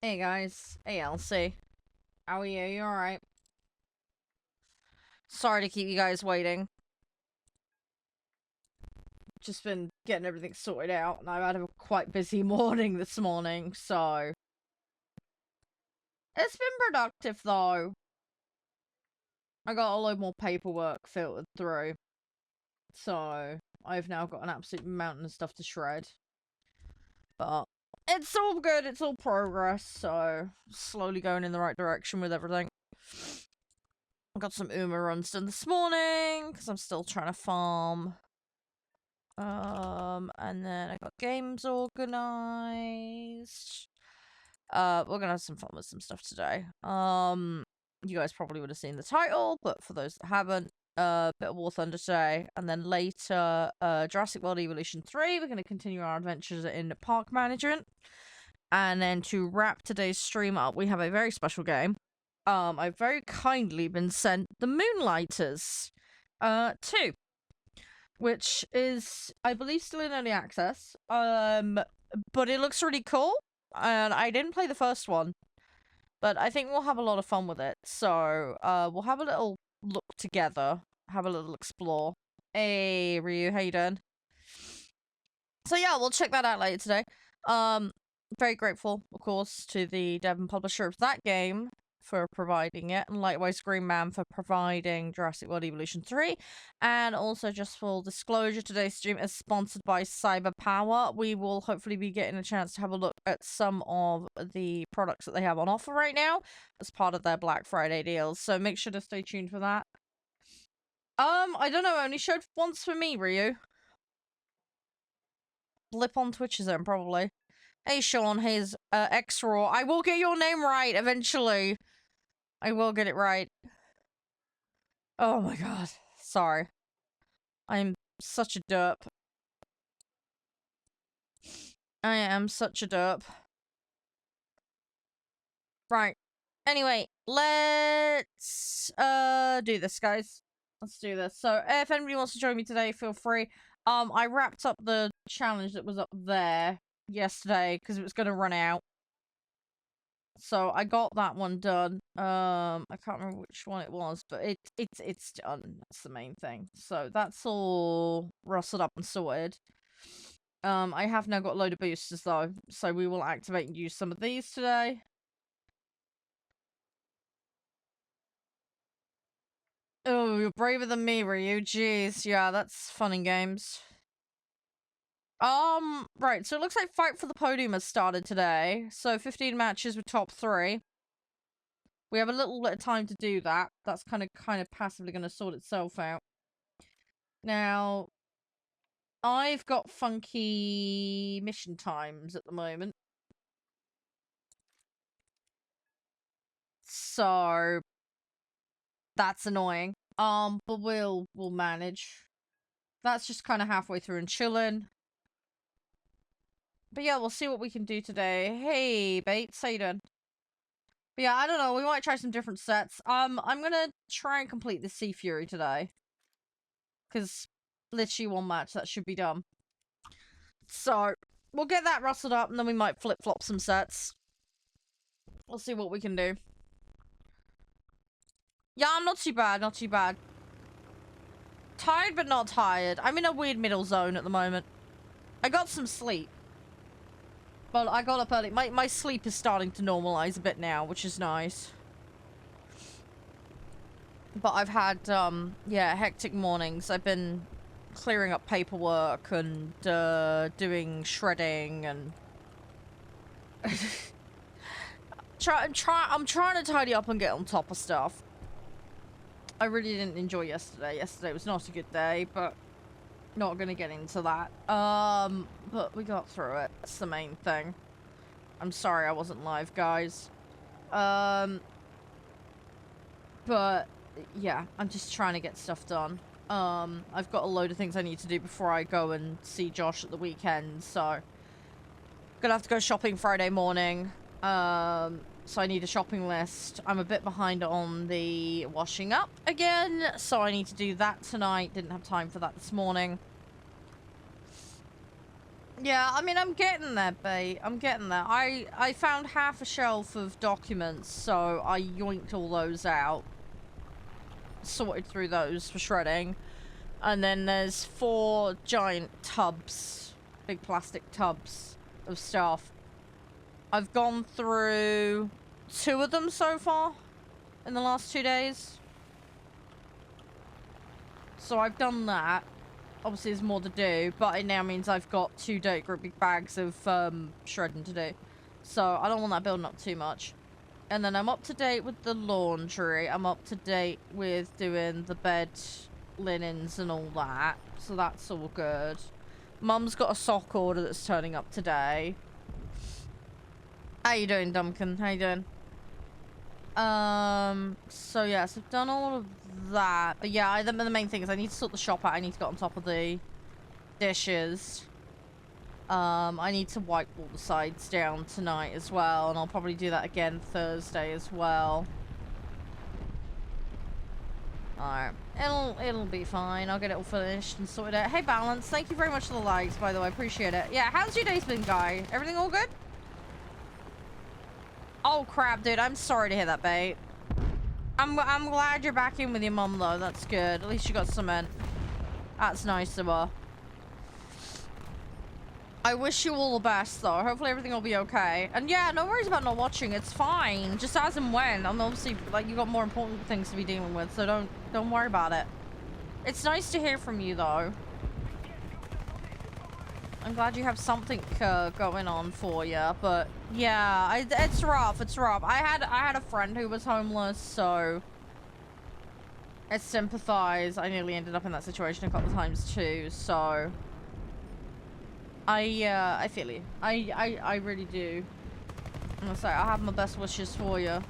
Hey guys, hey Elsie. How are you? You alright? Sorry to keep you guys waiting. Just been getting everything sorted out, and I've had a quite busy morning this morning, so... It's been productive, though. I got a load more paperwork filtered through, so I've now got an absolute mountain of stuff to shred. But it's all good, it's all progress, so slowly going in the right direction with everything. I got some Uma runs done this morning, because I'm still trying to farm. And then I got games organized. We're gonna have some fun with some stuff today. You guys probably would have seen the title, but for those that haven't, bit of warthunder today, and then later, Jurassic World Evolution 3. We're gonna continue our adventures in park management. And then to wrap today's stream up, we have a very special game. I've very kindly been sent the Moonlighters 2, which is, I believe, still in early access. But it looks really cool, and I didn't play the first one, but I think we'll have a lot of fun with it. So, we'll have a little look together, have a little explore. Hey, Ryu, how you doing? So yeah, we'll check that out later today. Very grateful, of course, to the dev and publisher of that game for providing it, and likewise Green Man for providing Jurassic World Evolution 3. And also, just full disclosure, today's stream is sponsored by Cyber Power. We will hopefully be getting a chance to have a look at some of the products that they have on offer right now as part of their Black Friday deals, so make sure to stay tuned for that. I don't know, only showed once for me, Ryu. Blip on Twitch then, probably. Hey, Sean, here's X-Raw. I will get your name right eventually. I will get it right. Oh my god. Sorry. I'm such a derp. I am such a derp. Right. Anyway, let's do this, guys. Let's do this. So, if anybody wants to join me today, feel free. I wrapped up the challenge that was up there yesterday because it was going to run out. So I got that one done. I can't remember which one it was, but it's done. That's the main thing. So that's all rustled up and sorted. I have now got a load of boosters though, so we will activate and use some of these today. Oh, you're braver than me, Ryu. Jeez, yeah, that's fun and games. Right, so it looks like Fight for the Podium has started today. So 15 matches with top 3. We have a little bit of time to do that. That's kind of passively going to sort itself out. Now, I've got funky mission times at the moment. So, that's annoying. But we'll manage. That's just kind of halfway through and chilling. But yeah, we'll see what we can do today. Hey, Bates, how you doing? But yeah, I don't know. We might try some different sets. I'm gonna try and complete the Sea Fury today. Because literally one match, that should be done. So, we'll get that rustled up, and then we might flip-flop some sets. We'll see what we can do. Yeah, I'm not too bad, not too bad. Tired, but not tired. I'm in a weird middle zone at the moment. I got some sleep. But I got up early. My sleep is starting to normalize a bit now, which is nice. But I've had, yeah, hectic mornings. I've been clearing up paperwork and, doing shredding and... I'm trying to tidy up and get on top of stuff. I really didn't enjoy yesterday. Yesterday was not a good day, but not gonna get into that. But we got through it. That's the main thing. I'm sorry I wasn't live, guys. But yeah, I'm just trying to get stuff done. I've got a load of things I need to do before I go and see Josh at the weekend, so gonna have to go shopping Friday morning. So I need a shopping list. I'm a bit behind on the washing up again, so I need to do that tonight. Didn't have time for that this morning. Yeah, I mean, I'm getting there, babe. I'm getting there. I found half a shelf of documents, so I yoinked all those out. Sorted through those for shredding. And then there's 4 giant tubs, big plastic tubs of stuff. I've gone through 2 of them so far in the last 2 days. So I've done that. Obviously there's more to do, but it now means I've got 2 great big bags of shredding to do. So I don't want that building up too much. And then I'm up to date with the laundry. I'm up to date with doing the bed linens and all that. So that's all good. Mum's got a sock order that's turning up today. How you doing, Duncan? How you doing? So yeah, so I've done all of that. But yeah, the main thing is I need to sort the shop out. I need to get on top of the dishes. I need to wipe all the sides down tonight as well, and I'll probably do that again Thursday as well. Alright, it'll be fine. I'll get it all finished and sorted out. Hey, Balance, thank you very much for the likes, by the way. I appreciate it. Yeah, how's your day's been, guy? Everything all good? Oh, crap, dude. I'm sorry to hear that, babe. I'm glad you're back in with your mum, though. That's good. At least you got some in. That's nice of her. I wish you all the best, though. Hopefully everything will be okay. And yeah, no worries about not watching. It's fine. Just as and when. I'm obviously, like, you got more important things to be dealing with, so don't worry about it. It's nice to hear from you, though. I'm glad you have something going on for you, but yeah, it's rough. It's rough. I had a friend who was homeless, so I sympathize. I nearly ended up in that situation a couple of times too, so I feel you. I really do. I'm gonna say I have my best wishes for you.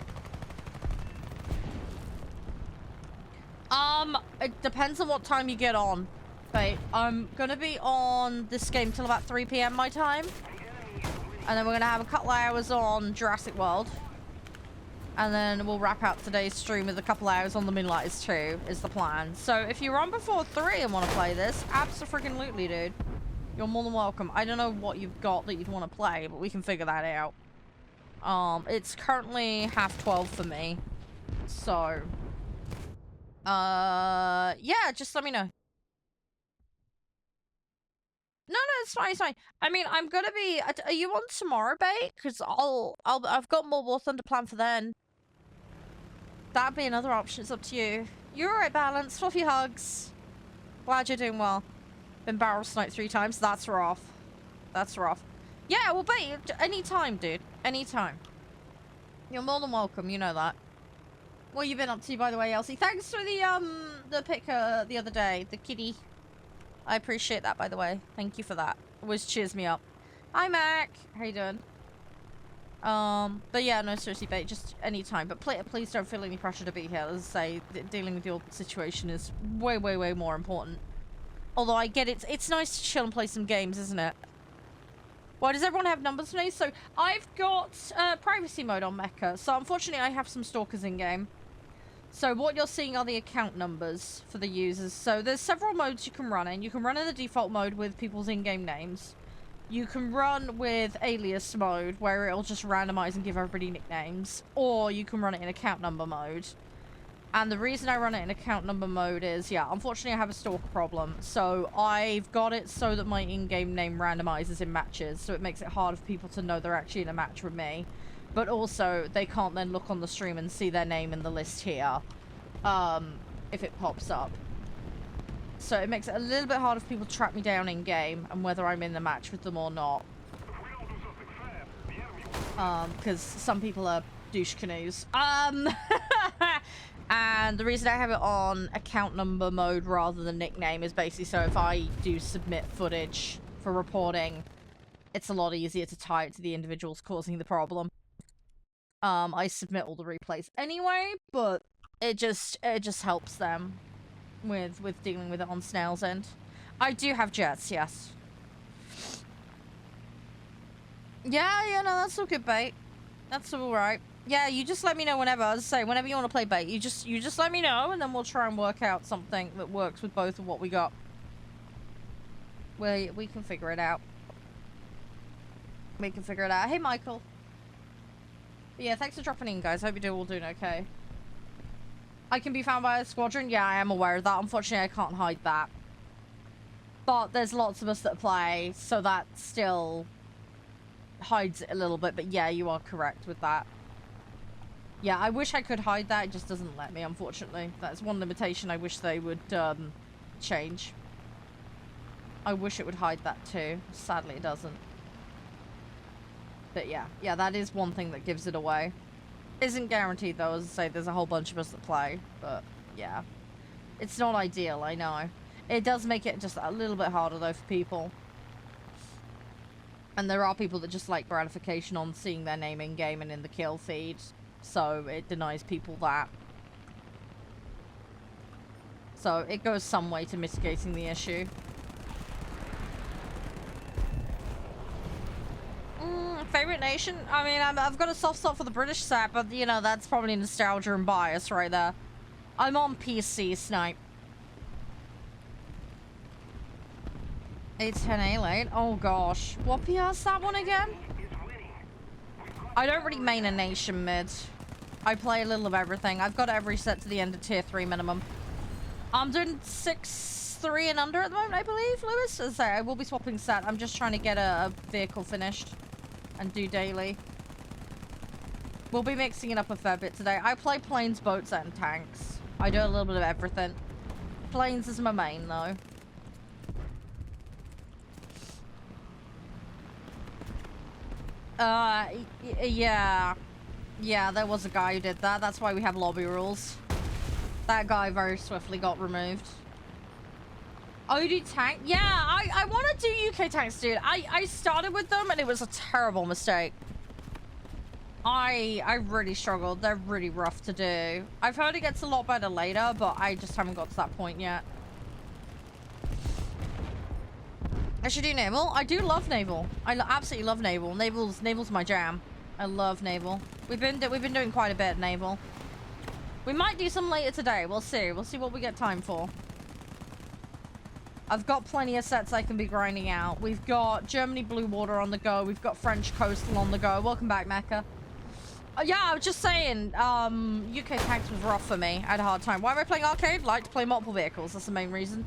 It depends on what time you get on. Wait, I'm gonna be on this game till about 3 PM my time. And then we're gonna have a couple hours on Jurassic World. And then we'll wrap out today's stream with a couple hours on the Moonlighters 2, is the plan. So if you're on before 3 and want to play this, abso-freaking-lutely, dude. You're more than welcome. I don't know what you've got that you'd want to play, but we can figure that out. It's currently 12:30 for me. So, yeah, just let me know. No, it's fine, it's fine. I mean, I'm gonna be... Are you on tomorrow, babe? Because I've got more War Thunder planned for then. That'd be another option. It's up to you. You're alright, Balance. Fluffy hugs. Glad you're doing well. Been barrel sniped 3 times. That's rough. That's rough. Yeah, well, babe, anytime, dude. Anytime. You're more than welcome. You know that. What you been up to, by the way, Elsie? Thanks for the pic the other day. The kitty. I appreciate that, by the way. Thank you for that. Always cheers me up. Hi, Mac. How you doing? But yeah, no, seriously, babe, just anytime. But please don't feel any pressure to be here. As I say, dealing with your situation is way, way, way more important. Although I get it. It's nice to chill and play some games, isn't it? Why does everyone have numbers today? So, I've got privacy mode on Mecha. So, unfortunately, I have some stalkers in-game. So what you're seeing are the account numbers for the users. So there's several modes you can run in. You can run in the default mode with people's in-game names. You can run with alias mode, where it'll just randomize and give everybody nicknames. Or you can run it in account number mode. And the reason I run it in account number mode is, yeah, unfortunately I have a stalker problem. So I've got it so that my in-game name randomizes in matches. So it makes it hard for people to know they're actually in a match with me. But also, they can't then look on the stream and see their name in the list here, if it pops up. So it makes it a little bit harder for people to track me down in-game, and whether I'm in the match with them or not. Because some people are douche canoes. And the reason I have it on account number mode rather than nickname is basically so if I do submit footage for reporting, it's a lot easier to tie it to the individuals causing the problem. I submit all the replays anyway, but it just helps them with dealing with it on Snail's end. I do have jets, yes. Yeah, no, that's all good, bait. That's all right. Yeah, you just let me know whenever. As I say, whenever you want to play bait, you just let me know, and then we'll try and work out something that works with both of what we got. We can figure it out. We can figure it out. Hey, Michael. But yeah, thanks for dropping in, guys. Hope you're all doing okay. I can be found by a squadron. Yeah, I am aware of that. Unfortunately, I can't hide that. But there's lots of us that play, so that still hides it a little bit. But yeah, you are correct with that. Yeah, I wish I could hide that. It just doesn't let me, unfortunately. That's one limitation I wish they would change. I wish it would hide that too. Sadly, it doesn't. But yeah, that is one thing that gives it away. Isn't guaranteed though, as I say, there's a whole bunch of us that play. But yeah, it's not ideal, I know. It does make it just a little bit harder though for people. And there are people that just like gratification on seeing their name in game and in the kill feed. So it denies people that. So it goes some way to mitigating the issue. Favorite nation? I mean, I've got a soft spot for the British set, but you know, that's probably nostalgia and bias right there. I'm on PC, Snipe. 810A late? Oh gosh. What PR's that one again? I don't really main a nation mid. I play a little of everything. I've got every set to the end of tier 3 minimum. I'm doing 6-3 and under at the moment, I believe, Lewis. As I say, I will be swapping set. I'm just trying to get a vehicle finished and do daily. We'll be mixing it up a fair bit today. I play planes, boats, and tanks. I do a little bit of everything. Planes is my main, though. Yeah. Yeah, there was a guy who did that. That's why we have lobby rules. That guy very swiftly got removed. Oh, you do tank? Yeah, I want to do UK tanks, dude. I started with them and it was a terrible mistake. I really struggled. They're really rough to do. I've heard it gets a lot better later, but I just haven't got to that point yet. I should do naval. I do love naval. I absolutely love naval. Naval's my jam. I love naval. We've been doing quite a bit of naval. We might do some later today. We'll see. We'll see what we get time for. I've got plenty of sets I can be grinding out. We've got Germany Blue Water on the go. We've got French Coastal on the go. Welcome back, Mecca. Yeah, I was just saying, UK tanks was rough for me. I had a hard time. Why am I playing arcade? Like to play multiple vehicles. That's the main reason.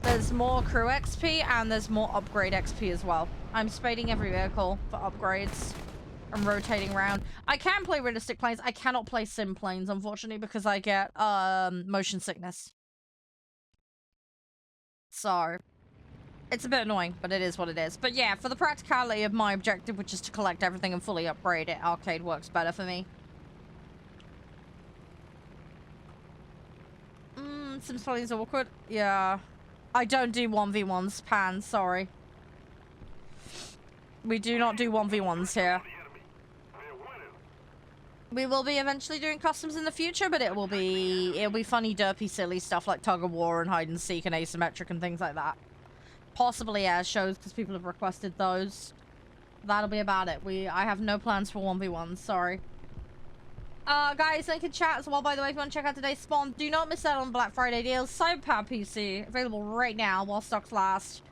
There's more crew XP and there's more upgrade XP as well. I'm spading every vehicle for upgrades. I'm rotating around. I can play realistic planes. I cannot play sim planes, unfortunately, because I get motion sickness. So, it's a bit annoying, but it is what it is. But yeah, for the practicality of my objective, which is to collect everything and fully upgrade it, arcade works better for me. Sims planes are awkward. Yeah. I don't do 1v1s, Pan, sorry. We do not do 1v1s here. We will be eventually doing customs in the future, but it'll be funny, derpy, silly stuff like tug of war and hide and seek and asymmetric and things like that. Possibly air shows because people have requested those. That'll be about it. I have no plans for 1v1s, sorry. Guys, link in chat as well, by the way, if you want to check out today's spawn. Do not miss out on Black Friday deals. Cyberpower PC, available right now while stocks last.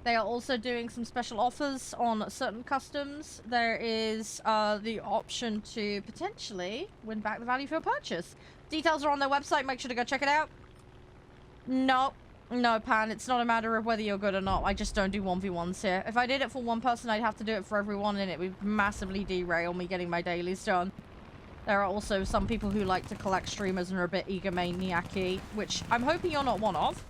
They are also doing some special offers on certain customs. There is the option to potentially win back the value for your purchase. Details are on their website. Make sure to go check it out. No, Pan. It's not a matter of whether you're good or not. I just don't do 1v1s here. If I did it for one person, I'd have to do it for everyone, and it would massively derail me getting my dailies done. There are also some people who like to collect streamers and are a bit egomaniac-y, which I'm hoping you're not one of.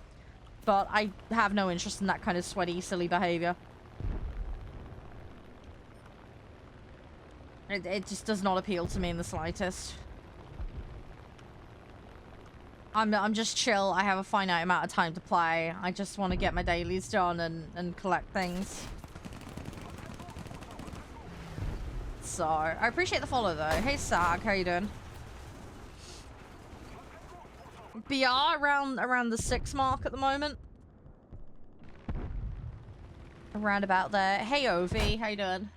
But I have no interest in that kind of sweaty, silly behavior. It just does not appeal to me in the slightest. I'm just chill. I have a finite amount of time to play. I just want to get my dailies done and collect things. So, I appreciate the follow though. Hey Sag, how you doing? BR around the 6 mark at the moment. Around about there. Hey Ovi, how you doing?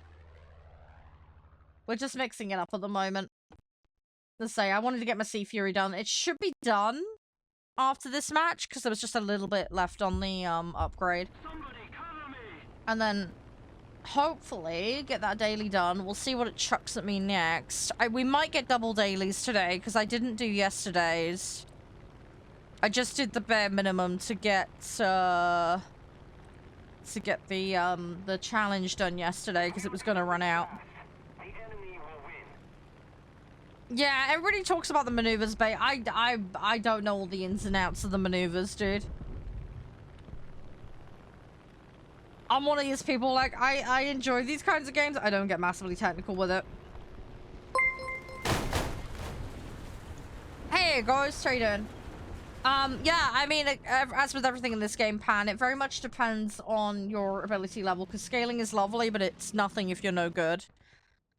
We're just mixing it up at the moment. Let's say I wanted to get my Sea Fury done. It should be done after this match because there was just a little bit left on the upgrade. And then hopefully get that daily done. We'll see what it chucks at me next. We might get double dailies today because I didn't do yesterday's. I just did the bare minimum to get the challenge done yesterday because it was going to run out. Yeah, everybody talks about the maneuvers, but I don't know all the ins and outs of the maneuvers, dude. I'm one of these people, like, I enjoy these kinds of games. I don't get massively technical with it. Hey, guys, how you doing? Yeah, I mean, as with everything in this game, Pan, it very much depends on your ability level, because scaling is lovely, but it's nothing if you're no good.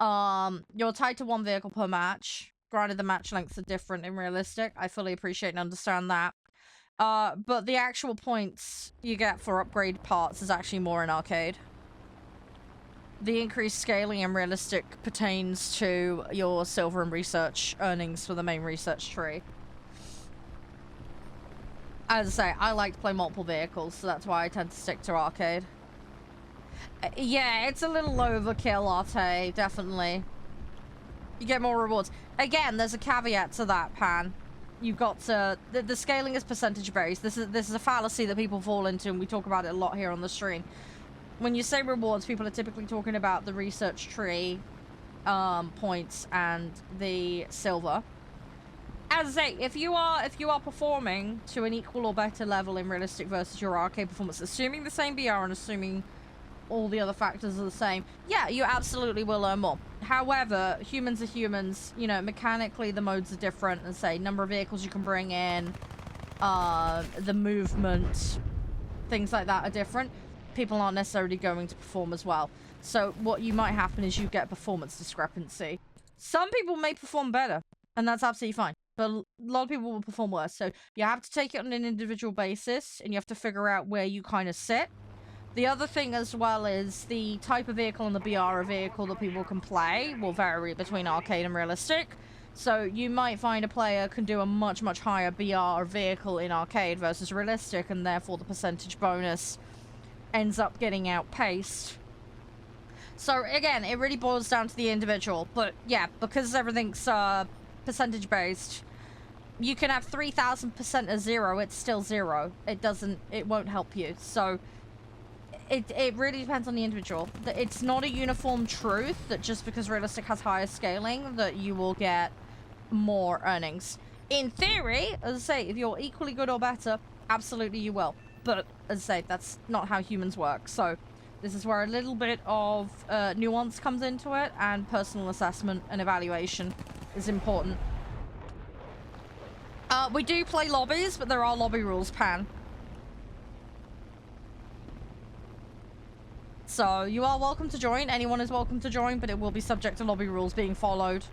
You're tied to one vehicle per match. Granted, the match lengths are different in realistic. I fully appreciate and understand that. But the actual points you get for upgrade parts is actually more in arcade. The increased scaling in realistic pertains to your silver and research earnings for the main research tree. As I say, I like to play multiple vehicles, so that's why I tend to stick to arcade. Yeah, it's a little overkill, Arte, definitely. You get more rewards. Again, there's a caveat to that, Pan. You've got to... The scaling is percentage-based. This is a fallacy that people fall into, and we talk about it a lot here on the stream. When you say rewards, people are typically talking about the research tree points and the silver. As I say, if you are performing to an equal or better level in realistic versus your arcade performance, assuming the same BR and assuming all the other factors are the same, yeah, you absolutely will earn more. However, humans are humans. You know, mechanically the modes are different, and say number of vehicles you can bring in, the movement, things like that are different. People aren't necessarily going to perform as well. So what you might happen is you get performance discrepancy. Some people may perform better, and that's absolutely fine. But a lot of people will perform worse. So you have to take it on an individual basis, and you have to figure out where you kind of sit. The other thing as well is the type of vehicle and the BR vehicle that people can play will vary between arcade and realistic. So you might find a player can do a much, much higher BR vehicle in arcade versus realistic, and therefore the percentage bonus ends up getting outpaced. So again, it really boils down to the individual. But yeah, because everything's percentage based, you can have 3000% as 0, it's still 0. It won't help you. So it really depends on the individual. It's not a uniform truth that just because realistic has higher scaling that you will get more earnings. In theory, as I say, if you're equally good or better, absolutely you will. But as I say, that's not how humans work. So this is where a little bit of nuance comes into it, and personal assessment and evaluation is important. We do play lobbies, but there are lobby rules, Pan. So you are welcome to join. Anyone is welcome to join, but it will be subject to lobby rules being followed.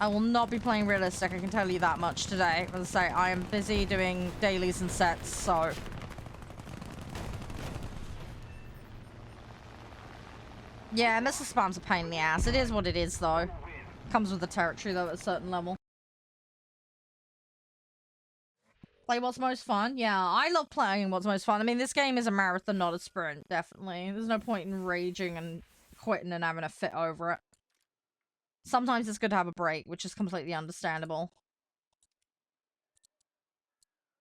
I will not be playing realistic, I can tell you that much today. As I say, I am busy doing dailies and sets, so... Yeah, Mr. Spam's a pain in the ass. It is what it is, though. Comes with the territory, though, at a certain level. Play what's most fun? Yeah, I love playing what's most fun. I mean, this game is a marathon, not a sprint, definitely. There's no point in raging and quitting and having a fit over it. Sometimes it's good to have a break, which is completely understandable.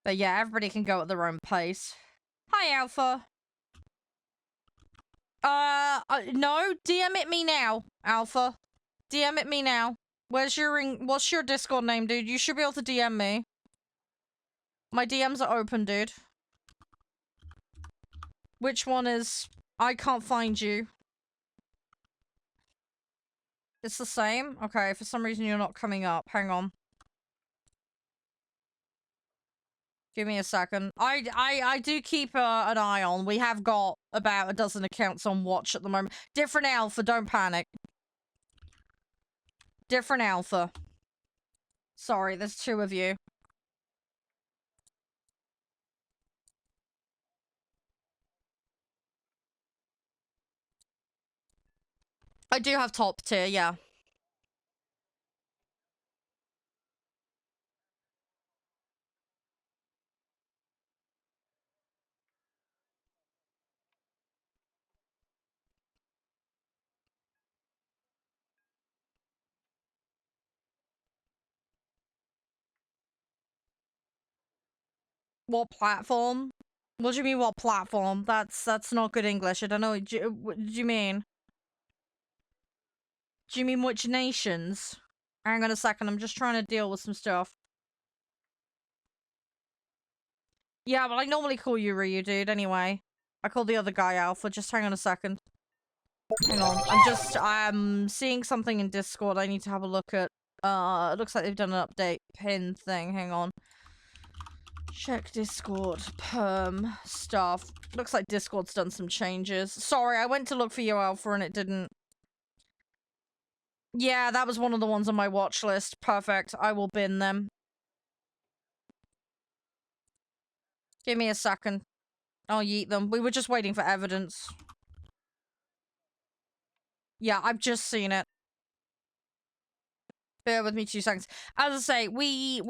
But yeah, everybody can go at their own pace. Hi, Alpha. No, DM it me now, Alpha. DM it me now. What's your Discord name, dude? You should be able to DM me. My DMs are open, dude. Which one is... I can't find you. It's the same? Okay, for some reason you're not coming up. Hang on. Give me a second. I do keep an eye on. We have got about a dozen accounts on watch at the moment. Different Alpha, don't panic. Different Alpha. Sorry, there's 2 of you. I do have top tier, yeah. What platform? What do you mean, what platform? That's not good English. I don't know. What do you mean? Do you mean which nations? Hang on a second. I'm just trying to deal with some stuff. Yeah, but I normally call you Ryu, dude, anyway. I call the other guy Alpha. Just hang on a second. Hang on. I'm seeing something in Discord I need to have a look at. It looks like they've done an update pin thing. Hang on. Check Discord. Perm. Stuff. Looks like Discord's done some changes. Sorry, I went to look for you, Alpha, and it didn't. Yeah, that was one of the ones on my watch list. Perfect. I will bin them. Give me a second. I'll yeet them. We were just waiting for evidence. Yeah, I've just seen it. Bear with me 2 seconds. As I say, we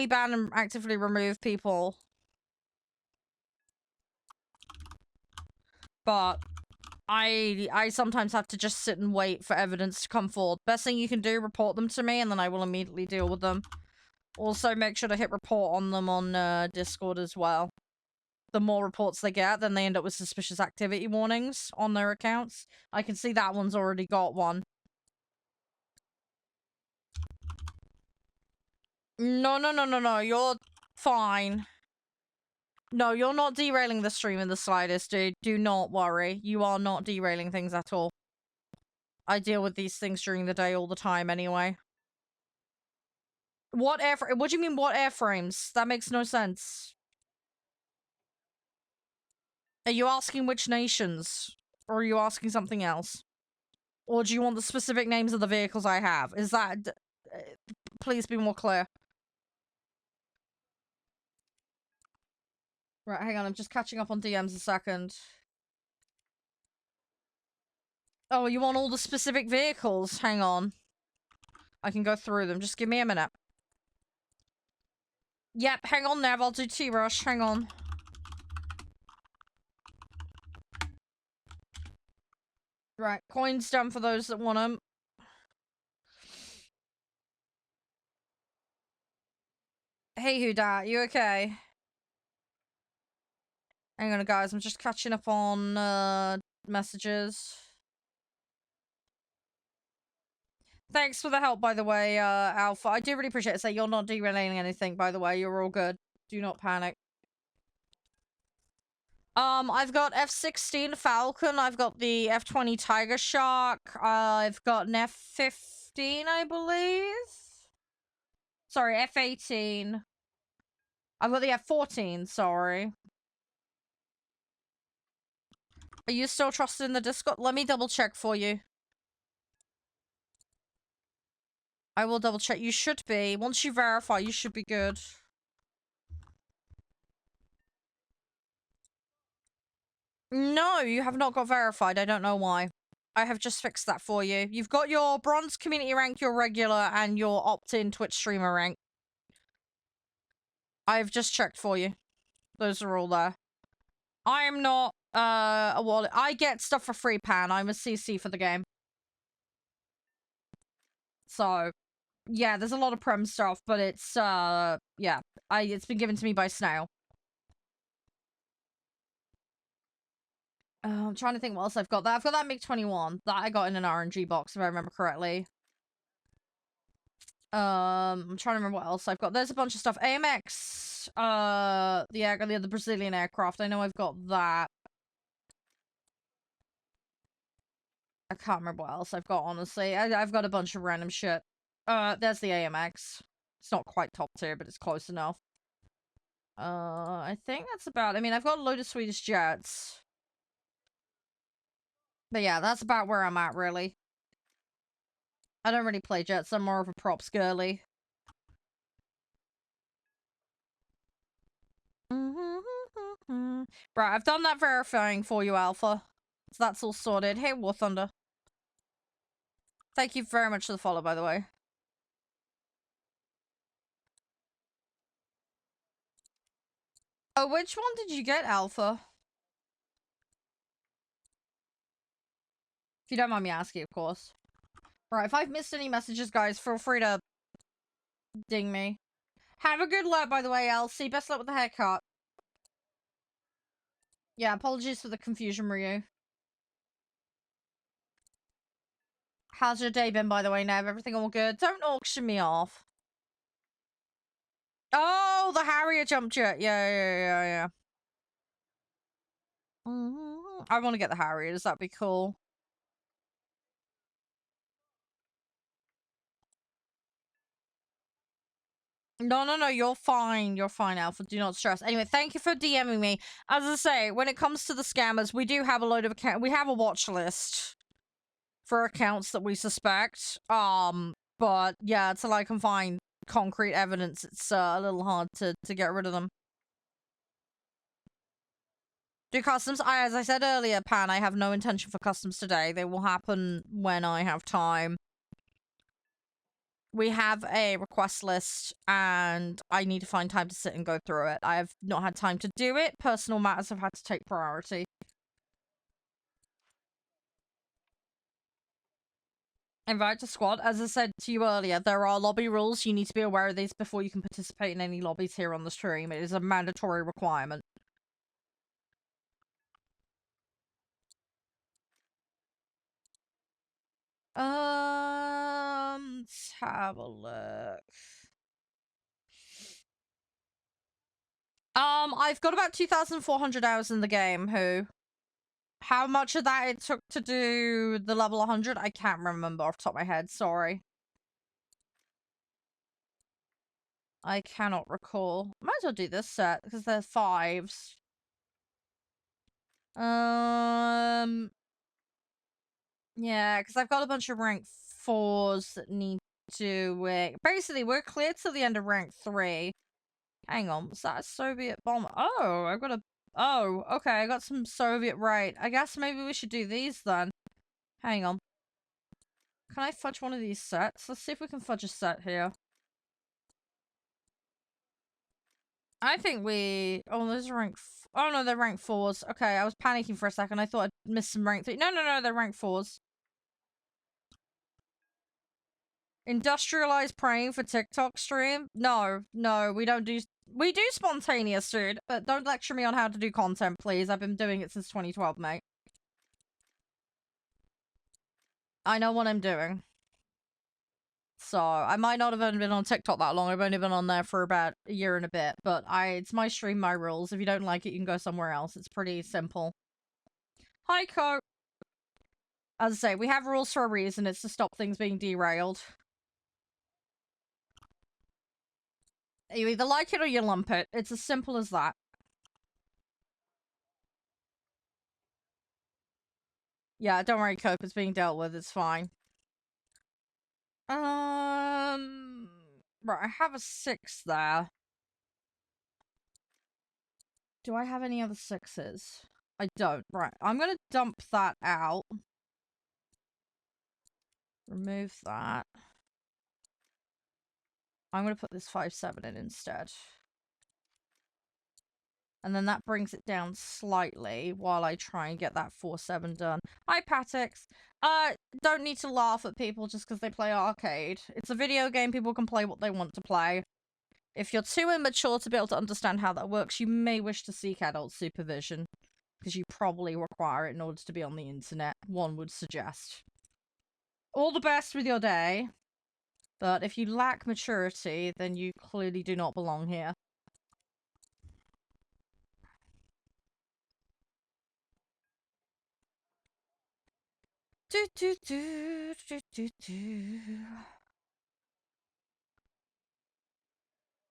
ban and actively remove people. But I sometimes have to just sit and wait for evidence to come forward. Best thing you can do, report them to me, and then I will immediately deal with them. Also, make sure to hit report on them on Discord as well. The more reports they get, then they end up with suspicious activity warnings on their accounts. I can see that one's already got one. No, you're fine. No, you're not derailing the stream in the slightest, dude. Do not worry. You are not derailing things at all. I deal with these things during the day all the time anyway. What do you mean, what airframes? That makes no sense. Are you asking which nations? Or are you asking something else? Or do you want the specific names of the vehicles I have? Is that... please be more clear. Right, hang on. I'm just catching up on DMs a second. Oh, you want all the specific vehicles? Hang on. I can go through them. Just give me a minute. Yep, hang on, Nev. I'll do T-Rush. Hang on. Right, coins done for those that want them. Hey, who dat? You okay? Hang on, guys. I'm just catching up on messages. Thanks for the help, by the way, Alpha. I do really appreciate it. Say you're not derailing anything, by the way. You're all good. Do not panic. I've got F-16 Falcon. I've got the F-20 Tiger Shark. I've got an F-15, I believe. Sorry, F-18. I've got the F-14, sorry. Are you still trusted in the Discord? Let me double check for you. I will double check. You should be. Once you verify, you should be good. No, you have not got verified. I don't know why. I have just fixed that for you. You've got your bronze community rank, your regular, and your opt-in Twitch streamer rank. I've just checked for you. Those are all there. I am not a wallet. I get stuff for free, Pan. I'm a CC for the game. So, yeah, there's a lot of Prem stuff, but it's, yeah. It's been given to me by Snail. I'm trying to think what else I've got. I've got that MiG-21 that I got in an RNG box, if I remember correctly. I'm trying to remember what else I've got. There's a bunch of stuff. AMX, the Brazilian aircraft. I know I've got that. I can't remember what else I've got, honestly. I've got a bunch of random shit. There's the AMX. It's not quite top tier, but it's close enough. I think that's about... I mean, I've got a load of Swedish jets. But yeah, that's about where I'm at, really. I don't really play jets. I'm more of a props girly. Right, I've done that verifying for you, Alpha. So that's all sorted. Hey, warthunder. Thank you very much for the follow, by the way. Oh, which one did you get, Alpha? If you don't mind me asking, of course. Right, if I've missed any messages, guys, feel free to ding me. Have a good luck, by the way, Elsie. Best luck with the haircut. Yeah, apologies for the confusion, Ryu. How's your day been, by the way, Nev? Everything all good? Don't auction me off. Oh, the Harrier jump jet. Yeah. I want to get the Harriers. That'd be cool. No, you're fine. You're fine, Alpha. Do not stress. Anyway, thank you for DMing me. As I say, when it comes to the scammers, we do have a load of account. We have a watch list for accounts that we suspect. But yeah, until I can find concrete evidence, it's a little hard to get rid of them. Do customs? As I said earlier, Pan, I have no intention for customs today. They will happen when I have time. We have a request list, and I need to find time to sit and go through it. I have not had time to do it. Personal matters have had to take priority. Invite to squad. As I said to you earlier, there are lobby rules. You need to be aware of these before you can participate in any lobbies here on the stream. It is a mandatory requirement. Let's have a look. I've got about 2,400 hours in the game, who? How much of that it took to do the level 100? I can't remember off the top of my head, sorry. I cannot recall. Might as well do this set, because they're 5s. Yeah, because I've got a bunch of rank 4s that need to... Basically, we're clear to the end of rank 3. Hang on, was that a Soviet bomber? Oh, I've got a... Oh, okay, I got some Soviet right. I guess maybe we should do these then. Hang on. Can I fudge one of these sets? Let's see if we can fudge a set here. I think we... Oh, those are rank... Oh, no, they're rank 4s. Okay, I was panicking for a second. I thought I'd missed some rank 3. No, they're rank 4s. Industrialized praying for TikTok stream? No, we don't do... We do spontaneous, dude. But don't lecture me on how to do content, please. I've been doing it since 2012, mate. I know what I'm doing. So, I might not have been on TikTok that long. I've only been on there for about a year and a bit. But it's my stream, my rules. If you don't like it, you can go somewhere else. It's pretty simple. Hi, Co. As I say, we have rules for a reason. It's to stop things being derailed. You either like it or you lump it. It's as simple as that. Yeah, don't worry, Cope. It's being dealt with. It's fine. Right, I have a 6 there. Do I have any other 6s? I don't. Right, I'm gonna dump that out. Remove that. I'm gonna put this 5-7 in instead. And then that brings it down slightly while I try and get that 4-7 done. Hi, Patix. Don't need to laugh at people just because they play arcade. It's a video game. People can play what they want to play. If you're too immature to be able to understand how that works, you may wish to seek adult supervision. Because you probably require it in order to be on the internet, one would suggest. All the best with your day. But if you lack maturity, then you clearly do not belong here.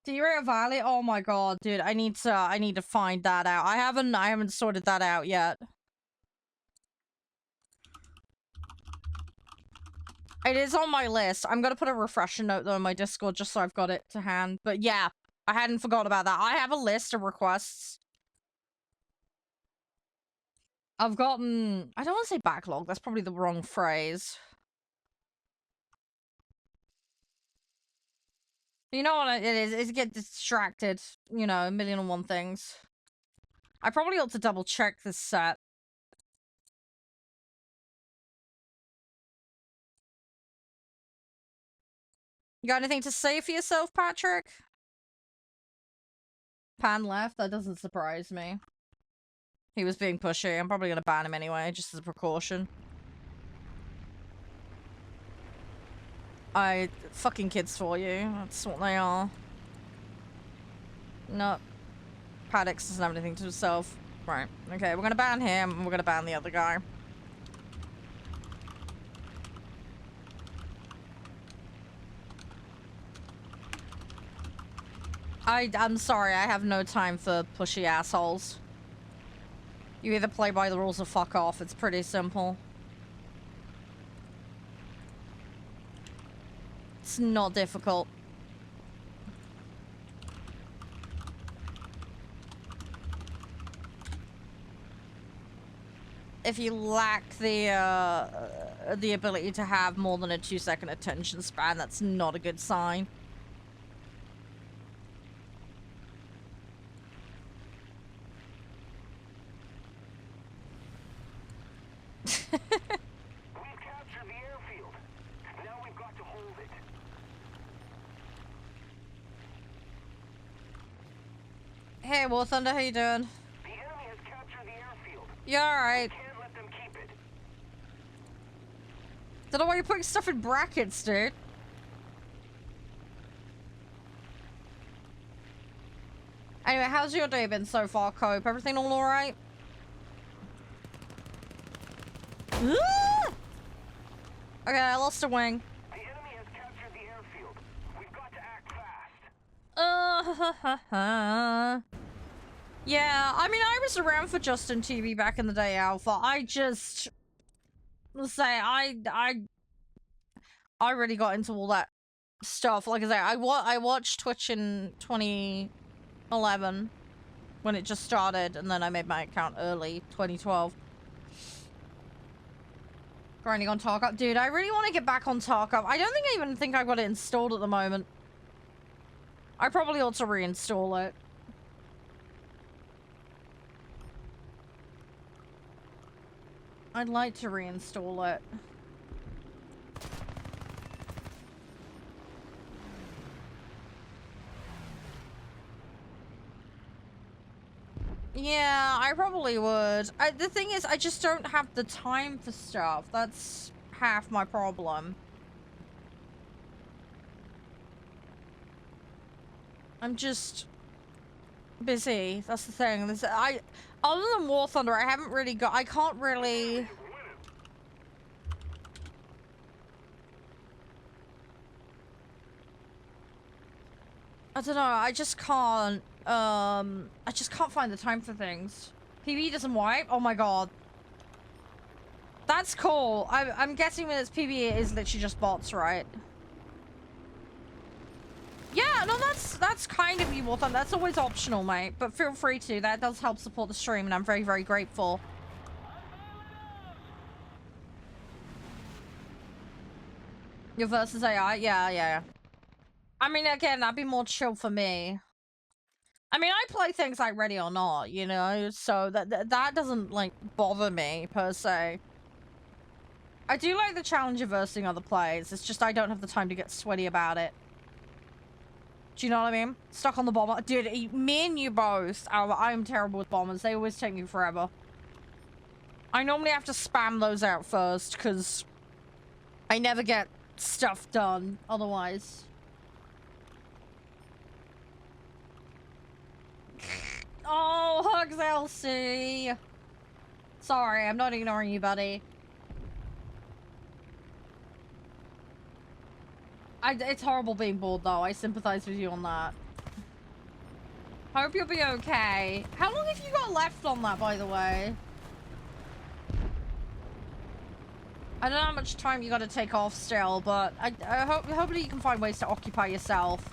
Derail Valley? Oh my god, dude. I need to find that out. I haven't sorted that out yet. It is on my list. I'm gonna put a refresher note though in my Discord just so I've got it to hand. But yeah, I hadn't forgot about that. I have a list of requests. I've gotten... I don't want to say backlog. That's probably the wrong phrase. You know what it is? Is get distracted. You know, a million and one things. I probably ought to double check this set. You got anything to say for yourself, Patrick? Pan left? That doesn't surprise me. He was being pushy. I'm probably gonna ban him anyway, just as a precaution. Fucking kids for you. That's what they are. No. Paddocks doesn't have anything to himself. Right. Okay, we're gonna ban him, and we're gonna ban the other guy. I'm sorry, I have no time for pushy assholes. You either play by the rules or fuck off. It's pretty simple. It's not difficult. If you lack the ability to have more than a 2-second attention span, that's not a good sign. We've captured the airfield. Now we've got to hold it. Hey, warthunder, how you doing? The enemy has captured the airfield. You alright? Can't let them keep it. Don't know why you're putting stuff in brackets, dude. Anyway, how's your day been so far, Cope? Everything all alright? Okay, I lost a wing. The enemy has captured the airfield. We've got to act fast. Yeah, I mean, I was around for Justin TV back in the day, Alpha. I just... Let's say, I really got into all that stuff. Like I say, I watched Twitch in 2011 when it just started, and then I made my account early 2012. Grinding on Tarkov. Dude, I really want to get back on Tarkov. I don't even think I've got it installed at the moment. I probably ought to reinstall it. I'd like to reinstall it. Yeah, I probably would. The thing is, I just don't have the time for stuff. That's half my problem. I'm just busy. That's the thing. Other than War Thunder, I haven't really got. I can't really. I don't know. I just can't. I just can't find the time for things. PvE doesn't wipe? Oh my god. That's cool. I'm guessing when it's PvE, it is literally just bots, right? Yeah, no, that's kind of you, Warthog. That's always optional, mate. But feel free to. That does help support the stream, and I'm very, very grateful. Your versus AI? Yeah. I mean, again, that'd be more chill for me. I mean, I play things like Ready or Not, you know? So that doesn't, like, bother me, per se. I do like the challenge of versing other players. It's just I don't have the time to get sweaty about it. Do you know what I mean? Stuck on the bomber. Dude, me and you both. I'm terrible with bombers. They always take me forever. I normally have to spam those out first, because I never get stuff done otherwise. Oh, hugs, Elsie. Sorry, I'm not ignoring you, buddy. It's horrible being bored, though. I sympathize with you on that. Hope you'll be okay. How long have you got left on that, by the way? I don't know how much time you got to take off still, but I hopefully you can find ways to occupy yourself.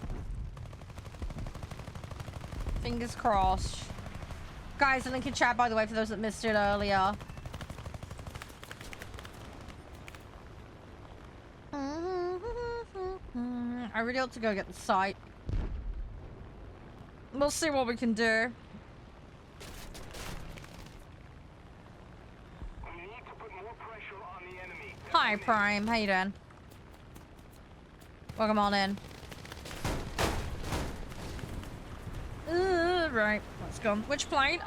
Fingers crossed. Guys, a link in chat, by the way, for those that missed it earlier. I really ought to go get the site. We'll see what we can do. We need to put more pressure on the enemy. Hi, Prime. How you doing? Welcome on in. Right. That's gone. Which plane?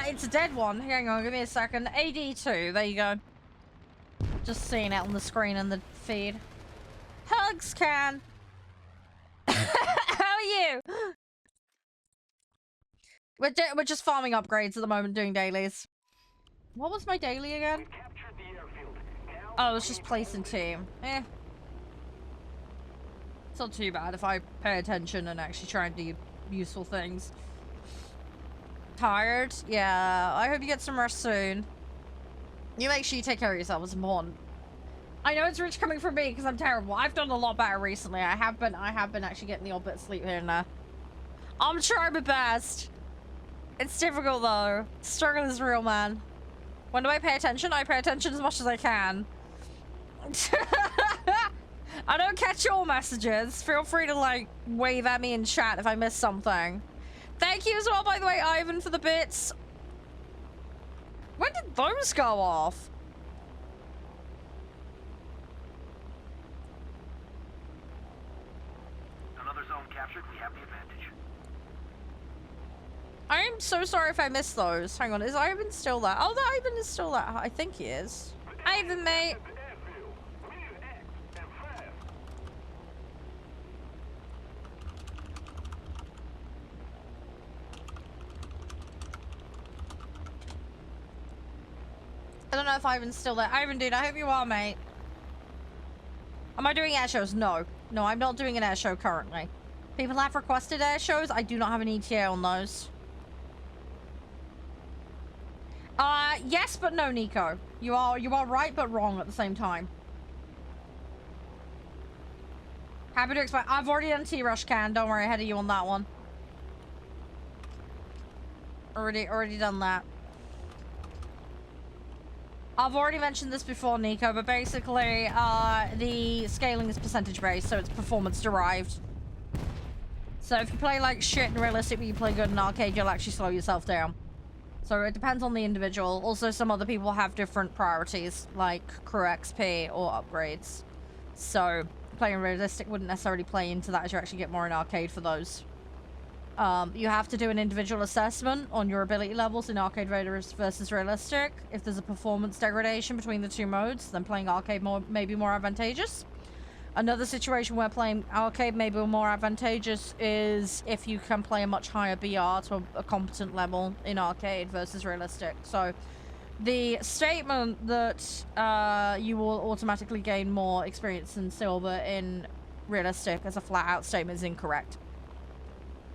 It's a dead one. Hang on, give me a second. AD2, there you go. Just seeing it on the screen and the feed. Hugs, Can. How are you? We're just farming upgrades at the moment, doing dailies. What was my daily again? Oh, it's just placing team. Eh. It's not too bad if I pay attention and actually try and do useful things. Tired? Yeah, I hope you get some rest soon. You make sure you take care of yourself, it's important. I know it's rich coming from me because I'm terrible. I've done a lot better recently. I have been actually getting the odd bit of sleep here and there. I'm trying my best. It's difficult though. Struggle is real, man. When do I pay attention? I pay attention as much as I can. I don't catch all messages. Feel free to like wave at me in chat if I miss something. Thank you as well, by the way, Ivan, for the bits. When did those go off? Another zone captured. We have the advantage. I am so sorry if I missed those. Hang on, is Ivan still there? Oh, the Ivan is still there. I think he is. Ivan, mate. I don't know if Ivan's still there. Ivan, dude, I hope you are, mate. Am I doing air shows? No. No, I'm not doing an air show currently. People have requested air shows. I do not have an ETA on those. Yes, but no, Nico. You are right, but wrong at the same time. Happy to explain. I've already done T-Rush Can. Don't worry, ahead of you on that one. Already done that. I've already mentioned this before, Nico, but basically, the scaling is percentage-based, so it's performance-derived. So if you play like shit and realistic, but you play good in arcade, you'll actually slow yourself down. So it depends on the individual. Also, some other people have different priorities, like crew XP or upgrades. So playing realistic wouldn't necessarily play into that, as you actually get more in arcade for those. You have to do an individual assessment on your ability levels in arcade versus realistic. If there's a performance degradation between the two modes, then playing arcade may be more advantageous. Another situation where playing arcade may be more advantageous is if you can play a much higher BR to a competent level in arcade versus realistic. So the statement that you will automatically gain more experience in silver in realistic as a flat-out statement is incorrect.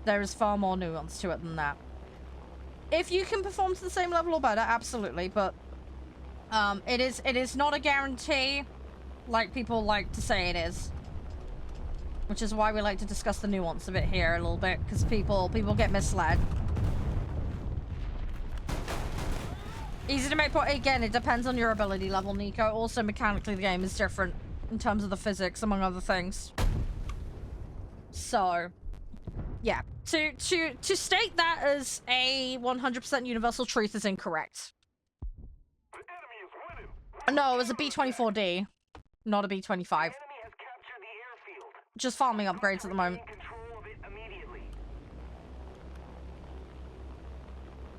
There is far more nuance to it than that. If you can perform to the same level or better, absolutely, but it is not a guarantee like people like to say it is. Which is why we like to discuss the nuance of it here a little bit, because people get misled. Easy to make point. Again, it depends on your ability level, Nico. Also, mechanically, the game is different in terms of the physics, among other things. So, yeah. To state that as a 100% universal truth is incorrect. The enemy is winning. No, it was a B-24D, not a B-25. The enemy has captured the airfield. Just farming upgrades at the moment. Regain control of it immediately.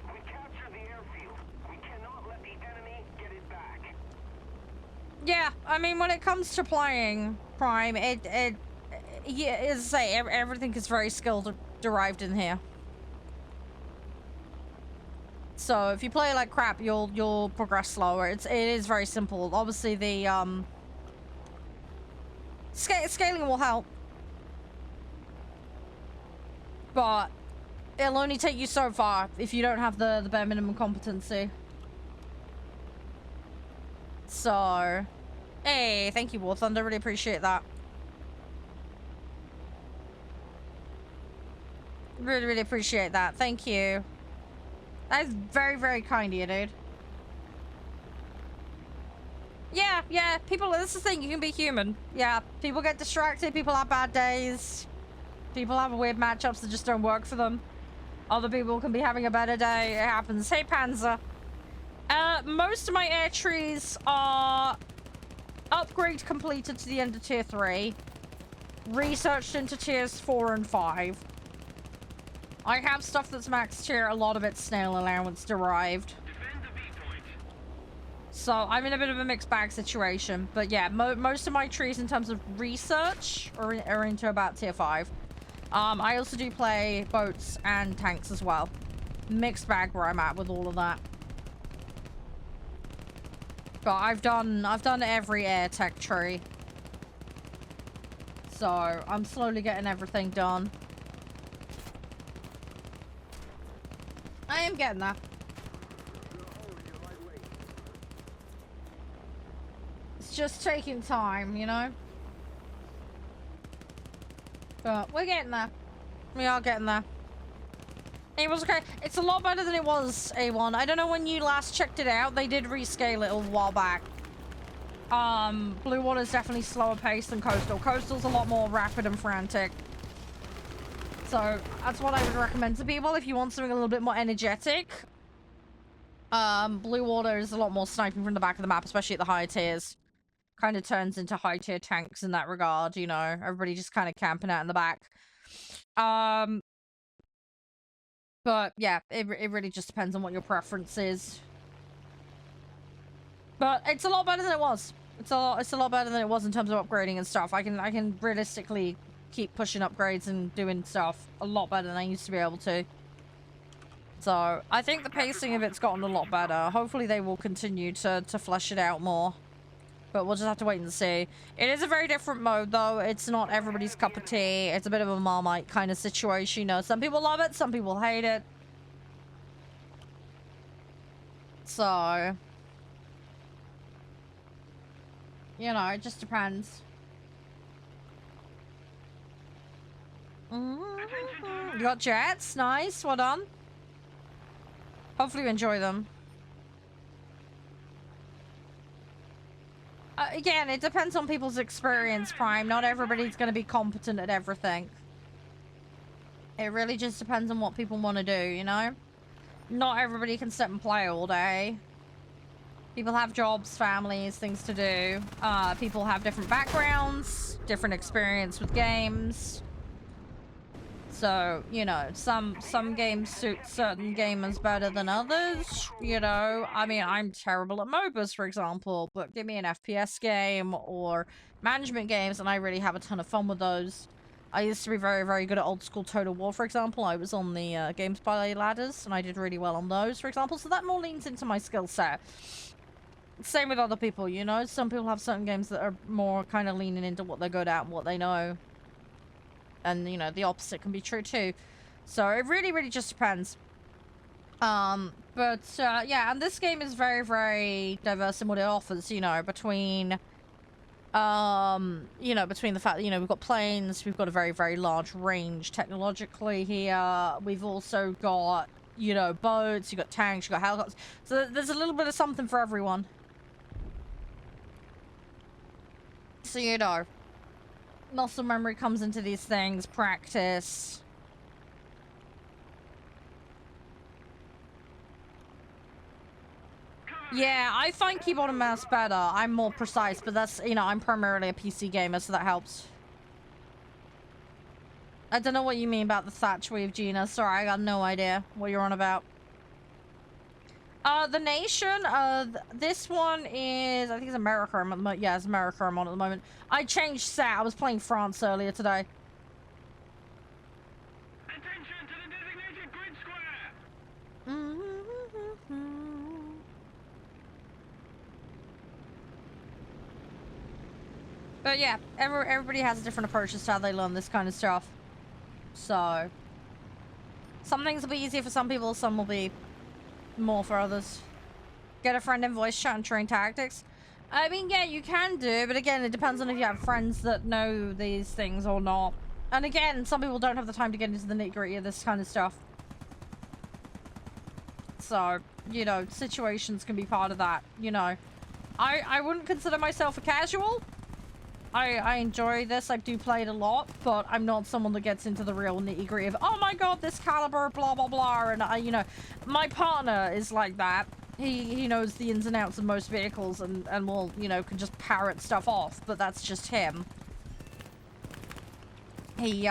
We captured the airfield. We cannot let the enemy get it back. Yeah, I mean, when it comes to playing Prime, yeah, as I say, everything is very skill derived in here. So if you play like crap, you'll progress slower. It is very simple. Obviously, the scaling will help, but it'll only take you so far if you don't have the bare minimum competency. So, hey, thank you, warthunder. Really appreciate that. Really appreciate that. Thank you. That is very, very kind of you, dude. Yeah, people, this is the thing, you can be human. Yeah, people get distracted, people have bad days. People have weird matchups that just don't work for them. Other people can be having a better day, it happens. Hey, Panzer. Most of my air trees are upgrade completed to the end of tier 3. Researched into tiers 4 and 5. I have stuff that's maxed here, a lot of it's snail allowance derived. So I'm in a bit of a mixed bag situation. But yeah, most of my trees in terms of research are into about tier 5. I also do play boats and tanks as well. Mixed bag where I'm at with all of that. But I've done every air tech tree. So I'm slowly getting everything done. I am getting that. It's just taking time, you know? But we're getting there. We are getting there. It was okay. It's a lot better than it was, A1. I don't know when you last checked it out. They did rescale it a while back. Blue Water's definitely slower paced than Coastal. Coastal's a lot more rapid and frantic. So that's what I would recommend to people if you want something a little bit more energetic. Blue Water is a lot more sniping from the back of the map, especially at the higher tiers. Kind of turns into high tier tanks in that regard, you know. Everybody just kind of camping out in the back. But yeah, it really just depends on what your preference is. But it's a lot better than it was. It's a lot better than it was in terms of upgrading and stuff. I can realistically keep pushing upgrades and doing stuff a lot better than I used to be able to. So I think the pacing of it's gotten a lot better. Hopefully they will continue to flesh it out more. But we'll just have to wait and see. It is a very different mode though. It's not everybody's cup of tea. It's a bit of a Marmite kind of situation. You know, some people love it, some people hate it. So, you know, it just depends. You got jets? Nice. Well done. Hopefully you enjoy them. Again, it depends on people's experience, Prime. Not everybody's going to be competent at everything. It really just depends on what people want to do, you know? Not everybody can sit and play all day. People have jobs, families, things to do. People have different backgrounds, different experience with games. So, you know, some games suit certain gamers better than others, you know. I mean, I'm terrible at MOBAs, for example, but give me an FPS game or management games and I really have a ton of fun with those. I used to be very, very good at old school Total War, for example. I was on the Games by ladders and I did really well on those, for example. So that more leans into my skill set. Same with other people, you know. Some people have certain games that are more kind of leaning into what they're good at and what they know. And, you know, the opposite can be true too. So it really, really just depends. Yeah, and this game is very, very diverse in what it offers, you know, between, you know, between the fact that, you know, we've got planes, we've got a very, very large range technologically here. We've also got, you know, boats, you've got tanks, you've got helicopters. So there's a little bit of something for everyone. So, you know, muscle memory comes into these things, practice. Yeah, I find keyboard and mouse better. I'm more precise, but that's, you know, I'm primarily a PC gamer, so that helps. I don't know what you mean about the thatch wave, Gina. Sorry, I got no idea what you're on about. The nation, this one is, I think it's America. Yeah, it's America I'm on at the moment. I changed set. I was playing France earlier today. Attention to the designated grid square. But yeah, everybody has a different approach to how they learn this kind of stuff. So, some things will be easier for some people, some will be more for others. Get a friend in voice chat and train tactics. I mean, yeah, you can do, but again, it depends on if you have friends that know these things or not. And again, some people don't have the time to get into the nitty-gritty of this kind of stuff. So, you know, situations can be part of that, you know. I wouldn't consider myself a casual. I enjoy this. I do play it a lot, but I'm not someone that gets into the real nitty-gritty of, oh my god, this caliber, blah, blah, blah. And you know, my partner is like that. He knows the ins and outs of most vehicles and will, you know, can just parrot stuff off, but that's just him. He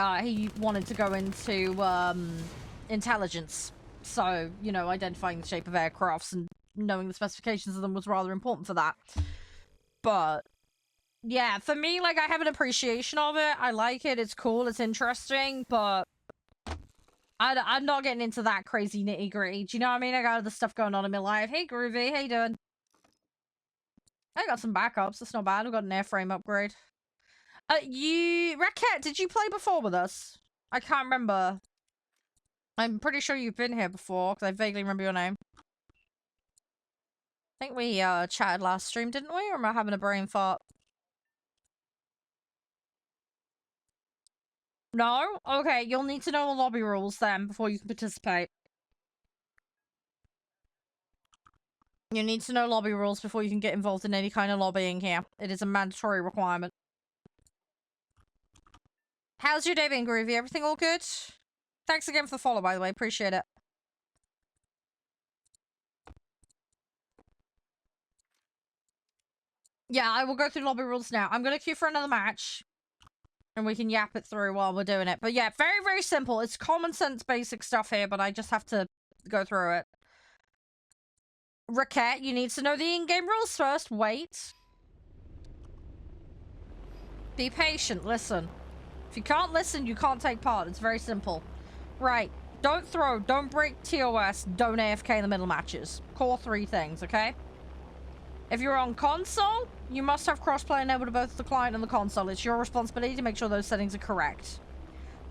wanted to go into, intelligence. So, you know, identifying the shape of aircrafts and knowing the specifications of them was rather important for that. But yeah, for me, like, I have an appreciation of it. I like it. It's cool. It's interesting. But I'm not getting into that crazy nitty gritty. Do you know what I mean? I got other stuff going on in my life. Hey, Groovy. How you doing? I got some backups. That's not bad. I've got an airframe upgrade. Raquette, did you play before with us? I can't remember. I'm pretty sure you've been here before, because I vaguely remember your name. I think we, chatted last stream, didn't we? Or am I having a brain fart? No? Okay, you'll need to know the lobby rules then, before you can participate. You need to know lobby rules before you can get involved in any kind of lobbying here. It is a mandatory requirement. How's your day been, Groovy? Everything all good? Thanks again for the follow, by the way. Appreciate it. Yeah, I will go through lobby rules now. I'm gonna queue for another match. And we can yap it through while we're doing it. But yeah, very, very simple. It's common sense basic stuff here, but I just have to go through it. Raquette, you need to know the in-game rules first. Wait. Be patient. Listen. If you can't listen, you can't take part. It's very simple. Right. Don't throw. Don't break TOS. Don't AFK in the middle matches. Core 3 things, okay? If you're on console, you must have crossplay enabled to both the client and the console. It's your responsibility to make sure those settings are correct.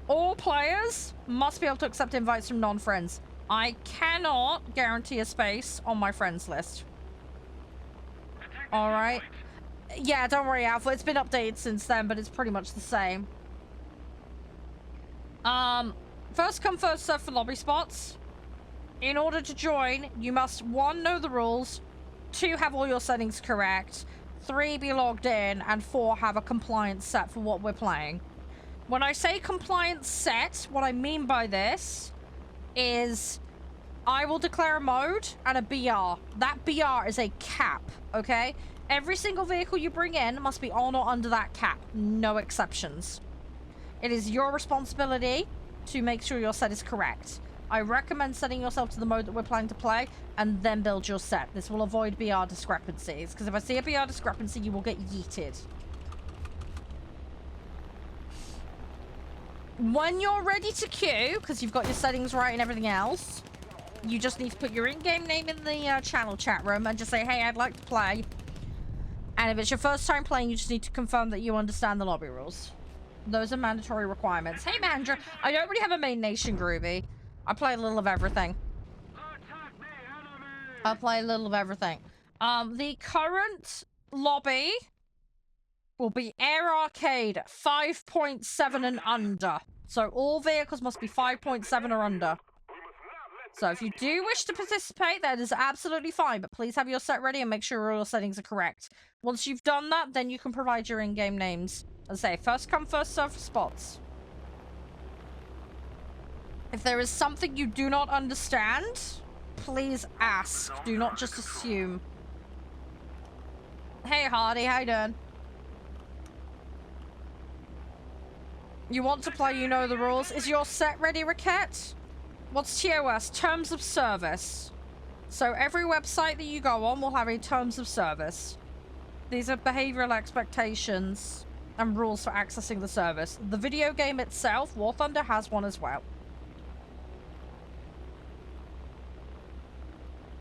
All players must be able to accept invites from non-friends. I cannot guarantee a space on my friends list. Alright. Yeah, don't worry, Alpha. It's been updated since then, but it's pretty much the same. First come, first serve for lobby spots. In order to join, you must 1, know the rules, 2, have all your settings correct, 3, be logged in, and 4, have a compliance set for what we're playing. When I say compliance set, what I mean by this is I will declare a mode and a BR. That BR is a cap, okay? Every single vehicle you bring in must be on or under that cap. No exceptions. It is your responsibility to make sure your set is correct. I recommend setting yourself to the mode that we're planning to play and then build your set. This will avoid BR discrepancies, because if I see a BR discrepancy, you will get yeeted. When you're ready to queue, because you've got your settings right and everything else, you just need to put your in-game name in the channel chat room and just say, hey, I'd like to play. And if it's your first time playing, you just need to confirm that you understand the lobby rules. Those are mandatory requirements. Hey, Mandra, I don't really have a main nation, Groovy. I play a little of everything. I play a little of everything. The current lobby will be Air Arcade 5.7 and under. So all vehicles must be 5.7 or under. So if you do wish to participate, that is absolutely fine, but please have your set ready and make sure all your settings are correct. Once you've done that, then you can provide your in-game names. As I say, first come, first serve for spots. If there is something you do not understand, please ask. Do not just assume. Hey, Hardy, how you doing? You want to play, you know the rules. Is your set ready, Raquette? What's TOS? Terms of service. So every website that you go on will have a terms of service. These are behavioral expectations and rules for accessing the service. The video game itself, War Thunder, has one as well.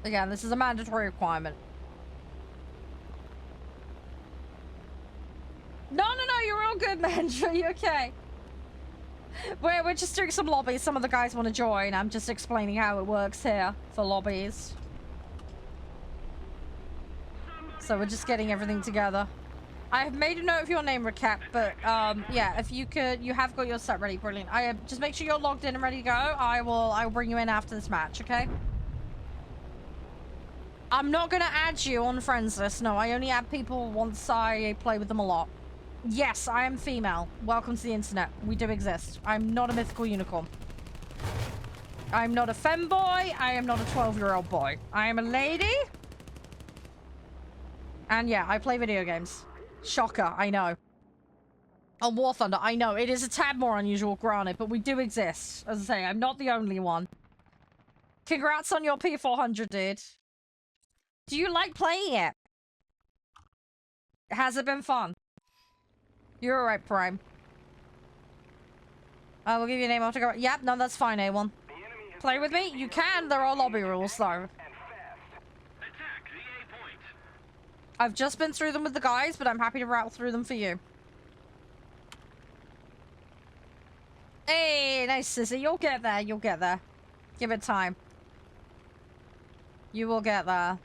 Again, this is a mandatory requirement. No, you're all good, man. You okay? We're just doing some lobbies. Some of the guys want to join. I'm just explaining how it works here for lobbies. So we're just getting everything together. I have made a note of your name, Raquette, but yeah, if you could, you have got your set ready. Brilliant. Just make sure you're logged in and ready to go. I will bring you in after this match, okay? I'm not gonna add you on friends list. No, I only add people once I play with them a lot. Yes, I am female. Welcome to the internet. We do exist. I'm not a mythical unicorn. I'm not a femboy. I am not a 12-year-old boy. I am a lady. And yeah, I play video games. Shocker, I know. Oh, War Thunder, I know. It is a tad more unusual, granted, but we do exist. As I say, I'm not the only one. Congrats on your P400, dude. Do you like playing it? Has it been fun? You're alright, Prime. I will give you a name after go. Yep, no, that's fine, A1. Play with me? You can. There are lobby rules, though. I've just been through them with the guys, but I'm happy to rattle through them for you. Hey, nice, Sissy. You'll get there. You'll get there. Give it time. You will get there.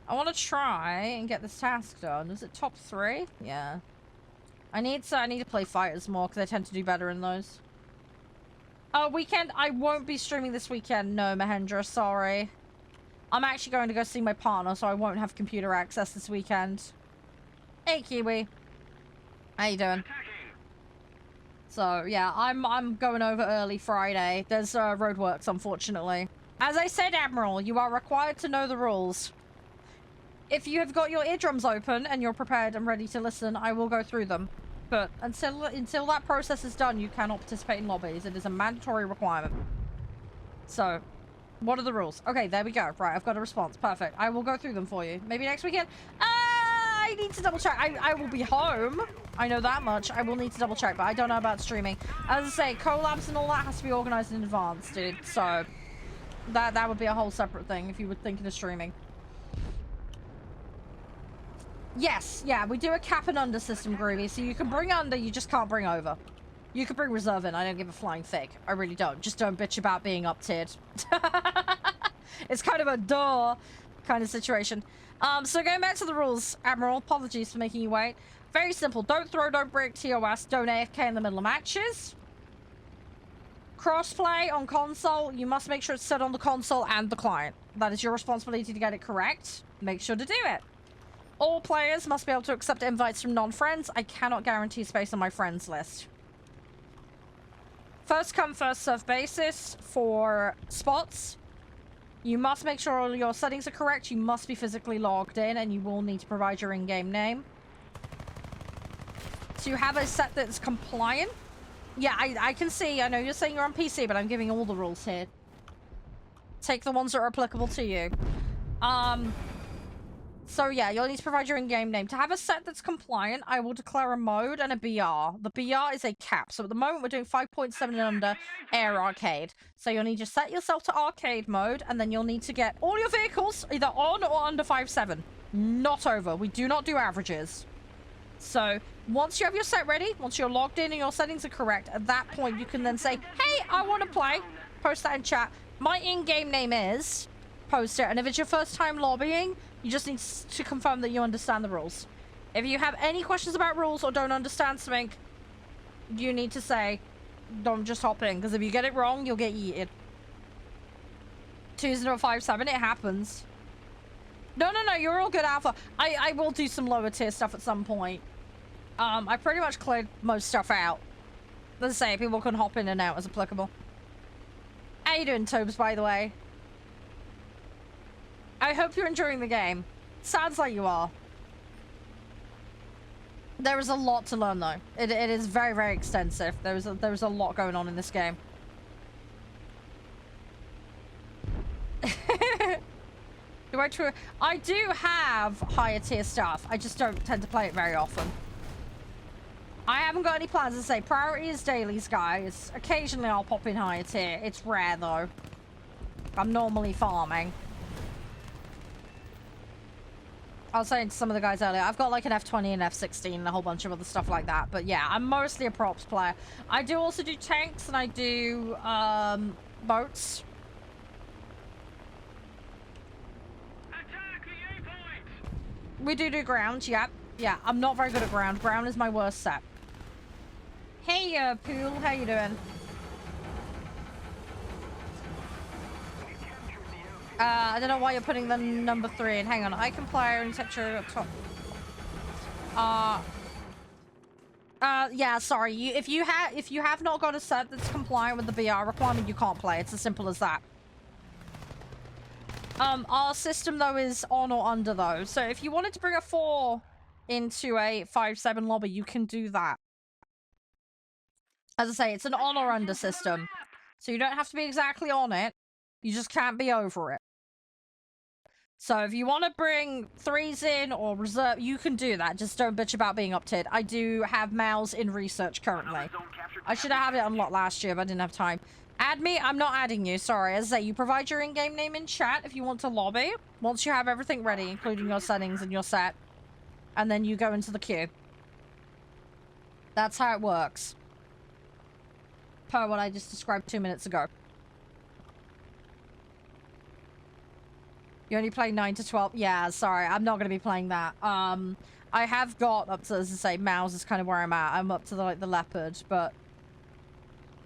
I want to try and get this task done. Is it top 3? Yeah. I need to play fighters more because I tend to do better in those. Weekend. I won't be streaming this weekend. No, Mahendra. Sorry. I'm actually going to go see my partner, so I won't have computer access this weekend. Hey, Kiwi. How you doing? So, yeah, I'm going over early Friday. There's roadworks, unfortunately. As I said, Admiral, you are required to know the rules. If you have got your eardrums open and you're prepared and ready to listen, I will go through them. But until that process is done, you cannot participate in lobbies. It is a mandatory requirement. So, what are the rules? Okay, there we go. Right, I've got a response. Perfect. I will go through them for you. Maybe next weekend? I need to double check. I will be home. I know that much. I will need to double check, but I don't know about streaming. As I say, collabs and all that has to be organized in advance, dude. So, that would be a whole separate thing if you were thinking of streaming. Yes, yeah, we do a cap and under system, Groovy. So you can bring under, you just can't bring over. You can bring reserve in. I don't give a flying fig. I really don't. Just don't bitch about being up-tiered. It's kind of a duh kind of situation. So going back to the rules, Admiral, apologies for making you wait. Very simple. Don't throw, don't break TOS, don't AFK in the middle of matches. Crossplay on console, you must make sure it's set on the console and the client. That is your responsibility to get it correct. Make sure to do it. All players must be able to accept invites from non-friends. I cannot guarantee space on my friends list. First come, first serve basis for spots. You must make sure all your settings are correct. You must be physically logged in, and you will need to provide your in-game name. So you have a set that's compliant. Yeah, I can see. I know you're saying you're on PC, but I'm giving all the rules here. Take the ones that are applicable to you. So yeah, you'll need to provide your in-game name. To have a set that's compliant, I will declare a mode and a BR. The BR is a cap. So at the moment, we're doing 5.7 and under air arcade. So you'll need to set yourself to arcade mode, and then you'll need to get all your vehicles either on or under 5.7. Not over. We do not do averages. So once you have your set ready, once you're logged in and your settings are correct, at that point, you can then say, hey, I want to play. Post that in chat. My in-game name is... Post it. And if it's your first time lobbying, you just need to confirm that you understand the rules. If you have any questions about rules or don't understand something, you need to say, don't just hop in. Because if you get it wrong, you'll get yeeted. 2057, it happens. No, you're all good, Alpha. I will do some lower tier stuff at some point. I pretty much cleared most stuff out. Let's say people can hop in and out as applicable. How you doing, Tobes, by the way? I hope you're enjoying the game. Sounds like you are. There is a lot to learn, though. It is very, very extensive. There's a lot going on in this game. I do have higher tier stuff. I just don't tend to play it very often. I haven't got any plans to say. Priority is dailies, guys. Occasionally I'll pop in higher tier. It's rare, though. I'm normally farming. I was saying to some of the guys earlier, I've got like an F20 and F16 and a whole bunch of other stuff like that. But yeah, I'm mostly a props player. I do also do tanks and I do boats. We do ground, yep. Yeah, I'm not very good at ground. Ground is my worst set. Hey, Pool, how you doing? I don't know why you're putting the number 3 in. Hang on, I can play and texture up top. Yeah, sorry. If you have not got a set that's compliant with the BR requirement, you can't play. It's as simple as that. Our system, though, is on or under, though. So if you wanted to bring a 4 into a 5-7 lobby, you can do that. As I say, it's an on or under system. So you don't have to be exactly on it. You just can't be over it. So if you want to bring 3s in or reserve, you can do that. Just don't bitch about being up-tiered. I do have Mal's in research currently. I should have had it unlocked last year, but I didn't have time. Add me? I'm not adding you, sorry. As I say, you provide your in-game name in chat if you want to lobby. Once you have everything ready, including your settings and your set. And then you go into the queue. That's how it works. Per what I just described 2 minutes ago. You only play 9 to 12? Yeah, sorry. I'm not going to be playing that. I have got up to, as I say, Mouse is kind of where I'm at. I'm up to the leopard, but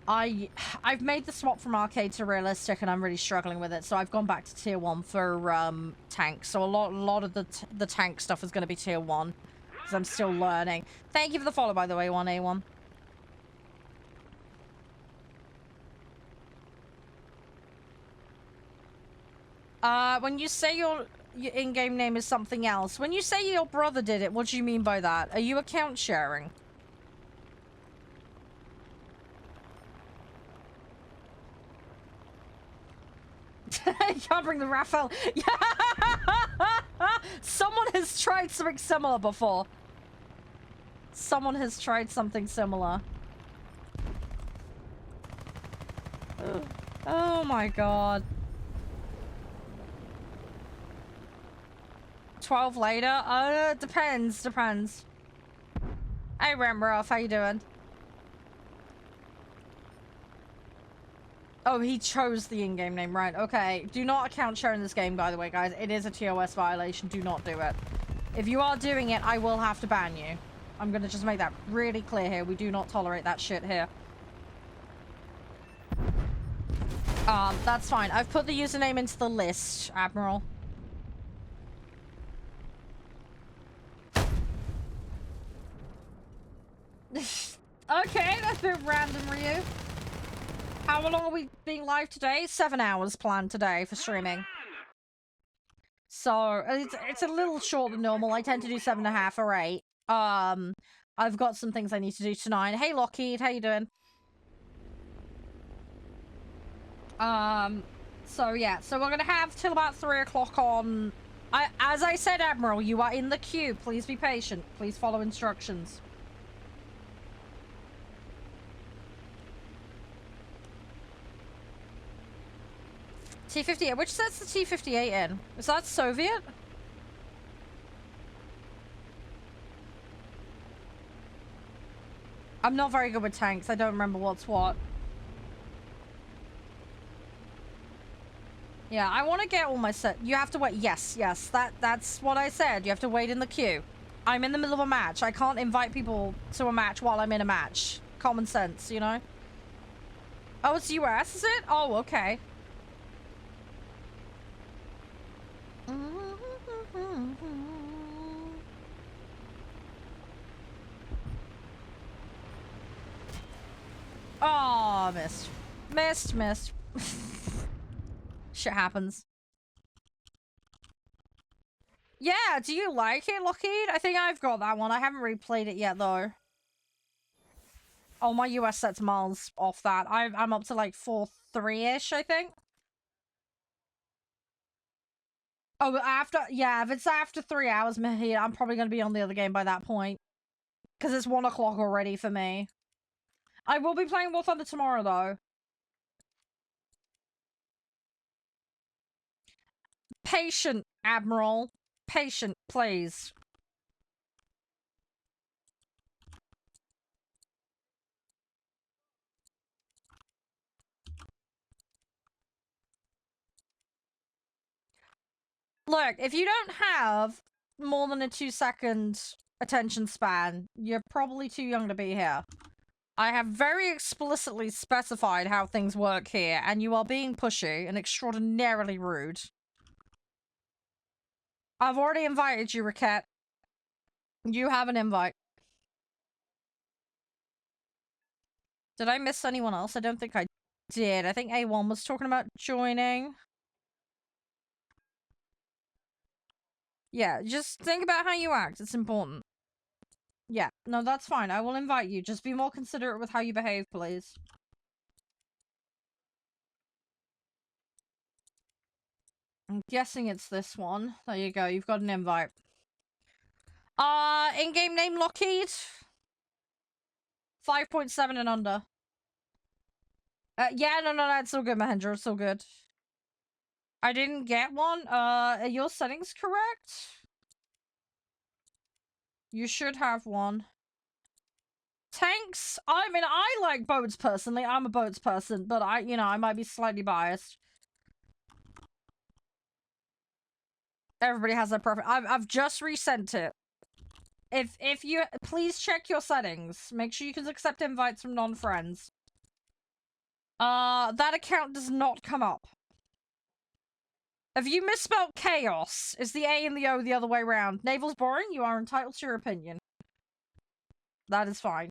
I've made the swap from arcade to realistic, and I'm really struggling with it. So I've gone back to tier 1 for tanks. So a lot of the tank stuff is going to be tier 1 because I'm still learning. Thank you for the follow, by the way, 1A1. When you say your in-game name is something else, when you say your brother did it, what do you mean by that? Are you account sharing? You can't bring the Raphael. Yeah. Someone has tried something similar before. Someone has tried something similar. Ugh. Oh my god. 12 later? Depends. Hey, Ramroff, how you doing? Oh, he chose the in-game name, right? Okay. Do not account share in this game, by the way, guys. It is a TOS violation. Do not do it. If you are doing it, I will have to ban you. I'm gonna just make that really clear here. We do not tolerate that shit here. That's fine. I've put the username into the list, Admiral. Okay, that's a bit random, Ryu. How long are we being live today? 7 hours planned today for streaming. So, it's a little shorter than normal. I tend to do 7.5 or 8. I've got some things I need to do tonight. Hey, Lockheed, how you doing? So yeah, so we're gonna have till about 3 o'clock on... As I said, Admiral, you are in the queue. Please be patient. Please follow instructions. T-58. Which set's the T-58 in? Is that Soviet? I'm not very good with tanks. I don't remember what's what. Yeah, I want to get all my set. You have to wait. Yes. That's what I said. You have to wait in the queue. I'm in the middle of a match. I can't invite people to a match while I'm in a match. Common sense, you know? Oh, it's US, is it? Oh, okay. Oh, missed. Shit happens. Yeah, do you like it, Lockheed? I think I've got that one. I haven't replayed it yet, though. Oh, my US set's miles off that. I'm up to like 4-3-ish, I think. Oh, but after, yeah, if it's after 3 hours, Mahir, I'm probably going to be on the other game by that point. Because it's 1 o'clock already for me. I will be playing War Thunder tomorrow, though. Patient, Admiral. Patient, please. Look, if you don't have more than a 2-second attention span, you're probably too young to be here. I have very explicitly specified how things work here, and you are being pushy and extraordinarily rude. I've already invited you, Raquette. You have an invite. Did I miss anyone else? I don't think I did. I think A1 was talking about joining. Yeah, just think about how you act. It's important. Yeah, no, that's fine. I will invite you. Just be more considerate with how you behave, please. I'm guessing it's this one. There you go. You've got an invite. In-game name Lockheed. 5.7 and under. Yeah, no, it's all good, Mahendra. It's all good. I didn't get one. Are your settings correct? You should have one. Tanks? I mean, I like boats personally. I'm a boats person, but I might be slightly biased. Everybody has their preference. I've just resent it. If you please check your settings. Make sure you can accept invites from non-friends. That account does not come up. Have you misspelled chaos? Is the A and the O the other way around? Naval's boring? You are entitled to your opinion. That is fine.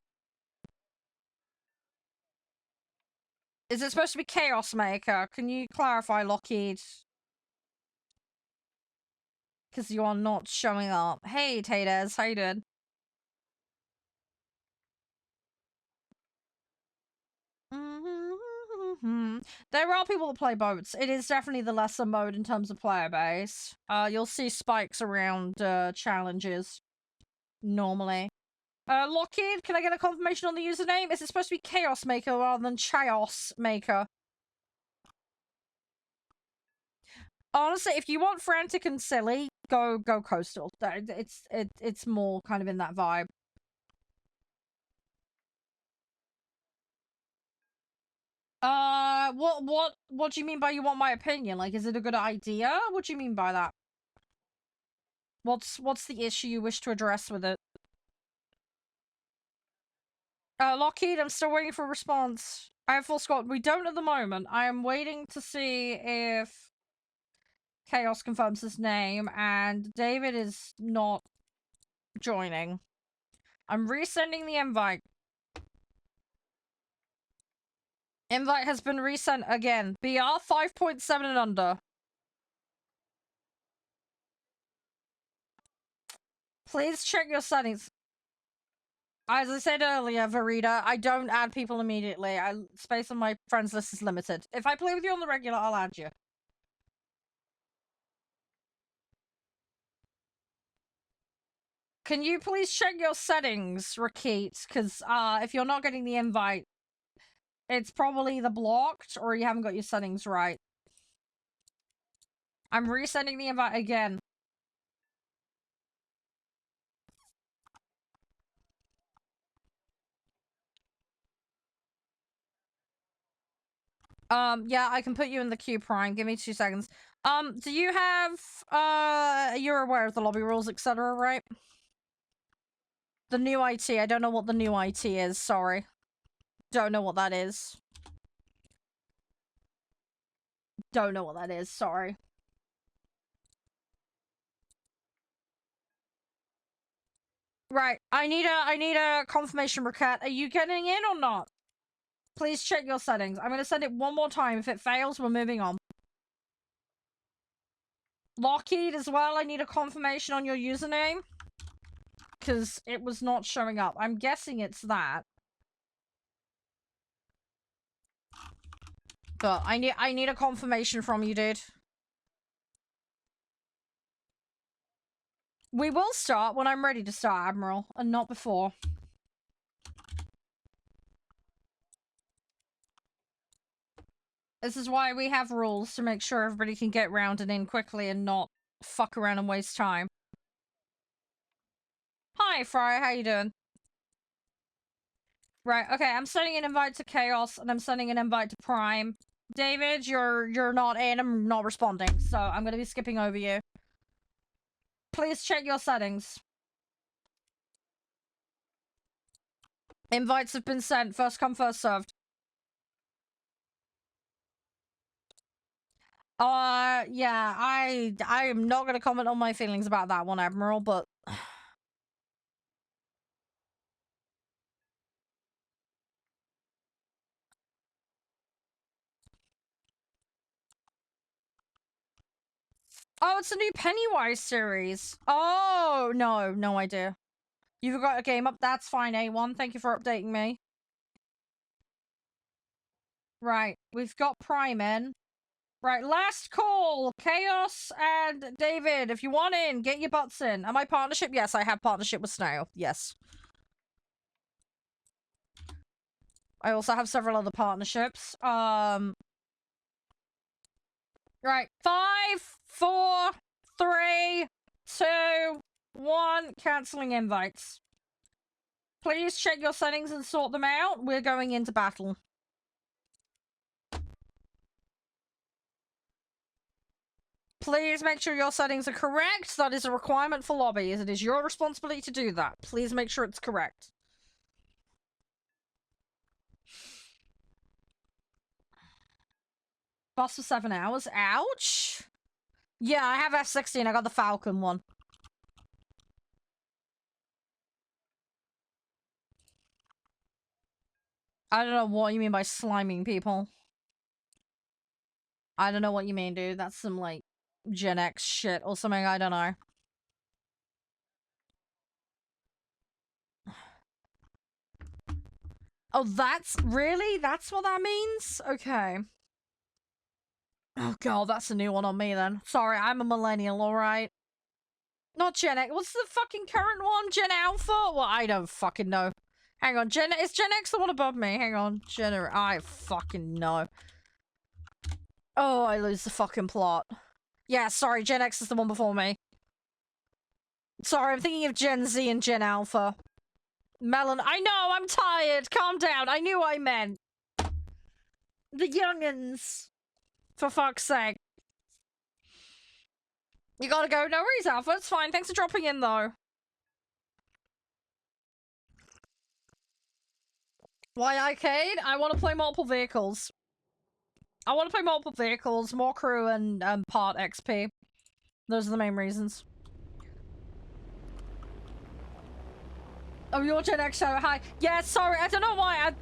Is it supposed to be Chaos Maker? Can you clarify, Lockheed? Because you are not showing up. Hey, Taters, how you doing? There are people that play boats. It is definitely the lesser mode in terms of player base. You'll see spikes around challenges normally. Lockheed, can I get a confirmation on the username? Is it supposed to be Chaos Maker rather than Chaos Maker? Honestly, if you want frantic and silly, go coastal. It's more kind of in that vibe. What do you mean by you want my opinion? Like, is it a good idea? What do you mean by that? What's the issue you wish to address with it? Lockheed, I'm still waiting for a response. I have full squad. We don't at the moment. I am waiting to see if Chaos confirms his name, and David is not joining. I'm resending the invite. Invite has been resent again. BR 5.7 and under. Please check your settings. As I said earlier, Verita, I don't add people immediately. Space on my friends list is limited. If I play with you on the regular, I'll add you. Can you please check your settings, Rakit? Because if you're not getting the invite, it's probably either blocked or you haven't got your settings right. I'm resending the invite again. Yeah, I can put you in the queue, Prime. Give me 2 seconds. Do you have, you're aware of the lobby rules, etc., right? The new IT. I don't know what the new IT is, sorry. Don't know what that is. Don't know what that is, sorry. Right, I need a confirmation, Raquette. Are you getting in or not? Please check your settings. I'm gonna send it one more time. If it fails, we're moving on. Lockheed as well, I need a confirmation on your username. Because it was not showing up. I'm guessing it's that. But I need a confirmation from you, dude. We will start when I'm ready to start, Admiral, and not before. This is why we have rules, to make sure everybody can get round and in quickly and not fuck around and waste time. Hi, Fry, how you doing? Right, okay, I'm sending an invite to Chaos, and I'm sending an invite to Prime. David, you're not in, I'm not responding, so I'm gonna be skipping over you. Please check your settings. Invites have been sent, first come, first served. Yeah, I am not gonna comment on my feelings about that one, Admiral, but... Oh, it's a new Pennywise series. Oh, no, no idea. You've got a game up. That's fine, A1. Thank you for updating me. Right, we've got Prime in. Right, last call. Chaos and David, if you want in, get your butts in. Am I partnership? Yes, I have partnership with Snail. Yes. I also have several other partnerships. Right, 5, 4, 3, 2, 1. Canceling invites. Please check your settings and sort them out. We're going into battle. Please make sure your settings are correct. That is a requirement for lobbies. It is your responsibility to do that. Please make sure it's correct. Bus for 7 hours. Ouch. Yeah, I have F-16. I got the Falcon one. I don't know what you mean by sliming people. I don't know what you mean, dude. That's some, like, Gen X shit or something. I don't know. Oh, that's... Really? That's what that means? Okay. Oh, God, that's a new one on me, then. Sorry, I'm a millennial, alright? Not Gen X. What's the fucking current one? Gen Alpha? Well, I don't fucking know. Hang on, is Gen X the one above me? Hang on. I fucking know. Oh, I lose the fucking plot. Yeah, sorry, Gen X is the one before me. Sorry, I'm thinking of Gen Z and Gen Alpha. Melon, I know, I'm tired. Calm down. I knew what I meant. The youngins. For fuck's sake. You gotta go. No worries, Alpha. It's fine. Thanks for dropping in, though. Why arcade? I want to play multiple vehicles. I want to play multiple vehicles, more crew, and part XP. Those are the main reasons. Oh, your Gen X show. Hi. Yeah, sorry. I don't know why.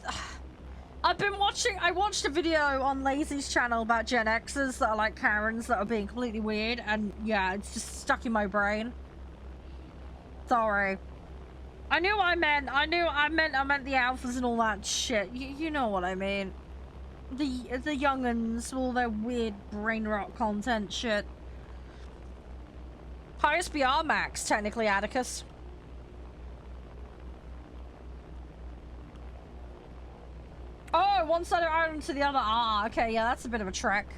I've been watching... I watched a video on Lazy's channel about Gen Xers that are like Karens that are being completely weird. And yeah, it's just stuck in my brain. Sorry. I knew what I meant. I meant the alphas and all that shit. You know what I mean. The young'uns, all their weird brain rot content shit. Highest BR max, technically, Atticus. Oh, one side of Ireland to the other. Ah, okay, yeah, that's a bit of a trek.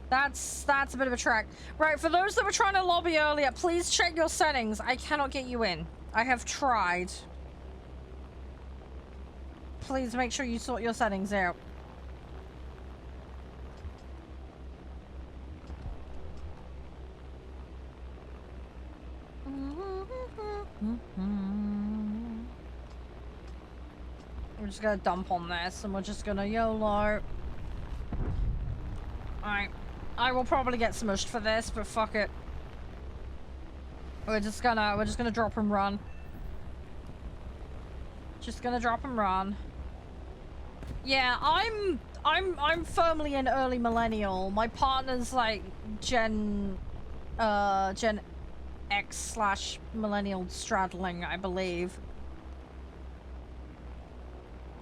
That's a bit of a trek. Right, for those that were trying to lobby earlier, please check your settings. I cannot get you in. I have tried. Please make sure you sort your settings out. We're just gonna dump on this and we're just gonna YOLO. Alright. I will probably get smushed for this, but fuck it. We're just gonna drop and run. Just gonna drop and run. Yeah, I'm firmly an early millennial. My partner's like Gen X / millennial straddling, I believe.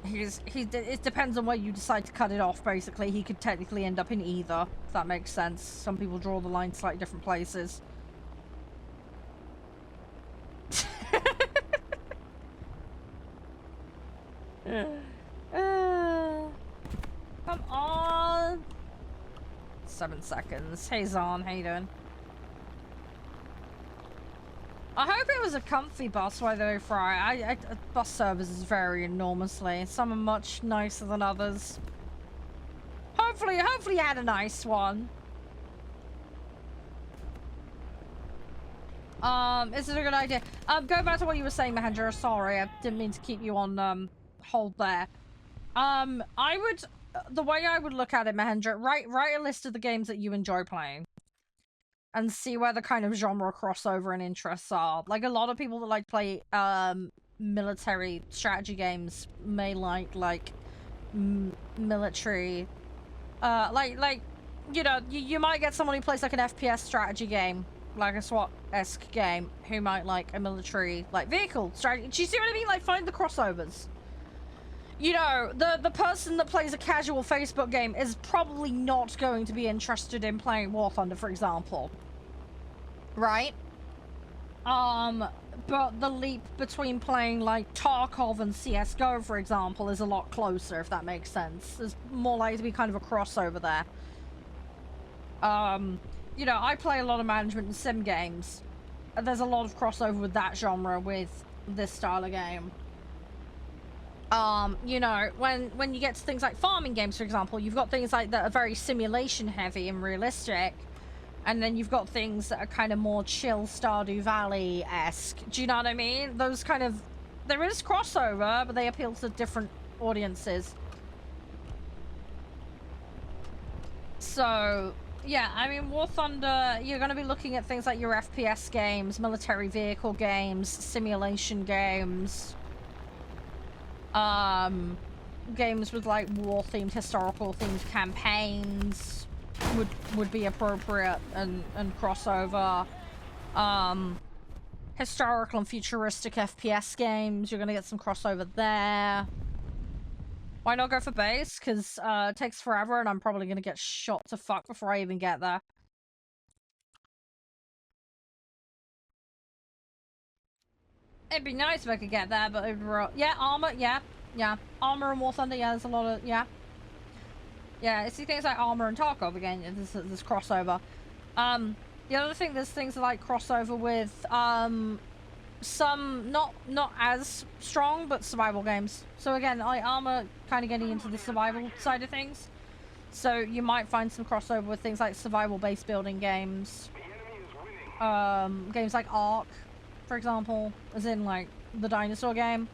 It depends on where you decide to cut it off, basically. He could technically end up in either, if that makes sense. Some people draw the line slightly different places. Come on! 7 seconds. Hey Zon, how you doing? I hope it was a comfy bus while they were fry. Bus services vary enormously. Some are much nicer than others. Hopefully you had a nice one. Is it a good idea? Go back to what you were saying, Mahendra. Sorry, I didn't mean to keep you on, hold there. The way I would look at it, Mahendra, write a list of the games that you enjoy playing. And see where the kind of genre crossover and interests are. Like, a lot of people that like play, military strategy games may like military, like, you know, you might get someone who plays like an FPS strategy game, like a SWAT-esque game, who might like a military, like, vehicle strategy. Do you see what I mean? Like, find the crossovers. You know, the person that plays a casual Facebook game is probably not going to be interested in playing War Thunder, for example. Right? But the leap between playing, like, Tarkov and CSGO, for example, is a lot closer, if that makes sense. There's more likely to be kind of a crossover there. You know, I play a lot of management and sim games. And there's a lot of crossover with that genre with this style of game. You know, when you get to things like farming games, for example, you've got things like that are very simulation heavy and realistic. And then you've got things that are kind of more chill, Stardew Valley-esque. Do you know what I mean? Those kind of... There is crossover, but they appeal to different audiences. So, yeah, I mean, War Thunder, you're going to be looking at things like your FPS games, military vehicle games, simulation games. Games with, like, war-themed, historical-themed campaigns would be appropriate and crossover. Historical and futuristic FPS games, you're gonna get some crossover there. Why not go for base? Because it takes forever and I'm probably gonna get shot to fuck before I even get there. It'd be nice if I could get there, but overall, yeah, armor, yeah. Armor and War Thunder, yeah, there's a lot of, yeah. Yeah, it's things like armor and Tarkov again. This crossover. The other thing, there's things like crossover with some not as strong but survival games. So again, like armor, kind of getting into the survival side of things. So you might find some crossover with things like survival base building games. Games like Ark, for example, as in like the dinosaur game.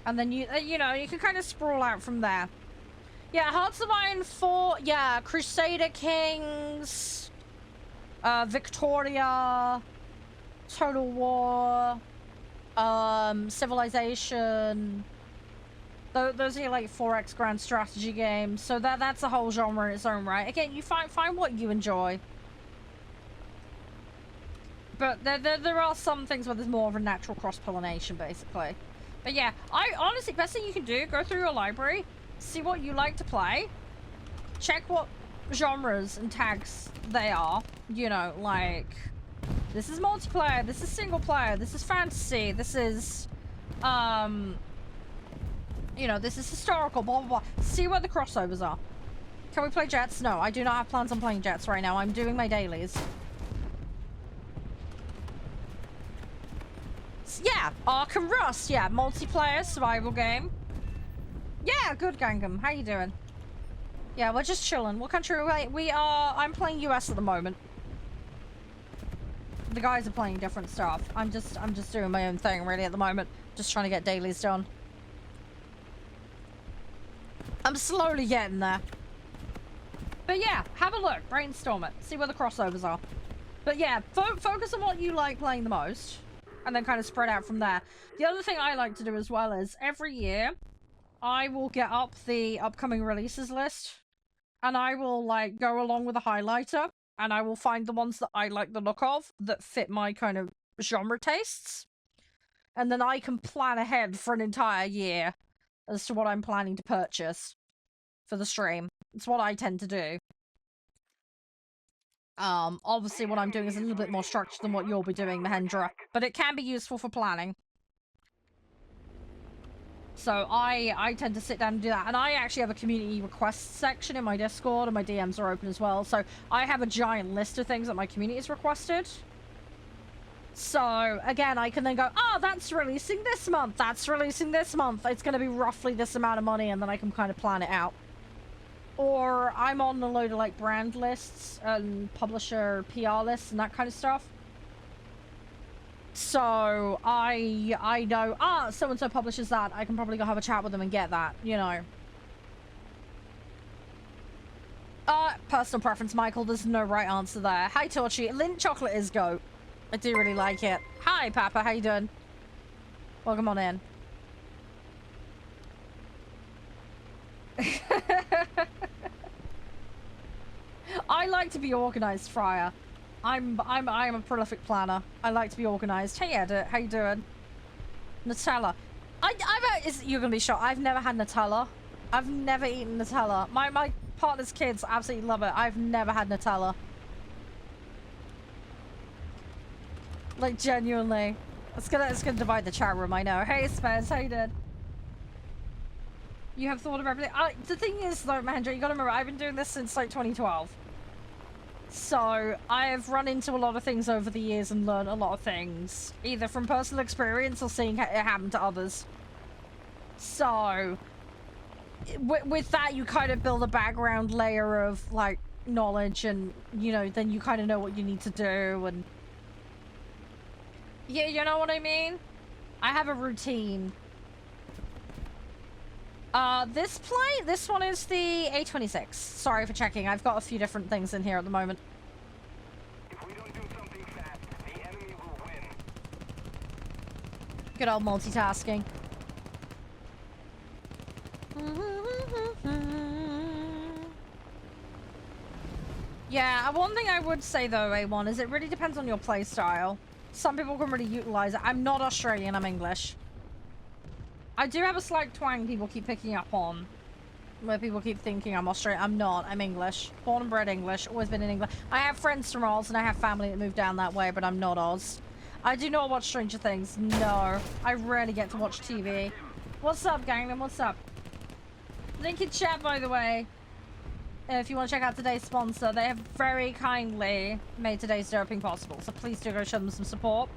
And then you know, you can kind of sprawl out from there. Yeah, Hearts of Iron 4, yeah, Crusader Kings, Victoria, Total War, Civilization. Those are like 4X grand strategy games, so that's a whole genre in its own right. Again, you find what you enjoy. But there are some things where there's more of a natural cross-pollination, basically. But yeah, honestly, best thing you can do, go through your library, see what you like to play, check what genres and tags they are, you know, like, this is multiplayer, this is single player, this is fantasy, this is, you know, this is historical, blah, blah, blah. See what the crossovers are. Can we play Jets? No, I do not have plans on playing Jets right now. I'm doing my dailies. Yeah, Ark and Rust, yeah, multiplayer, survival game. Yeah, good, Gangnam. How you doing? Yeah, we're just chilling. What country are we? I'm playing US at the moment. The guys are playing different stuff. I'm just doing my own thing, really, at the moment. Just trying to get dailies done. I'm slowly getting there. But yeah, have a look. Brainstorm it. See where the crossovers are. But yeah, focus on what you like playing the most. And then kind of spread out from there. The other thing I like to do as well is every year, I will get up the upcoming releases list. And I will, like, go along with a highlighter. And I will find the ones that I like the look of that fit my kind of genre tastes. And then I can plan ahead for an entire year as to what I'm planning to purchase for the stream. It's what I tend to do. Obviously what I'm doing is a little bit more structured than what you'll be doing, Mahendra. But it can be useful for planning. So I tend to sit down and do that. And I actually have a community requests section in my Discord, and my DMs are open as well. So I have a giant list of things that my community has requested. So, again, I can then go, oh, that's releasing this month. That's releasing this month. It's going to be roughly this amount of money, and then I can kind of plan it out. Or I'm on a load of, like, brand lists and publisher PR lists and that kind of stuff. So, I know, so-and-so publishes that. I can probably go have a chat with them and get that, you know. Personal preference, Michael. There's no right answer there. Hi, Torchy. Lindt chocolate is goat. I do really like it. Hi, Papa. How you doing? Welcome on in. I like to be organized, Friar. I'm a prolific planner. I like to be organized. Hey, Edit, how you doing? Nutella. You're gonna be shocked. I've never had Nutella. I've never eaten Nutella. My partner's kids absolutely love it. I've never had Nutella. Like, genuinely. It's gonna divide the chat room, I know. Hey, Spence, how you doing? You have thought of everything. The thing is, though, Mahendra, you gotta remember, I've been doing this since, like, 2012. So, I have run into a lot of things over the years and learned a lot of things. Either from personal experience or seeing it happen to others. So, with that, you kind of build a background layer of, like, knowledge and, you know, then you kind of know what you need to do and... Yeah, you know what I mean? I have a routine. This one is the A26. Sorry for checking. I've got a few different things in here at the moment. If we don't do something fast, the enemy will win. Good old multitasking. Yeah, one thing I would say though, A1, is it really depends on your playstyle. Some people can really utilize it. I'm not Australian, I'm English. I do have a slight twang people keep picking up on. Where people keep thinking I'm Australian. I'm not. I'm English. Born and bred English. Always been in England. I have friends from Oz and I have family that moved down that way, but I'm not Oz. I do not watch Stranger Things. No. I rarely get to watch TV. What's up, Gangnam? What's up? Link in chat, by the way. If you want to check out today's sponsor, they have very kindly made today's doping possible. So please do go show them some support.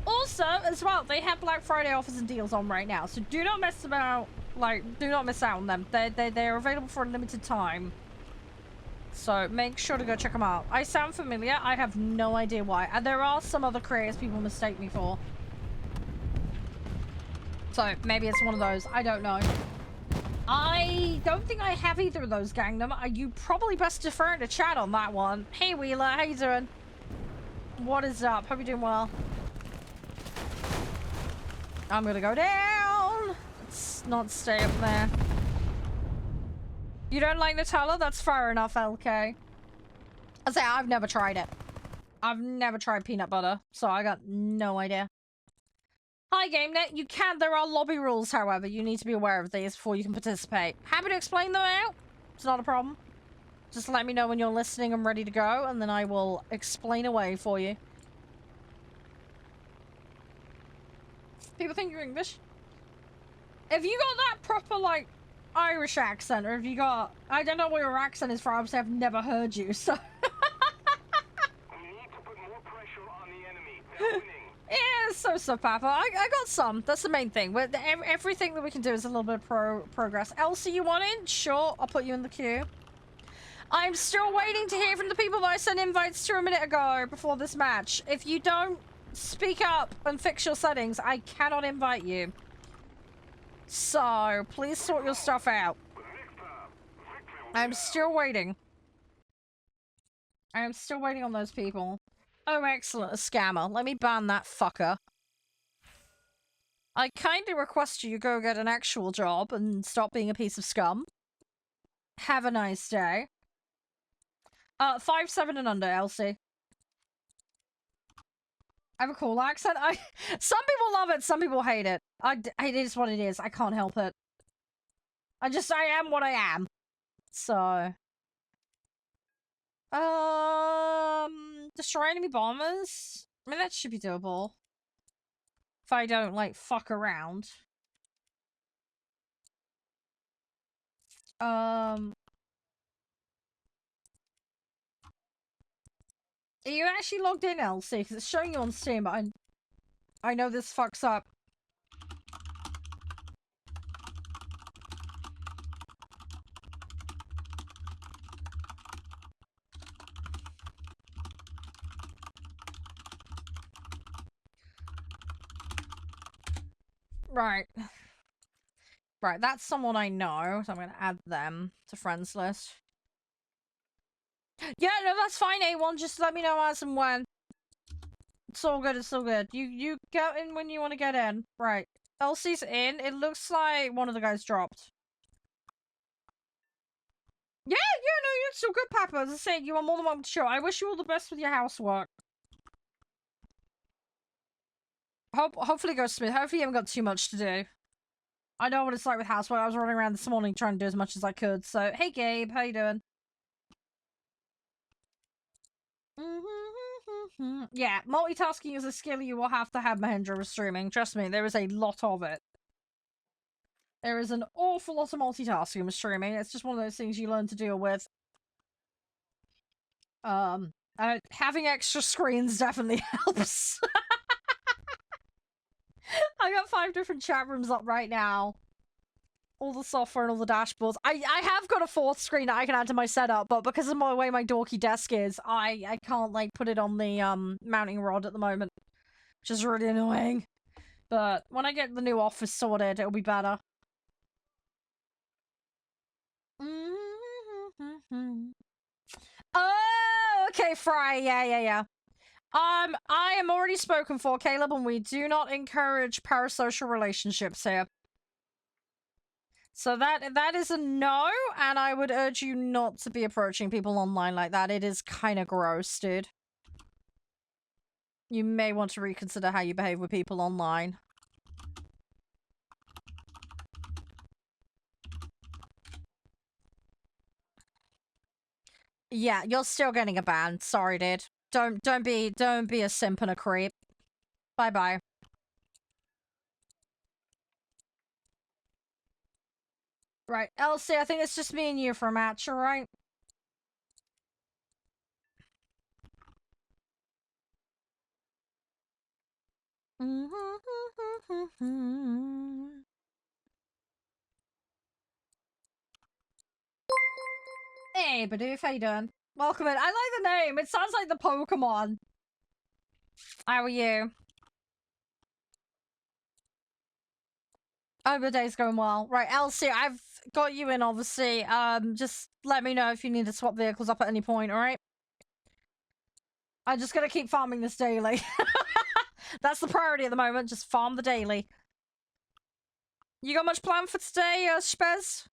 Also, as well, they have Black Friday offers and deals on right now. So do not mess about, like, do not miss out on them. They're available for a limited time. So make sure to go check them out. I sound familiar. I have no idea why. And there are some other creators people mistake me for. So maybe it's one of those. I don't know. I don't think I have either of those, Gangnam. You probably best defer to chat on that one. Hey, Wheeler. How you doing? What is up? Hope you're doing well. I'm gonna go down. Let's not stay up there. You don't like Nutella? That's fair enough, LK. I say I've never tried it. I've never tried peanut butter, so I got no idea. Hi, GameNet. You can. There are lobby rules, however. You need to be aware of these before you can participate. Happy to explain them out. It's not a problem. Just let me know when you're listening and ready to go, and then I will explain away for you. People think you're English. If you got that proper, like, Irish accent, or if you got... I don't know what your accent is for, obviously I've never heard you, so... We need to put more pressure on the enemy. They're winning. Yeah, so Papa. I got some. That's the main thing. Everything that we can do is a little bit of progress. Elsie, you want in? Sure, I'll put you in the queue. I'm still waiting to hear from the people that I sent invites to a minute ago before this match. If you don't speak up and fix your settings, I cannot invite you. So, please sort your stuff out. I'm still waiting. I am still waiting on those people. Oh, excellent. A scammer. Let me ban that fucker. I kindly request you go get an actual job and stop being a piece of scum. Have a nice day. 5'7" and under, Elsie. I have a cool accent. Some people love it, some people hate it. It is what it is. I can't help it. I am what I am. So... destroy enemy bombers? I mean, that should be doable. If I don't, like, fuck around. Are you actually logged in, Elsie? Because it's showing you on Steam, but I know this fucks up. Right. Right, that's someone I know, so I'm gonna add them to friends list. Yeah, no, that's fine, A1. Just let me know as and when. It's all good, it's all good. You get in when you want to get in. Right. Elsie's in. It looks like one of the guys dropped. Yeah, no, you're still good, Papa. As I say, you are more than welcome to show. I wish you all the best with your housework. Hopefully it goes smooth. Hopefully you haven't got too much to do. I know what it's like with housework. I was running around this morning trying to do as much as I could. So, hey Gabe, how you doing? Yeah, multitasking is a skill you will have to have, Mahendra, with streaming. Trust me, there is a lot of it. There is an awful lot of multitasking with streaming. It's just one of those things you learn to deal with. Having extra screens definitely helps. I got 5 different chat rooms up right now. All the software and all the dashboards. I have got a 4th screen that I can add to my setup, but because of the way my dorky desk is, I can't, like, put it on the, mounting rod at the moment. Which is really annoying. But when I get the new office sorted, it'll be better. Oh, okay, Fry. Yeah. I am already spoken for, Caleb, and we do not encourage parasocial relationships here. So that is a no, and I would urge you not to be approaching people online like that. It is kind of gross, dude. You may want to reconsider how you behave with people online. Yeah, you're still getting a ban. Sorry, dude. Don't be a simp and a creep. Bye-bye. Right, Elsie, I think it's just me and you for a match, alright? Hey, Bidoof, how you doing? Welcome in. I like the name. It sounds like the Pokemon. How are you? Oh, the day's going well. Right, Elsie, I've got you in, obviously. Just let me know if you need to swap vehicles up at any point, alright? I'm just gonna keep farming this daily. That's the priority at the moment, just farm the daily. You got much planned for today, Spez?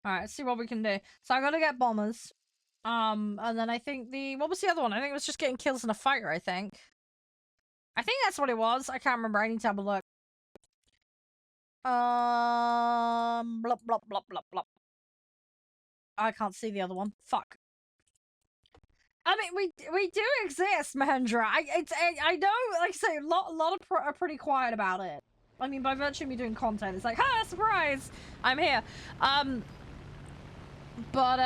Alright, let's see what we can do. So I gotta get bombers. And then I think what was the other one? I think it was just getting kills in a fighter, I think. I think that's what it was. I can't remember. I need to have a look. Blah, blah, blah, blah, blah. I can't see the other one. Fuck. I mean, we do exist, Mahendra. I know, like I say, a lot of are pretty quiet about it. I mean, by virtue of me doing content, it's like, ha, surprise, I'm here. But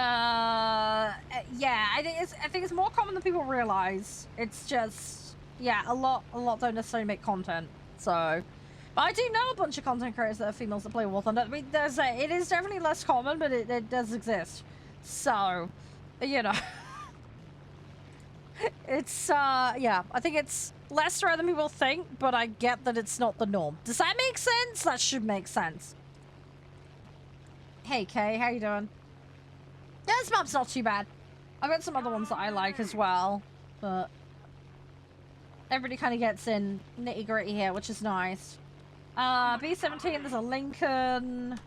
yeah, I think it's more common than people realize. It's just, yeah, a lot don't necessarily make content. So, but I do know a bunch of content creators that are females that play War Thunder. I mean, it is definitely less common, but it does exist. So, you know. It's, yeah, I think it's less rare than people think, but I get that it's not the norm. Does that make sense? That should make sense. Hey, Kay, how you doing? Yeah, this map's not too bad. I've got some other ones that I like as well, but everybody kind of gets in nitty-gritty here, which is nice. B-17, there's a Lincoln.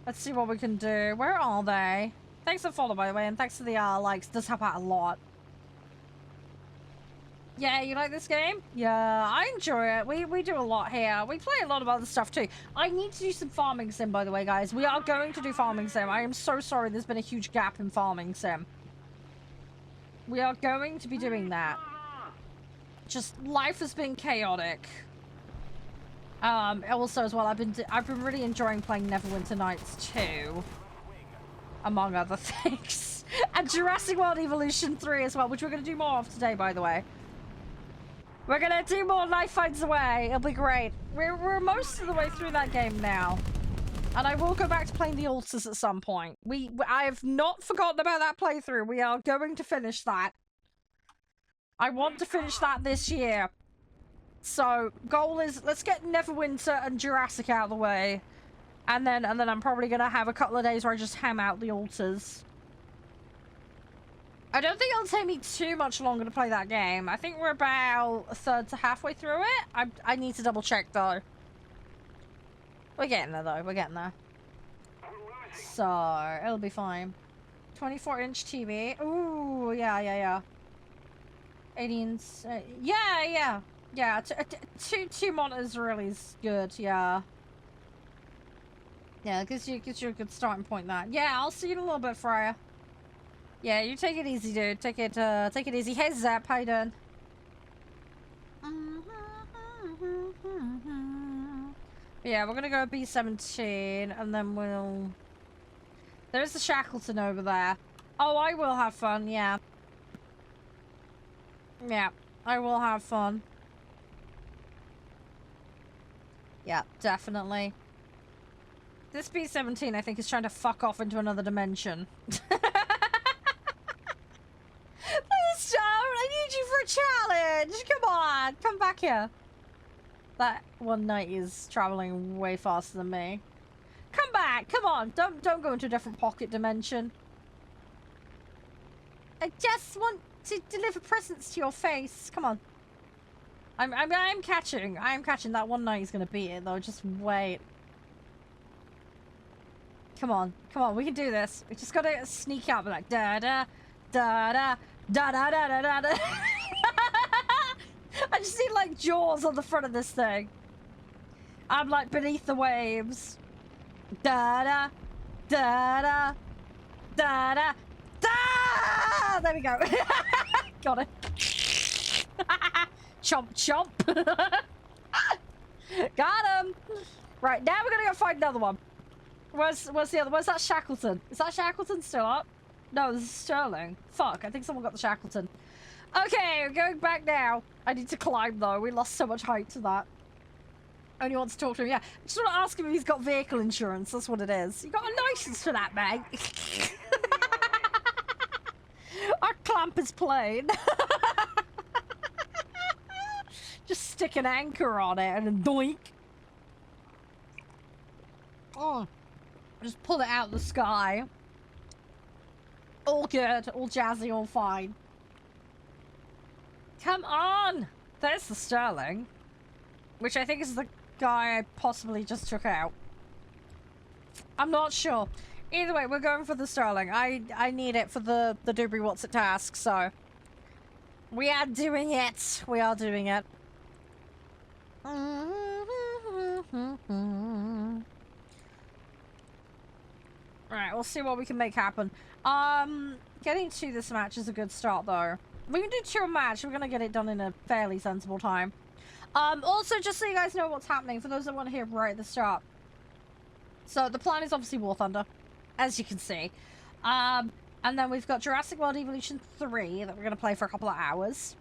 Let's see what we can do. Where are they? Thanks for the follow, by the way, and thanks for the, likes. It does help out a lot. Yeah, you like this game? Yeah, I enjoy it. We do a lot here. We play a lot of other stuff too. I need to do some farming sim, by the way, guys. We are going to do farming sim. I am so sorry there's been a huge gap in farming sim. We are going to be doing that. Just life has been chaotic. Also as well, I've been really enjoying playing Neverwinter Nights too, among other things. And Jurassic World Evolution 3 as well, which we're going to do more of today, by the way. We're gonna do more Life Finds a Way. It'll be great. We're most of the way through that game now. And I will go back to playing the altars at some point. I have not forgotten about that playthrough. We are going to finish that. I want to finish that this year. So, goal is, let's get Neverwinter and Jurassic out of the way. And then I'm probably gonna have a couple of days where I just ham out the altars. I don't think it'll take me too much longer to play that game. I think we're about a third to halfway through it. I need to double check though. We're getting there, though. We're getting there. So, it'll be fine. 24-inch TV. Ooh, yeah. 18s. Yeah. Two monitors really is good, yeah. Yeah, it gives you a good starting point, that. Yeah, I'll see you in a little bit, Freya. Yeah, you take it easy, dude. Take it easy. Hey, Zap, how you doing? Yeah, we're gonna go B-17, and then we'll... There's the Shackleton over there. Oh, I will have fun, yeah. Yeah, I will have fun. Yeah, definitely. This B-17, I think, is trying to fuck off into another dimension. Please don't! I need you for a challenge! Come on! Come back here. That 190 is traveling way faster than me. Come back! Come on! Don't go into a different pocket dimension. I just want to deliver presents to your face. Come on. I'm catching that 190 is gonna beat it though. Just wait. Come on, we can do this. We just gotta sneak out, be like da da da da da da da da da da. I just need like Jaws on the front of this thing. I'm like beneath the waves. Da da da da da da da. There we go. Got it. Chomp chomp. Got him. Right, now we're gonna go find another one. Where's the other? Where's that Shackleton? Is that Shackleton still up? No, this is Sterling. Fuck, I think someone got the Shackleton. Okay, we're going back now. I need to climb though. We lost so much height to that. Only wants to talk to him. Yeah, I just want to ask him if he's got vehicle insurance. That's what it is. You got a license for that, mate? Our clamp is plain. Just stick an anchor on it and a doink. Oh. Just pull it out of the sky. All good, all jazzy, all fine. Come on! There's the Sterling. Which I think is the guy I possibly just took out. I'm not sure. Either way, we're going for the Sterling. I need it for the Doobry What's It task, so... We are doing it! We are doing it. Alright, we'll see what we can make happen. Getting to this match is a good start, though. We can do 2 a match. We're gonna get it done in a fairly sensible time. Also, just so you guys know what's happening, for those that want to hear right at the start. So, the plan is obviously War Thunder, as you can see. And then we've got Jurassic World Evolution 3 that we're gonna play for a couple of hours.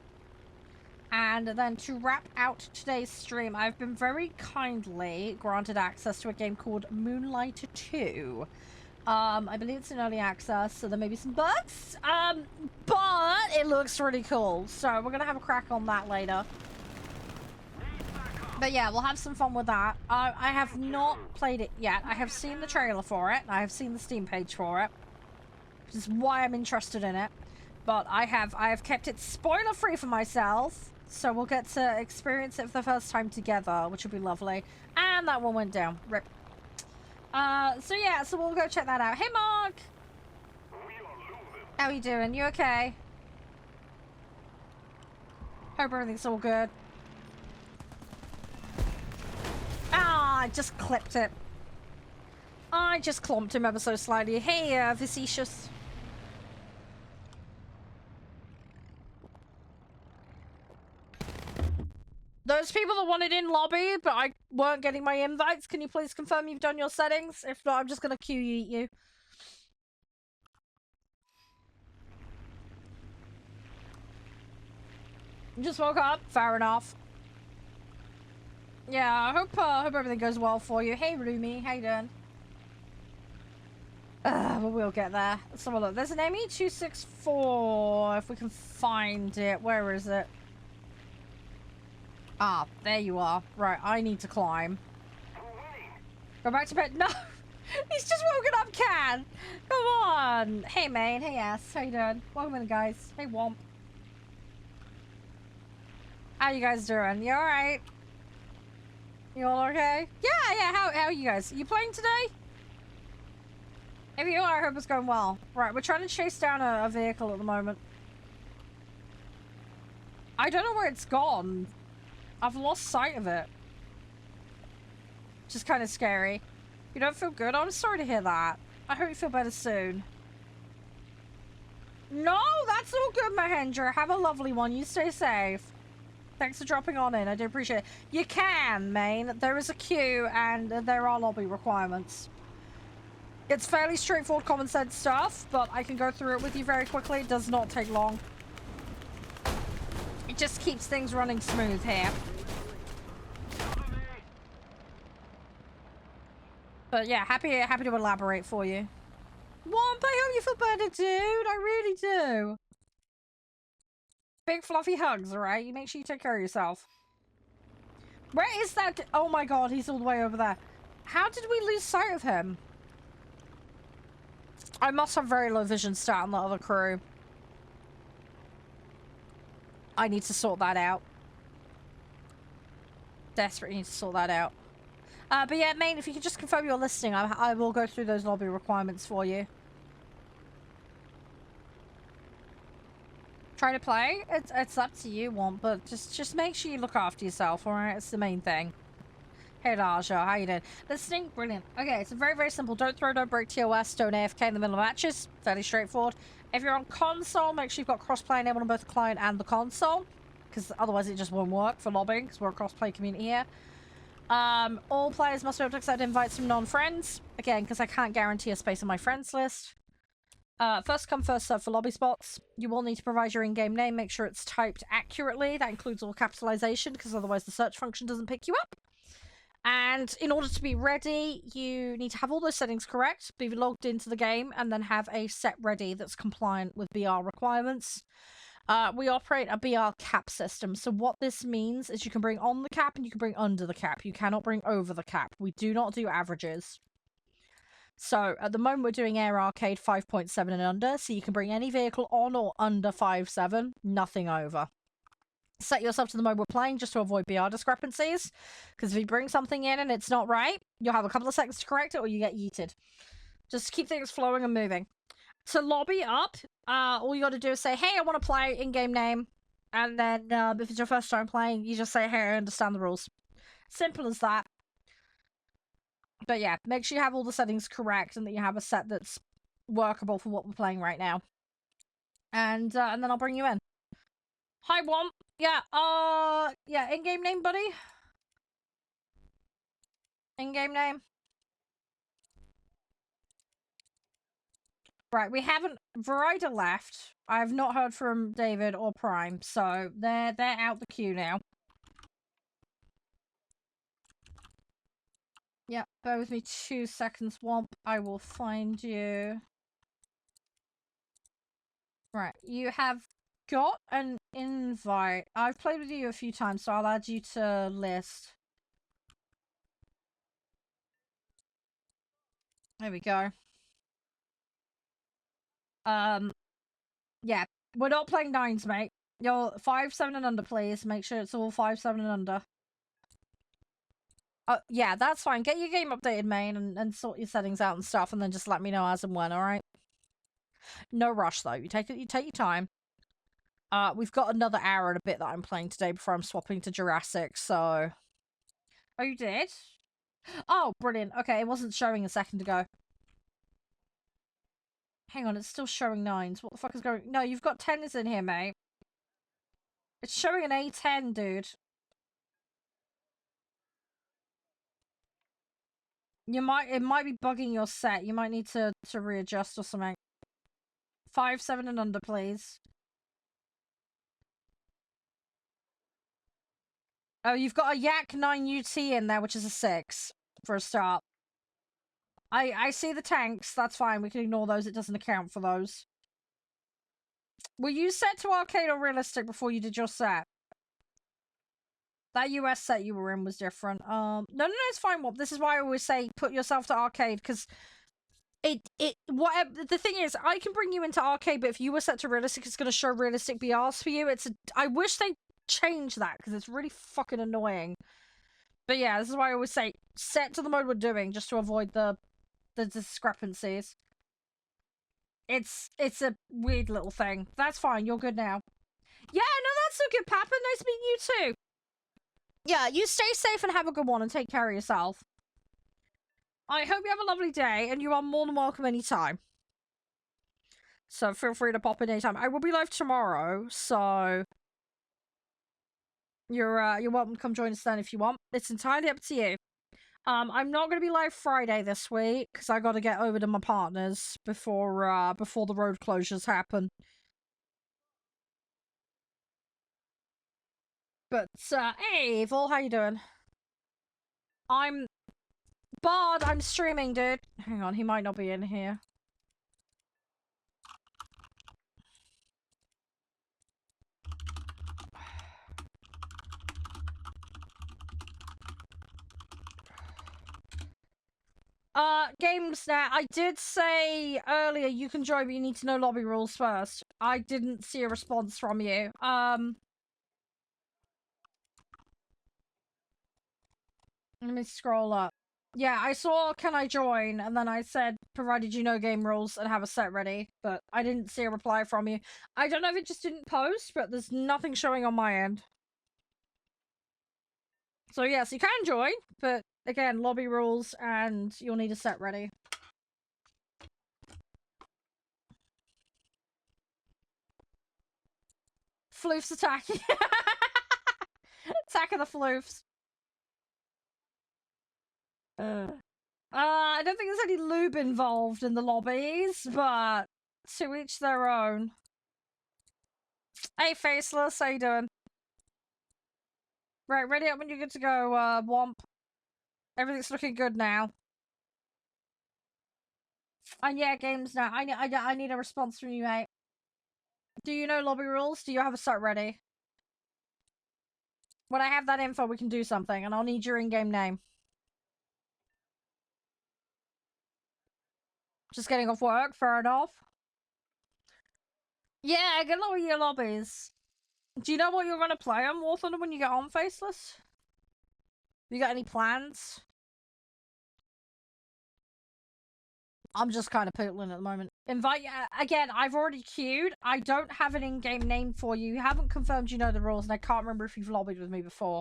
And then to wrap out today's stream, I've been very kindly granted access to a game called Moonlight 2. I believe it's in early access, so there may be some bugs. But it looks really cool. So we're gonna have a crack on that later. But yeah, we'll have some fun with that. I have not played it yet. I have seen the trailer for it. I have seen the Steam page for it. Which is why I'm interested in it. But I have kept it spoiler-free for myself. So we'll get to experience it for the first time together, which will be lovely. And that one went down. Rip. So yeah, so we'll go check that out. Hey, Mark! How you doing? You okay? Hope everything's all good. Ah, I just clipped it. I just clomped him ever so slightly. Hey, Facetious. Those people that wanted in lobby, but I weren't getting my invites, can you please confirm you've done your settings? If not, I'm just gonna QE you. You just woke up? Fair enough. Yeah, I hope everything goes well for you. Hey, Rumi, how you doing? But we'll get there. Let's have a look. There's an ME264, if we can find it. Where is it? Ah, there you are. Right, I need to climb. Go back to bed. No! He's just woken up, Can! Come on! Hey, main. Hey, ass. How you doing? Welcome in, guys. Hey, Womp. How you guys doing? You alright? You all okay? Yeah. How are you guys? You playing today? If you are, I hope it's going well. Right, we're trying to chase down a vehicle at the moment. I don't know where it's gone. I've lost sight of it. Which is kind of scary. You don't feel good? I'm sorry to hear that. I hope you feel better soon. No, that's all good, Mahendra. Have a lovely one. You stay safe. Thanks for dropping on in. I do appreciate it. You can, Main. There is a queue and there are lobby requirements. It's fairly straightforward, common sense stuff, but I can go through it with you very quickly. It does not take long. It just keeps things running smooth here. But yeah, happy to elaborate for you. Womp, I hope you feel better, dude. I really do. Big fluffy hugs, alright? You make sure you take care of yourself. Where is that? Oh my god, he's all the way over there. How did we lose sight of him? I must have very low vision stat on the other crew. I need to sort that out. Desperately need to sort that out. But yeah, Main, if you could just confirm you're listening, I will go through those lobby requirements for you. Try to play? It's up to you, Womp, but just make sure you look after yourself, alright? It's the main thing. Hey, Raja, how you doing? Listening? Brilliant. Okay, it's very, very simple. Don't throw, don't break TOS, don't AFK in the middle of matches. Fairly straightforward. If you're on console, make sure you've got crossplay enabled on both the client and the console, because otherwise it just won't work for lobbying, because we're a crossplay community here. All players must be able to accept invites from non-friends. Again, because I can't guarantee a space on my friends list. First come, first serve for lobby spots. You will need to provide your in-game name. Make sure it's typed accurately. That includes all capitalization, because otherwise the search function doesn't pick you up. And in order to be ready, you need to have all those settings correct, be logged into the game, and then have a set ready that's compliant with BR requirements. We operate a BR cap system, so what this means is you can bring on the cap and you can bring under the cap. You cannot bring over the cap. We do not do averages. So, at the moment we're doing Air Arcade 5.7 and under, so you can bring any vehicle on or under 5.7, nothing over. Set yourself to the mode we're playing just to avoid BR discrepancies, because if you bring something in and it's not right, you'll have a couple of seconds to correct it or you get yeeted. Just keep things flowing and moving. To lobby up, all you got to do is say, hey, I want to play in-game name, and then if it's your first time playing, you just say, hey, I understand the rules. Simple as that. But yeah, make sure you have all the settings correct and that you have a set that's workable for what we're playing right now. And then I'll bring you in. Hi, Womp. Yeah, in-game name, buddy? In-game name? Right, we haven't... Verida left. I've not heard from David or Prime, so they're out the queue now. Yeah, bear with me 2 seconds, Womp. I will find you. Right, you have got an invite. I've played with you a few times, so I'll add you to list. There we go. Yeah, we're not playing 9s, mate. You're 5.7 and under, please. Make sure it's all 5.7 and under. Yeah, that's fine. Get your game updated, main, and sort your settings out and stuff, and then just let me know as and when, alright? No rush, though. You take your time. We've got another hour and a bit that I'm playing today before I'm swapping to Jurassic, so... Oh, you did? Oh, brilliant. Okay, it wasn't showing a second ago. Hang on, it's still showing 9s. What the fuck is going... No, you've got 10s in here, mate. It's showing an A10, dude. It might be bugging your set. You might need to readjust or something. 5.7 and under, please. Oh, you've got a Yak 9 UT in there, which is a 6 for a start. I see the tanks. That's fine. We can ignore those. It doesn't account for those. Were you set to arcade or realistic before you did your set? That US set you were in was different. No, it's fine, Wop. This is why I always say put yourself to arcade, because whatever the thing is, I can bring you into arcade, but if you were set to realistic, it's going to show realistic BRs for you. I wish they changed that, because it's really fucking annoying. But yeah, this is why I always say set to the mode we're doing just to avoid the discrepancies. It's a weird little thing. That's fine. You're good now. Yeah, no, that's so good, Papa. Nice meeting you too. Yeah, you stay safe and have a good one and take care of yourself. I hope you have a lovely day, and you are more than welcome anytime. So feel free to pop in anytime. I will be live tomorrow, so you're welcome to come join us then if you want. It's entirely up to you. I'm not going to be live Friday this week because I got to get over to my partners before the road closures happen. But hey, Evil, how you doing? I'm Bard. I'm streaming, dude. Hang on, he might not be in here. GamesNet, I did say earlier you can join, but you need to know lobby rules first. I didn't see a response from you. Let me scroll up. Yeah, I saw can I join, and then I said provided you know game rules and have a set ready, but I didn't see a reply from you. I don't know if it just didn't post, but there's nothing showing on my end. So yes, you can join, but again, lobby rules, and you'll need a set ready. Floof's attacking. Attack of the floofs. I don't think there's any lube involved in the lobbies, but to each their own. Hey, Faceless, how you doing? Right, ready up when you're good to go, Womp. Everything's looking good now. And yeah, games now. I need a response from you, mate. Do you know lobby rules? Do you have a set ready? When I have that info, we can do something, and I'll need your in-game name. Just getting off work, fair enough. Yeah, good luck with your lobbies. Do you know what you're gonna play on War Thunder when you get on, Faceless? You got any plans? I'm just kind of pootling at the moment. Invite again, I've already queued. I don't have an in-game name for you. You haven't confirmed you know the rules, and I can't remember if you've lobbied with me before.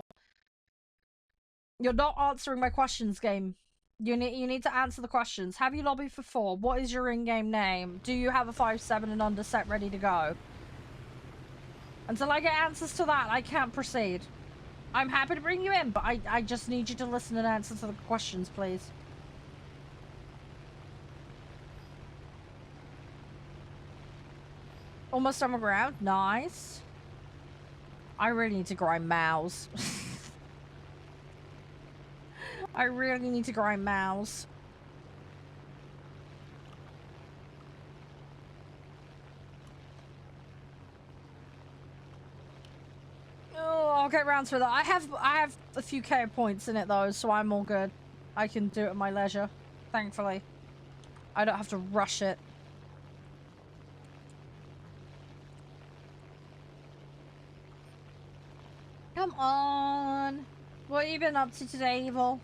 You're not answering my questions, game. You need to answer the questions. Have you lobbied for 4? What is your in-game name? Do you have a 5-7 and under set ready to go? Until I get answers to that, I can't proceed. I'm happy to bring you in, but I just need you to listen and answer to the questions, please. Almost on the ground. Nice. I really need to grind mouse. I really need to grind mouse. Oh, I'll get round to that. I have a few K points in it though, so I'm all good. I can do it at my leisure, thankfully. I don't have to rush it. Come on. What have you been up to today, Evil?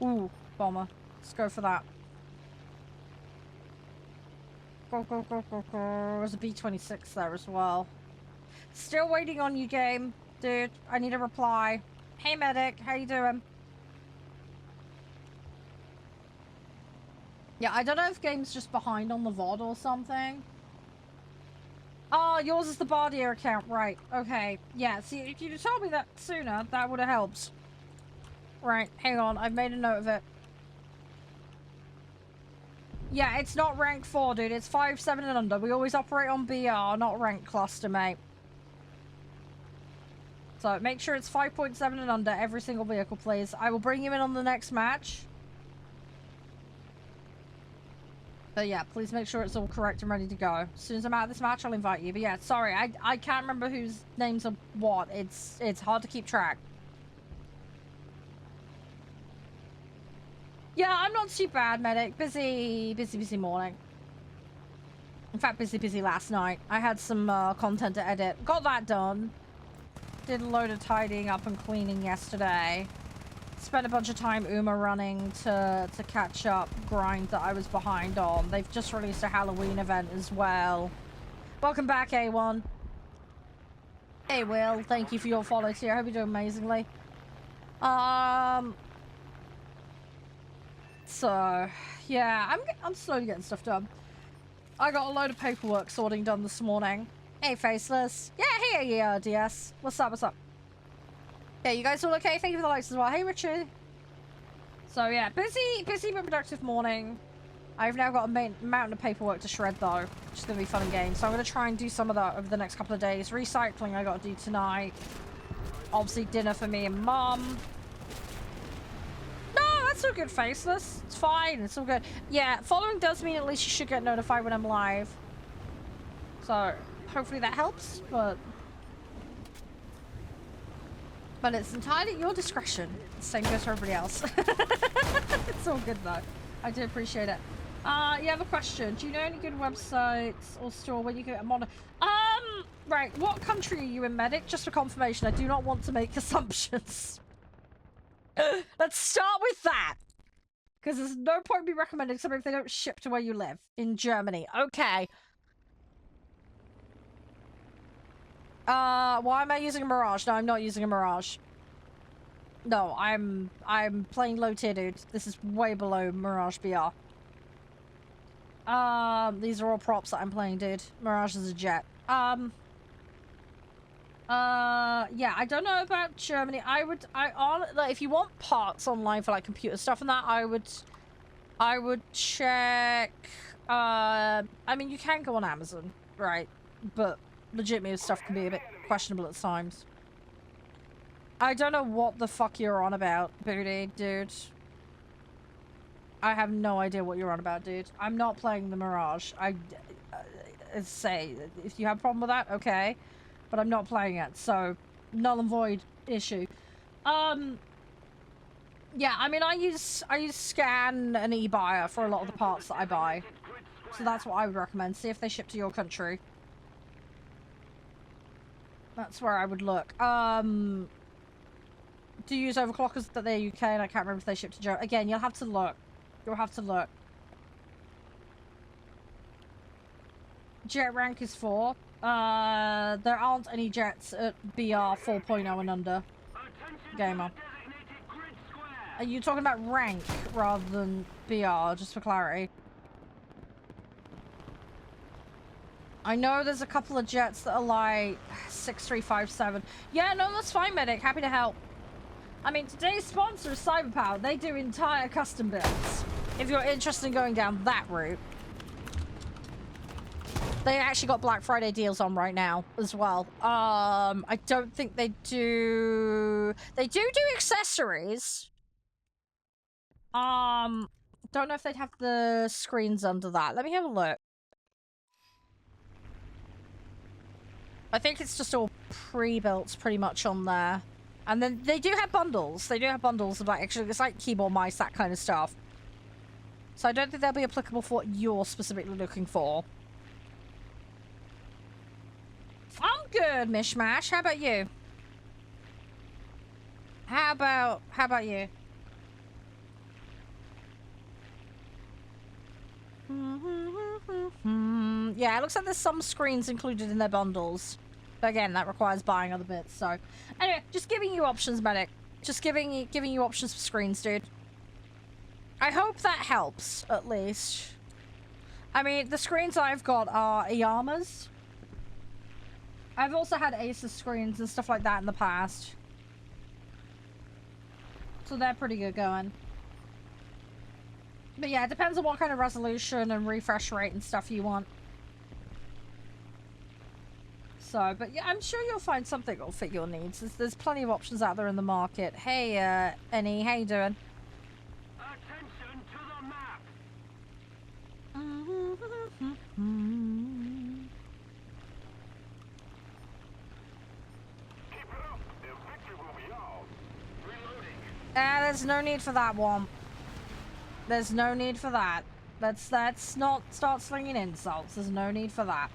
Ooh, bomber. Let's go for that. Go, go, go, go, go. There's a B-26 there as well. Still waiting on you, game. Dude, I need a reply. Hey, medic. How you doing? Yeah, I don't know if game's just behind on the VOD or something. Oh, yours is the Bardier account. Right. Okay. Yeah, see, if you'd have told me that sooner, that would have helped. Right, hang on. I've made a note of it. Yeah, it's not rank 4, dude. It's 5, 7 and under. We always operate on BR, not rank cluster, mate. So make sure it's 5.7 and under every single vehicle, please. I will bring you in on the next match. But yeah, please make sure it's all correct and ready to go. As soon as I'm out of this match, I'll invite you. But yeah, sorry, I can't remember whose names are what. It's hard to keep track. Yeah, I'm not too bad, medic. Busy morning. In fact, busy last night. I had some content to edit. Got that done. Did a load of tidying up and cleaning yesterday. Spent a bunch of time Uma running to catch up grind that I was behind on. They've just released a Halloween event as well. Welcome back, A1. Hey, Will. Thank you for your follow too. I hope you're doing amazingly. So, yeah, I'm slowly getting stuff done. I got a load of paperwork sorting done this morning. Hey, Faceless. Yeah, hey, DS. What's up, what's up? Yeah, you guys all okay? Thank you for the likes as well. Hey, Richard. So, yeah, busy but productive morning. I've now got a mountain of paperwork to shred, though, which is going to be fun and games. So I'm going to try and do some of that over the next couple of days. Recycling I got to do tonight. Obviously, dinner for me and Mum. No, that's all good, Faceless. It's fine. It's all good. Yeah, following does mean at least you should get notified when I'm live. So, hopefully that helps, but it's entirely at your discretion. Same goes for everybody else. It's all good, though. I do appreciate it. You have a question. Do you know any good websites or store where you can get a monitor? Right. What country are you in, Medic? Just for confirmation. I do not want to make assumptions. Let's start with that. Because there's no point in me recommending something if they don't ship to where you live. In Germany. Okay. Why am I using a Mirage? No, I'm not using a Mirage. No, I'm playing low tier, dude. This is way below Mirage BR. These are all props that I'm playing, dude. Mirage is a jet. Yeah, I don't know about Germany. Like, if you want parts online for like computer stuff and that, I would check. I mean, you can go on Amazon, right? But legitimate stuff can be a bit questionable at times. I don't know what the fuck you're on about, Booty, dude. I have no idea what you're on about, dude. I'm not playing the Mirage. Say, if you have a problem with that, okay. But I'm not playing it, so null and void issue. Yeah, I mean, I use Scan and eBuyer for a lot of the parts that I buy. So that's what I would recommend. See if they ship to your country. That's where I would look. Do you use overclockers that they're UK and I can't remember if they ship to Germany. Again, you'll have to look. You'll have to look. Jet rank is 4. There aren't any jets at BR 4.0 and under. Gamer. Are you talking about rank rather than BR, just for clarity? I know there's a couple of jets that are like 6357. Yeah, no, that's fine, Medic. Happy to help. I mean, today's sponsor is Cyberpower. They do entire custom builds. If you're interested in going down that route. They actually got Black Friday deals on right now as well. I don't think they do... They do accessories. Don't know if they'd have the screens under that. Let me have a look. I think it's just all pre-built pretty much on there. And then they do have bundles. They do have bundles of like, actually, it's like keyboard, mice, that kind of stuff. So I don't think they'll be applicable for what you're specifically looking for. I'm good, Mishmash. How about you? How about you? Yeah, it looks like there's some screens included in their bundles. But again, that requires buying other bits, so... Anyway, just giving you options, Medic. Just giving you options for screens, dude. I hope that helps, at least. I mean, the screens I've got are Iyama's. I've also had Asus screens and stuff like that in the past. So they're pretty good going. But yeah, it depends on what kind of resolution and refresh rate and stuff you want. So, but yeah, I'm sure you'll find something that'll fit your needs. There's plenty of options out there in the market. Hey, Annie, how you doing? Attention to the map. Keep it up. The victory will be ours. Reloading. There's no need for that one. There's no need for that. Let's not start slinging insults. There's no need for that.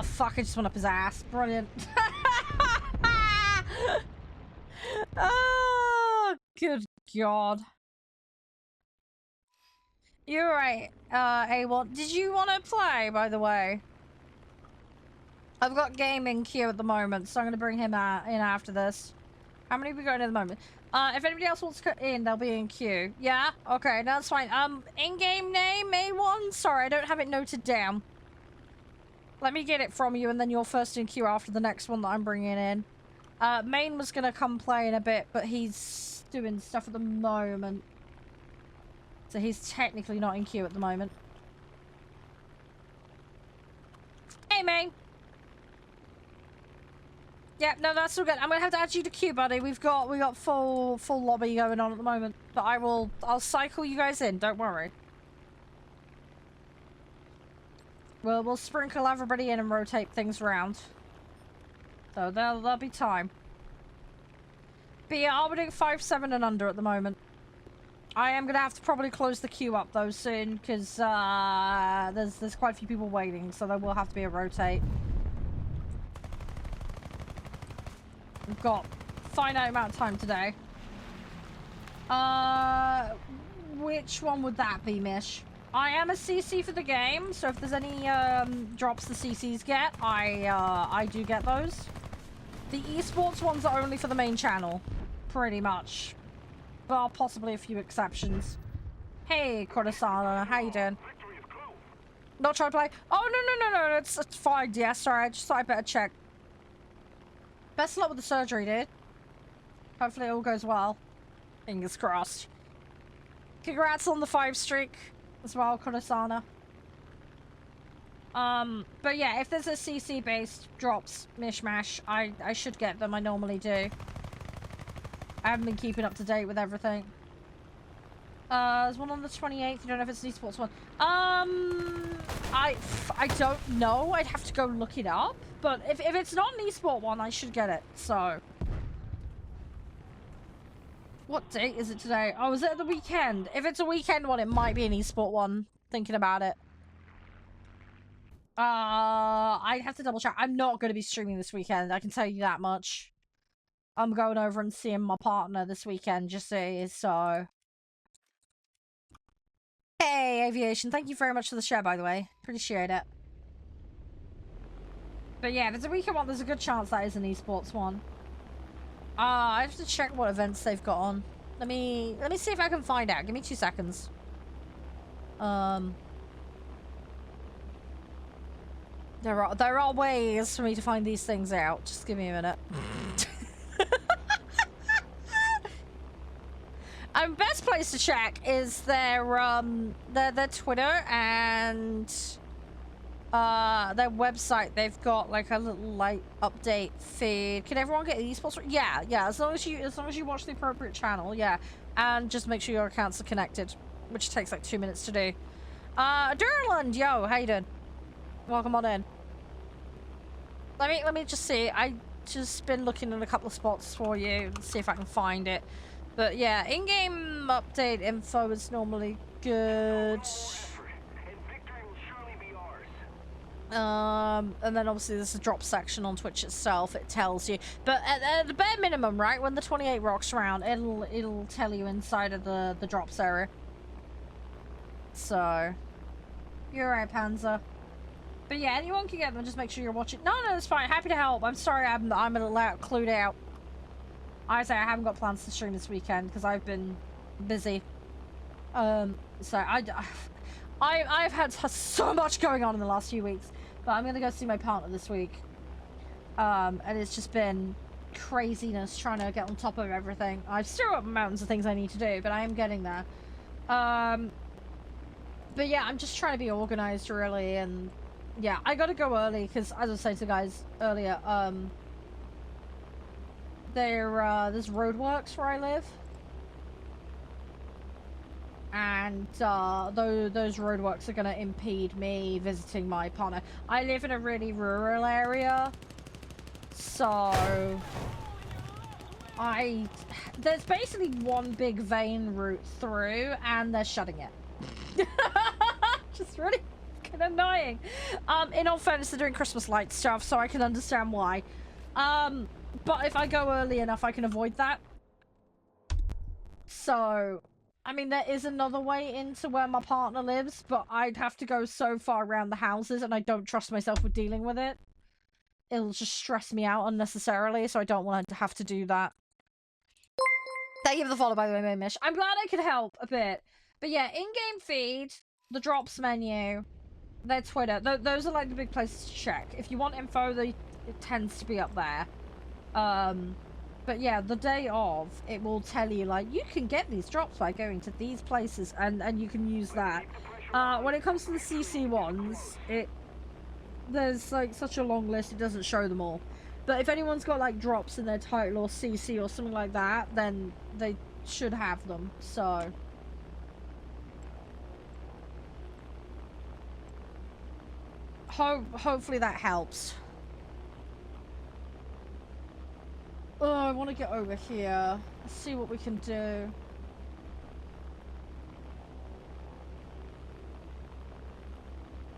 fuck, I just went up his ass. Brilliant. Oh, good God. You're right, A1. Did you want to play, by the way? I've got gaming queue at the moment, so I'm going to bring him in after this. How many are we going at the moment? If anybody else wants to cut in, they'll be in queue. Yeah? Okay, no, that's fine. In-game name, A1? Sorry, I don't have it noted down. Let me get it from you, and then you're first in queue after the next one that I'm bringing in. Main was going to come play in a bit, but he's doing stuff at the moment. So he's technically not in queue at the moment. Hey, Main! Yeah, no, that's all good. I'm gonna have to add you to queue, buddy. We got full lobby going on at the moment. But I'll cycle you guys in, don't worry. We'll sprinkle everybody in and rotate things around. So there'll be time. But yeah, I'll be doing 5-7 and under at the moment. I am gonna have to probably close the queue up though soon, because there's quite a few people waiting, so there will have to be a rotate. We've got a finite amount of time today. Which one would that be, Mish? I am a CC for the game, so if there's any drops the CCs get, I do get those. The esports ones are only for the main channel, pretty much. Well, possibly a few exceptions. Hey, Cortesana, how you doing? Not trying to play? Oh, no, it's fine. Yeah, sorry, I just thought I better check. Best of luck with the surgery, dude. Hopefully it all goes well. Fingers crossed. Congrats on the 5 streak as well, Cortesana. But yeah, if there's a CC-based drops mishmash, I should get them. I normally do. I haven't been keeping up to date with everything. There's one on the 28th. You don't know if it's an esports one. I don't know. I'd have to go look it up. But if it's not an esport one, I should get it. So. What date is it today? Oh, is it the weekend? If it's a weekend one, it might be an esport one. Thinking about it. I'd have to double check. I'm not going to be streaming this weekend. I can tell you that much. I'm going over and seeing my partner this weekend, just so. Hey, Aviation. Thank you very much for the share, by the way. Appreciate it. But yeah, if it's a weekend one, there's a good chance that is an esports one. I have to check what events they've got on. Let me see if I can find out. Give me 2 seconds. There are ways for me to find these things out. Just give me a minute. Best place to check is their Twitter and their website. They've got like a little like update feed. Can everyone get esports? Yeah. As long as you watch the appropriate channel, yeah, and just make sure your accounts are connected, which takes like 2 minutes to do. Durland, yo, how you doing? Welcome on in. Let me just see. I just been looking at a couple of spots for you and see if I can find it. But yeah, in-game update info is normally good. And then obviously there's a drop section on Twitch itself. It tells you, but at the bare minimum, right, when the 28 rocks around, it'll tell you inside of the drops area. So you're right, Panzer. But yeah, anyone can get them. Just make sure you're watching. No, it's fine. Happy to help. I'm sorry, I'm a little clued out. I say I haven't got plans to stream this weekend because I've been busy. So I've had so much going on in the last few weeks. But I'm gonna go see my partner this week. And it's just been craziness trying to get on top of everything. I've still got mountains of things I need to do, but I am getting there. But yeah, I'm just trying to be organized really, and yeah, I gotta go early because, as I said to guys earlier, there's roadworks where I live, and those roadworks are gonna impede me visiting my partner. I live in a really rural area, so there's basically one big vein route through, and they're shutting it. Just really fucking annoying. In all fairness, they're doing Christmas light stuff, so I can understand why. But if I go early enough, I can avoid that. So, I mean, there is another way into where my partner lives, but I'd have to go so far around the houses, and I don't trust myself with dealing with it. It'll just stress me out unnecessarily, so I don't want to have to do that. Thank you for the follow, by the way, Mimish. I'm glad I could help a bit. But yeah, in-game feed, the drops menu, their Twitter, those are like the big places to check. If you want info, it tends to be up there. But yeah, the day of, it will tell you, like, you can get these drops by going to these places, and you can use that. When it comes to the CC ones, there's, like, such a long list, it doesn't show them all. But if anyone's got, like, drops in their title or CC or something like that, then they should have them, so... Hopefully that helps. Oh, I want to get over here. Let's see what we can do.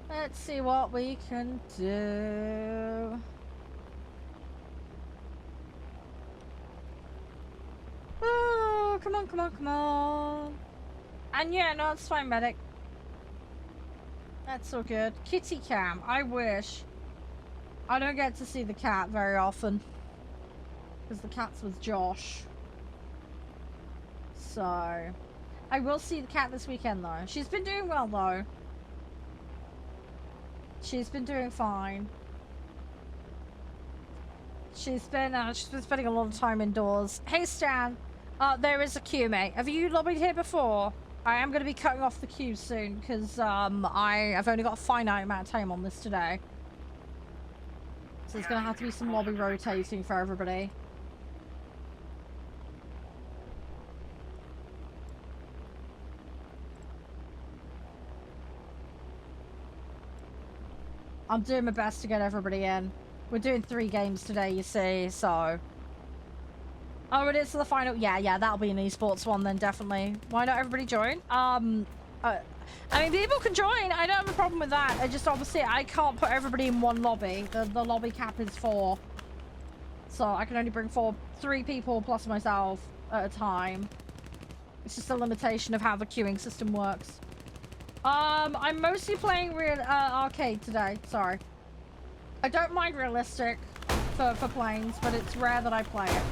Let's see what we can do. Oh, come on, come on, come on. And yeah, no, it's fine, medic. That's so good. Kitty cam, I wish. I don't get to see the cat very often. Because the cat's with Josh. So... I will see the cat this weekend, though. She's been doing well, though. She's been doing fine. She's been spending a lot of time indoors. Hey, Stan. There is a queue, mate. Have you lobbied here before? I am going to be cutting off the queue soon, because I've only got a finite amount of time on this today. So there's going to have to be some lobby rotating for everybody. I'm doing my best to get everybody in. We're doing 3 games today, you see, so... Oh, it is the final... Yeah, that'll be an esports one then, definitely. Why not everybody join? I mean, people can join. I don't have a problem with that. I just, obviously, I can't put everybody in one lobby. The lobby cap is 4. So I can only bring 3 people plus myself at a time. It's just a limitation of how the queuing system works. I'm mostly playing arcade today. Sorry. I don't mind realistic for planes, but it's rare that I play it.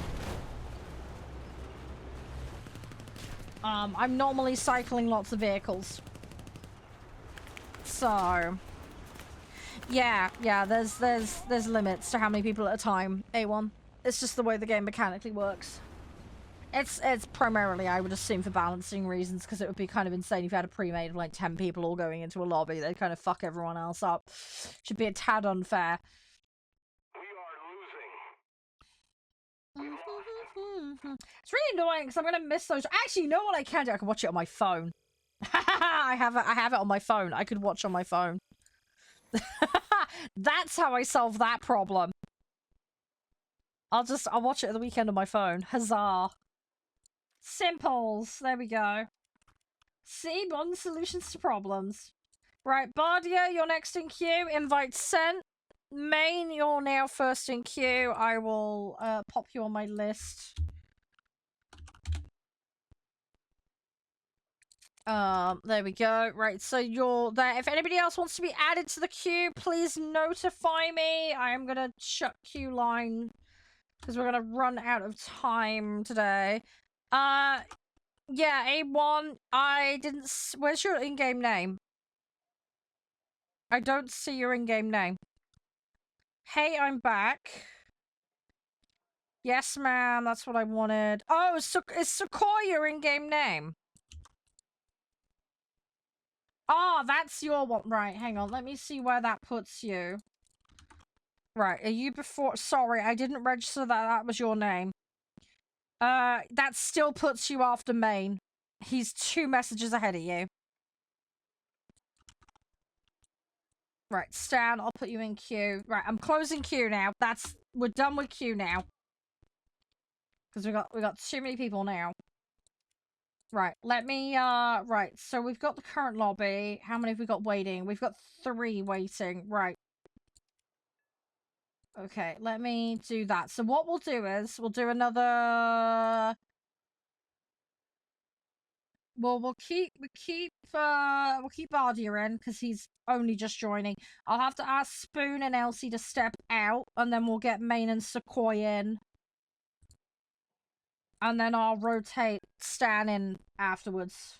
I'm normally cycling lots of vehicles. So, yeah, there's limits to how many people at a time. A1. It's just the way the game mechanically works. It's primarily, I would assume, for balancing reasons, because it would be kind of insane if you had a pre-made of like 10 people all going into a lobby. They'd kind of fuck everyone else up. Should be a tad unfair. We are losing. It's really annoying because I'm gonna miss those. Actually, you know what I can do? I can watch it on my phone. I have it on my phone. I could watch on my phone. That's how I solve that problem. I'll watch it at the weekend on my phone. Huzzah. Simples. There we go. See, modern solutions to problems. Right, Bardia, you're next in queue. Invite sent. Main, you're now first in queue. I will pop you on my list. There we go. Right, so you're there. If anybody else wants to be added to the queue, please notify me. I am gonna shut queue line because we're gonna run out of time today. Yeah, A1, I didn't... Where's your in-game name? I don't see your in-game name. Hey, I'm back. Yes, ma'am, that's what I wanted. Oh, is Sequoia your in-game name? Oh, that's your one. Right, hang on. Let me see where that puts you. Right, are you before... Sorry, I didn't register that that was your name. That still puts you after main. He's 2 messages ahead of you. Right, Stan, I'll put you in queue. Right, I'm closing queue now. We're done with queue now. Because we got too many people now. Right, let me, right, so we've got the current lobby. How many have we got waiting? We've got 3 waiting, right. Okay, let me do that. So what we'll do is, we'll do another... Well, we'll keep Bardia in, because he's only just joining. I'll have to ask Spoon and Elsie to step out, and then we'll get Main and Sequoia in. And then I'll rotate Stan in afterwards.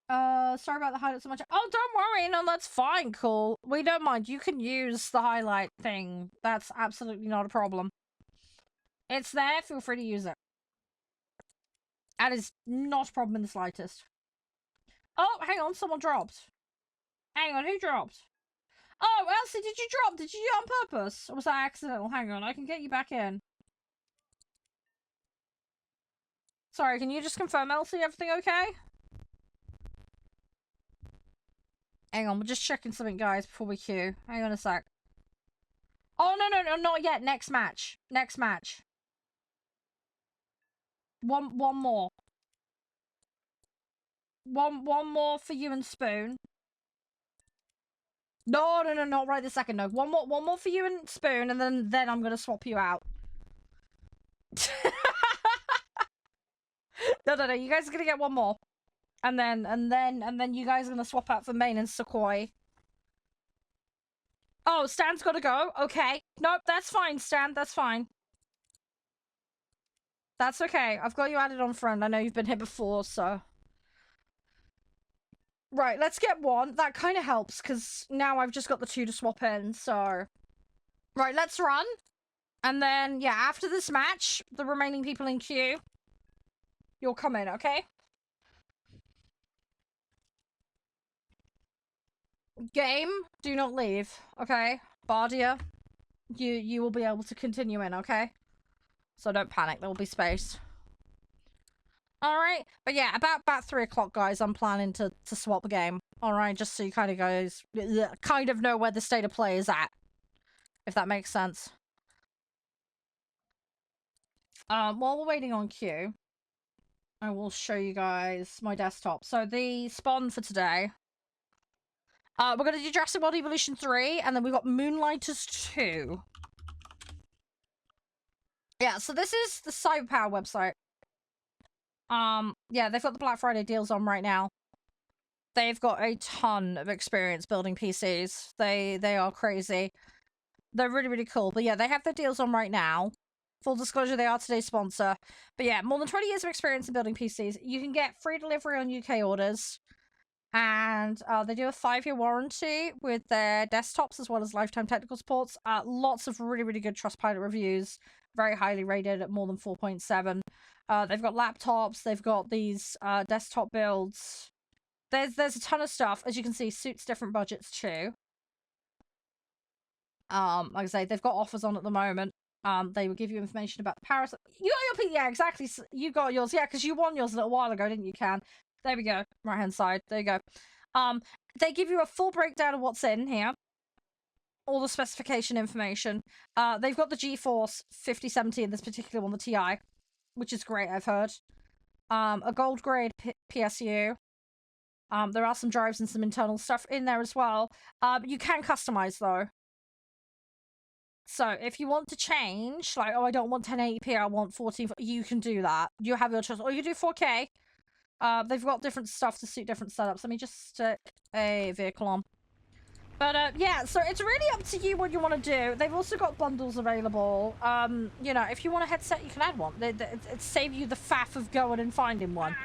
Sorry about the highlight so much. Oh, don't worry, no, that's fine, cool. We don't mind, you can use the highlight thing. That's absolutely not a problem. It's there, feel free to use it. That is not a problem in the slightest. Oh, hang on, someone dropped. Hang on, who dropped? Oh, Elsie, did you drop? Did you do it on purpose? Or was that accidental? Hang on, I can get you back in. Sorry, can you just confirm, Elsie, everything okay? Hang on, we're just checking something, guys, before we queue. Hang on a sec. Oh, no, not yet. Next match. Next match. One more. One more for you and Spoon. No, not right this second, no. One more for you and Spoon, and then I'm gonna swap you out. No, you guys are gonna get one more. And then you guys are gonna swap out for Main and Sequoia. Oh, Stan's gotta go. Okay. Nope, that's fine, Stan. That's fine. That's okay. I've got you added on friend. I know you've been here before, so... Right, let's get one. That kind of helps, because now I've just got the 2 to swap in, so... Right, let's run. And then, yeah, after this match, the remaining people in queue, you'll come in, okay? Game, do not leave, okay? Bardia, you will be able to continue in, okay? So don't panic, there will be space. Alright, but yeah, about 3 o'clock, guys, I'm planning to swap the game. Alright, just so you kind of guys kind of know where the state of play is at. If that makes sense. While we're waiting on queue, I will show you guys my desktop. So the spawn for today... we're going to do Jurassic World Evolution 3, and then we've got Moonlighters 2. Yeah, so this is the Cyberpower website. Yeah, they've got the Black Friday deals on right now. They've got a ton of experience building PCs. They are crazy. They're really, really cool. But yeah, they have their deals on right now. Full disclosure, they are today's sponsor. But yeah, more than 20 years of experience in building PCs. You can get free delivery on UK orders. And they do a 5-year warranty with their desktops as well as lifetime technical supports. Lots of really, really good Trustpilot reviews. Very highly rated at more than 4.7. They've got laptops. They've got these desktop builds. There's a ton of stuff. As you can see, suits different budgets too. Like I say, they've got offers on at the moment. They will give you information about the Paris. You got your... Yeah, exactly. You got yours. Yeah, because you won yours a little while ago, didn't you, Can? There we go. Right hand side. There you go. They give you a full breakdown of what's in here. All the specification information. They've got the GeForce 5070 in this particular one, the TI, which is great, I've heard. A gold grade PSU. There are some drives and some internal stuff in there as well. You can customize though. So if you want to change, like, oh, I don't want 1080p, I want 14, you can do that. You have your choice. Or you do 4K. They've got different stuff to suit different setups. Let me just stick a vehicle on. But, yeah, so it's really up to you what you want to do. They've also got bundles available. You know, if you want a headset, you can add one. It saves you the faff of going and finding one.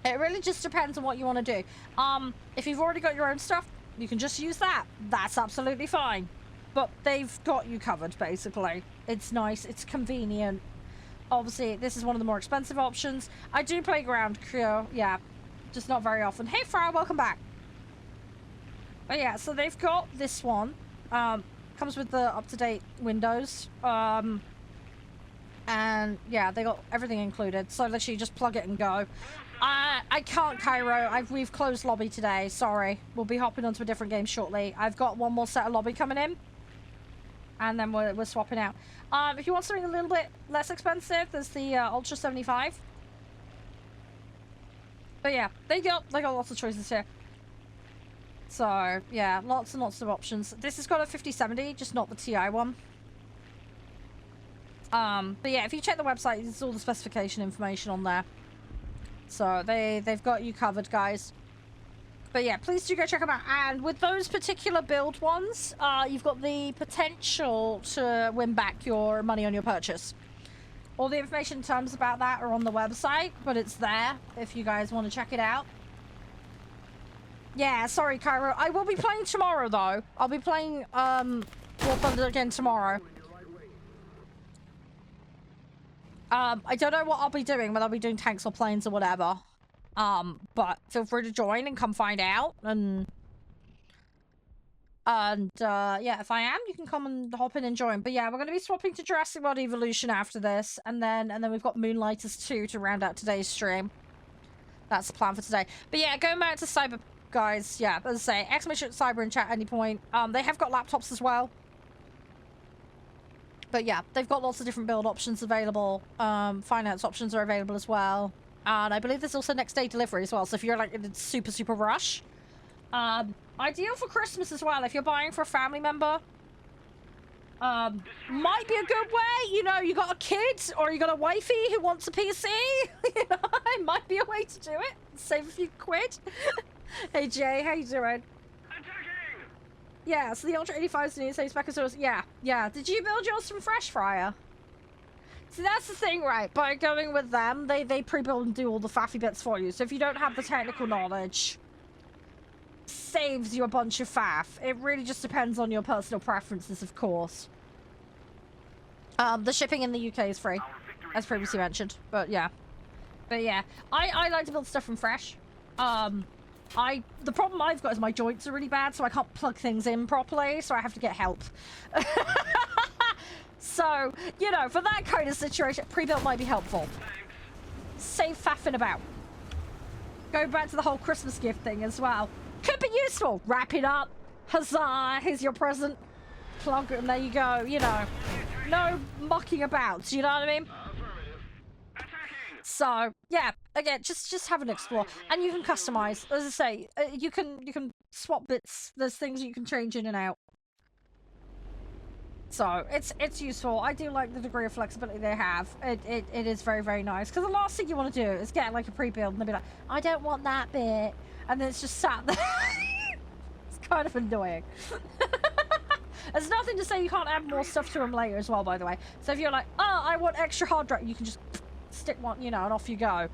It really just depends on what you want to do. If you've already got your own stuff, you can just use that. That's absolutely fine. But they've got you covered, basically. It's nice. It's convenient. Obviously, this is one of the more expensive options. I do play Ground Crew. Yeah, just not very often. Hey, Farah, welcome back. But yeah, so they've got this one. Comes with the up-to-date Windows. And yeah, they got everything included. So literally just plug it and go. I can't, Cairo. We've closed lobby today. Sorry. We'll be hopping onto a different game shortly. I've got one more set of lobby coming in. and then we're swapping out. If you want something a little bit less expensive, there's the Ultra 75. But yeah, they got lots of choices here. So yeah, lots and lots of options. This has got a 5070, just not the TI one. But yeah, if you check the website, there's all the specification information on there. So they've got you covered, guys. But yeah, please do go check them out. And with those particular build ones, you've got the potential to win back your money on your purchase. All the information and terms about that are on the website, but it's there if you guys want to check it out. Yeah, sorry, Cairo. I will be playing tomorrow, though. I'll be playing War Thunder again tomorrow. I don't know what I'll be doing, whether I'll be doing tanks or planes or whatever. But feel free to join and come find out. And yeah, if I am, you can come and hop in and join. But yeah, we're going to be swapping to Jurassic World Evolution after this, and then we've got Moonlighters 2 to round out today's stream. That's the plan for today. But yeah, going back to Cyber, guys. Yeah, as I say, exclamation Cyber in chat at any point. They have got laptops as well. But yeah, they've got lots of different build options available. Finance options are available as well. And I believe there's also next day delivery as well. So if you're like in a super, super rush. Ideal for Christmas as well. If you're buying for a family member. Might be a good way. You know, you got a kid or you got a wifey who wants a PC. You know, it might be a way to do it. Save a few quid. Hey Jay, how you doing? Yeah, so the Ultra 85 is the same spec as yours. Yeah, yeah. Did you build yours from Fresh Fryer? See, that's the thing, right? By going with them, they pre-build and do all the faffy bits for you. So if you don't have the technical knowledge, saves you a bunch of faff. It really just depends on your personal preferences, of course. The shipping in the UK is free, as previously mentioned. But yeah. But yeah, I like to build stuff from Fresh. The problem I've got is my joints are really bad, so I can't plug things in properly, so I have to get help. So, you know, for that kind of situation, pre-built might be helpful. Save faffing about. Go back to the whole Christmas gift thing as well. Could be useful. Wrap it up. Huzzah, here's your present. Plug it, and there you go, you know. No mucking about, you know what I mean? So, yeah, again, just have an explore. And you can customize. As I say, you can swap bits. There's things you can change in and out. So, it's useful. I do like the degree of flexibility they have. It is very, very nice. Because the last thing you want to do is get, like, a pre-build and they'll be like, I don't want that bit. And then it's just sat there. It's kind of annoying. There's nothing to say you can't add more stuff to them later as well, by the way. So if you're like, oh, I want extra hard drive, you can just stick one, you know, and off you go. You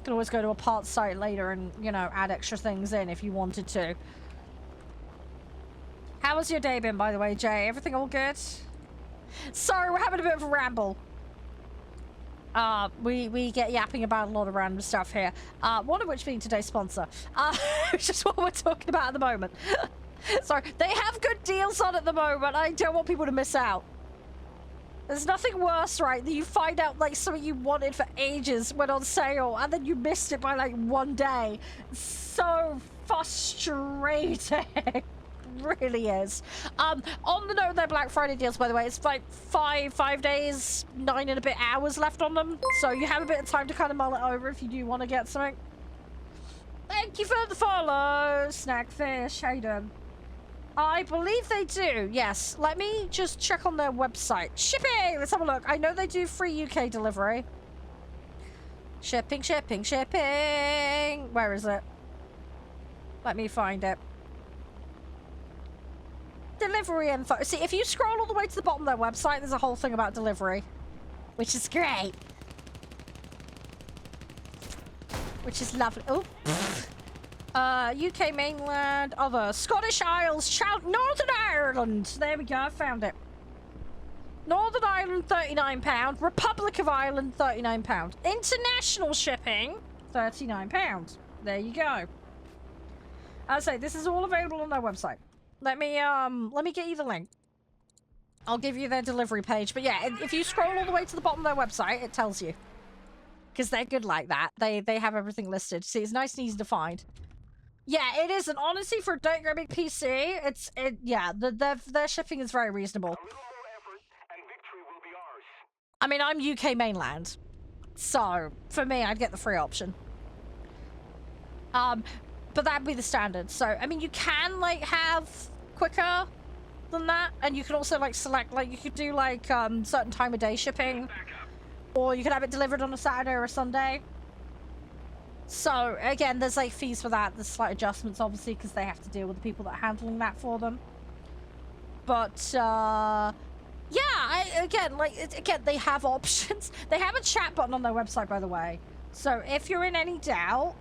can always go to a parts site later and, you know, add extra things in if you wanted to. How was your day been, by the way, Jay? Everything all good? Sorry, we're having a bit of a ramble. We get yapping about a lot of random stuff here. One of which being today's sponsor. Which is what we're talking about at the moment. Sorry, they have good deals on at the moment. I don't want people to miss out. There's nothing worse, right, that you find out, like, something you wanted for ages went on sale, and then you missed it by, like, one day. It's so frustrating. It really is. On the note of their Black Friday deals, by the way, it's, like, five days, 9 and a bit hours left on them. So you have a bit of time to kind of mull it over if you do want to get something. Thank you for the follow, Snackfish. How you doing? I believe they do, yes. Let me just check on their website. Shipping! Let's have a look. I know they do free UK delivery. Shipping, shipping, shipping! Where is it? Let me find it. Delivery info. See, if you scroll all the way to the bottom of their website, there's a whole thing about delivery. Which is great. Which is lovely. Oh. UK mainland, other Scottish Isles, Northern Ireland. There we go, I found it. Northern Ireland, £39. Republic of Ireland, £39. International shipping, £39. There you go. As I say, this is all available on their website. Let me get you the link. I'll give you their delivery page. But yeah, if you scroll all the way to the bottom of their website, it tells you. Because they're good like that. They have everything listed. See, it's nice and easy to find. Yeah, it is, and honestly, for a Don't Go Big PC, yeah, their shipping is very reasonable. A little more effort, and victory will be ours. I mean, I'm UK mainland, so for me, I'd get the free option. But that'd be the standard. So, I mean, you can, like, have quicker than that, and you can also, like, select, like, you could do, like, certain time of day shipping, or you could have it delivered on a Saturday or a Sunday. So, again, there's, like, fees for that. There's slight adjustments, obviously, because they have to deal with the people that are handling that for them. But, yeah, again, they have options. They have a chat button on their website, by the way. So, if you're in any doubt,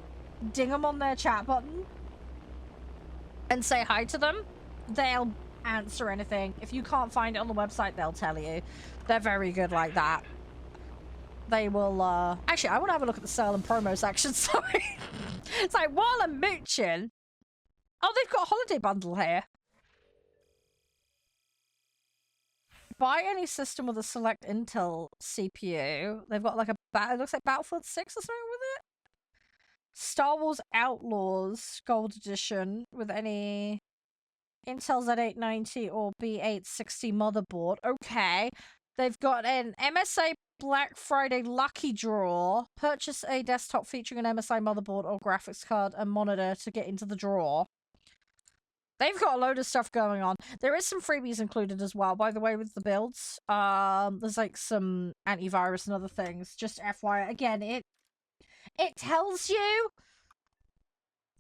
ding them on their chat button and say hi to them. They'll answer anything. If you can't find it on the website, they'll tell you. They're very good like that. They will, actually, I want to have a look at the sale and promo section, sorry. It's like, while I'm mooching... Oh, they've got a holiday bundle here. Buy any system with a select Intel CPU. They've got, like, it looks like Battlefield 6 or something with it. Star Wars Outlaws Gold Edition with any Intel Z890 or B860 motherboard. Okay. They've got an MSI Black Friday Lucky Draw. Purchase a desktop featuring an MSI motherboard or graphics card and monitor to get into the draw. They've got a load of stuff going on. There is some freebies included as well, by the way, with the builds. There's like some antivirus and other things. Just FYI. Again, it tells you.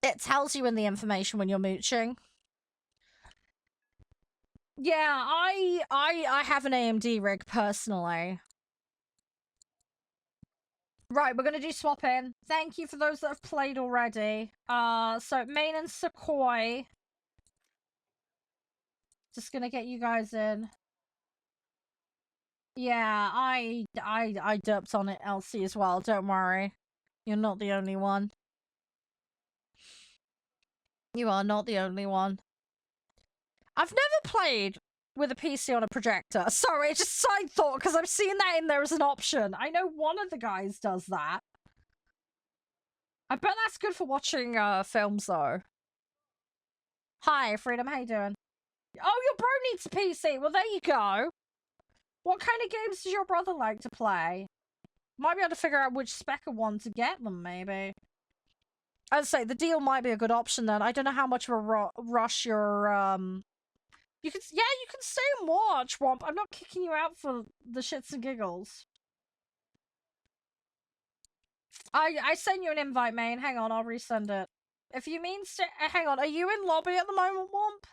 It tells you in the information when you're mooching. Yeah, I have an AMD rig personally. Right, we're gonna do swap in. Thank you for those that have played already. So Main and Sequoia. Just gonna get you guys in. Yeah, I derped on it, Elsie, as well. Don't worry. You're not the only one. You are not the only one. I've never played with a PC on a projector. Sorry, just side thought, because I've seen that in there as an option. I know one of the guys does that. I bet that's good for watching films, though. Hi, Freedom, how you doing? Oh, your bro needs a PC. Well, there you go. What kind of games does your brother like to play? Might be able to figure out which spec of one to get them, maybe. I'd say the deal might be a good option then. I don't know how much of a rush you're, You can, yeah, you can stay and watch, Womp. I'm not kicking you out for the shits and giggles. I sent you an invite, main. Hang on, I'll resend it. If you mean hang on, are you in lobby at the moment, Womp?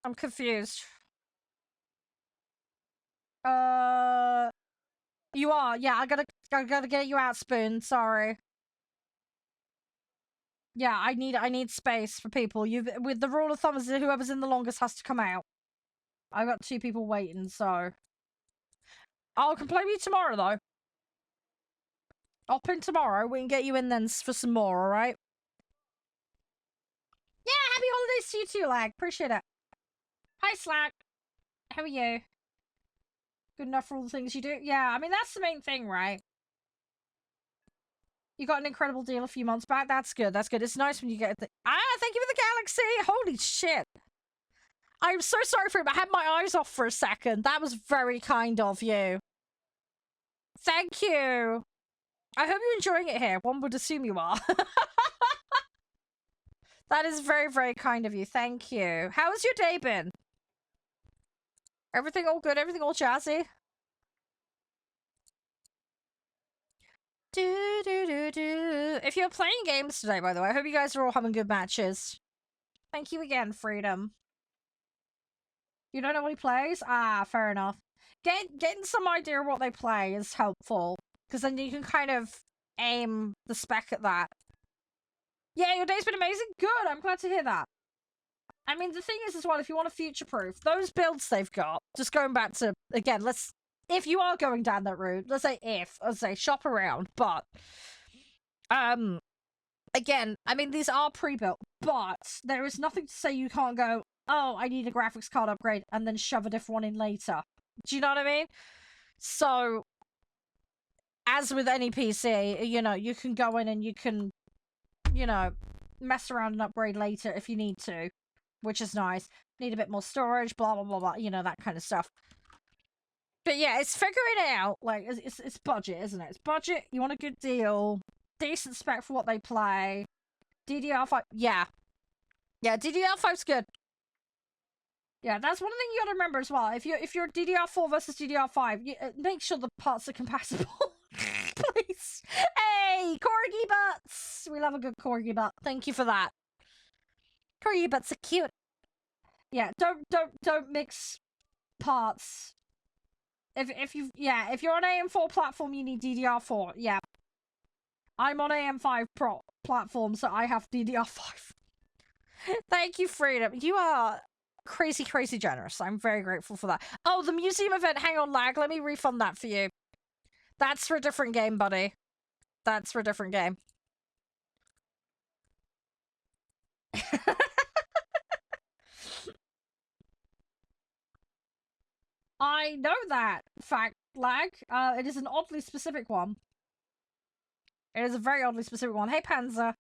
I'm confused. You are, yeah, I gotta get you out, Spoon, sorry. Yeah, I need space for people. With the rule of thumb is that whoever's in the longest has to come out. I've got 2 people waiting, so I'll play with you tomorrow though. I'll pin tomorrow. We can get you in then for some more, alright? Yeah, happy holidays to you too, Lag. Appreciate it. Hi, Slack. How are you? Good enough for all the things you do? Yeah, I mean, that's the main thing, right? You got an incredible deal a few months back. That's good. That's good. It's nice when you get thank you for the galaxy. Holy shit. I'm so sorry for him. I had my eyes off for a second. That was very kind of you. Thank you. I hope you're enjoying it here. One would assume you are. That is very, very kind of you. Thank you. How has your day been? Everything all good? Everything all jazzy? If you're playing games today, by the way, I hope you guys are all having good matches. Thank you again, Freedom. You don't know what he plays? Ah, fair enough. Getting some idea of what they play is helpful, because then you can kind of aim the spec at that. Yeah, your day's been amazing? Good, I'm glad to hear that. I mean, the thing is as well, if you want to future-proof, those builds they've got, just going back to, again, if you are going down that route, let's say shop around, but, again, I mean, these are pre-built, but there is nothing to say you can't go, oh, I need a graphics card upgrade, and then shove a different one in later. Do you know what I mean? So, as with any PC, you know, you can go in and you can, you know, mess around and upgrade later if you need to, which is nice. Need a bit more storage, blah, blah, blah, blah, you know, that kind of stuff. But yeah, it's figuring it out. Like, it's budget, isn't it? It's budget. You want a good deal. Decent spec for what they play. DDR5, yeah. Yeah, DDR5's good. Yeah, that's one thing you gotta remember as well. If you're DDR4 versus DDR5, make sure the parts are compatible. Please. Hey, corgi butts! We love a good corgi butt. Thank you for that. Corgi butts are cute. Yeah, don't mix parts. If you're on AM4 platform, you need DDR4. Yeah. I'm on AM5 platform, so I have DDR5. Thank you, Freedom. You are crazy, crazy generous. I'm very grateful for that. Oh, the museum event. Hang on, lag. Let me refund that for you. That's for a different game, buddy. That's for a different game. I know that fact, lag. It is an oddly specific one. It is a very oddly specific one. Hey, Panzer.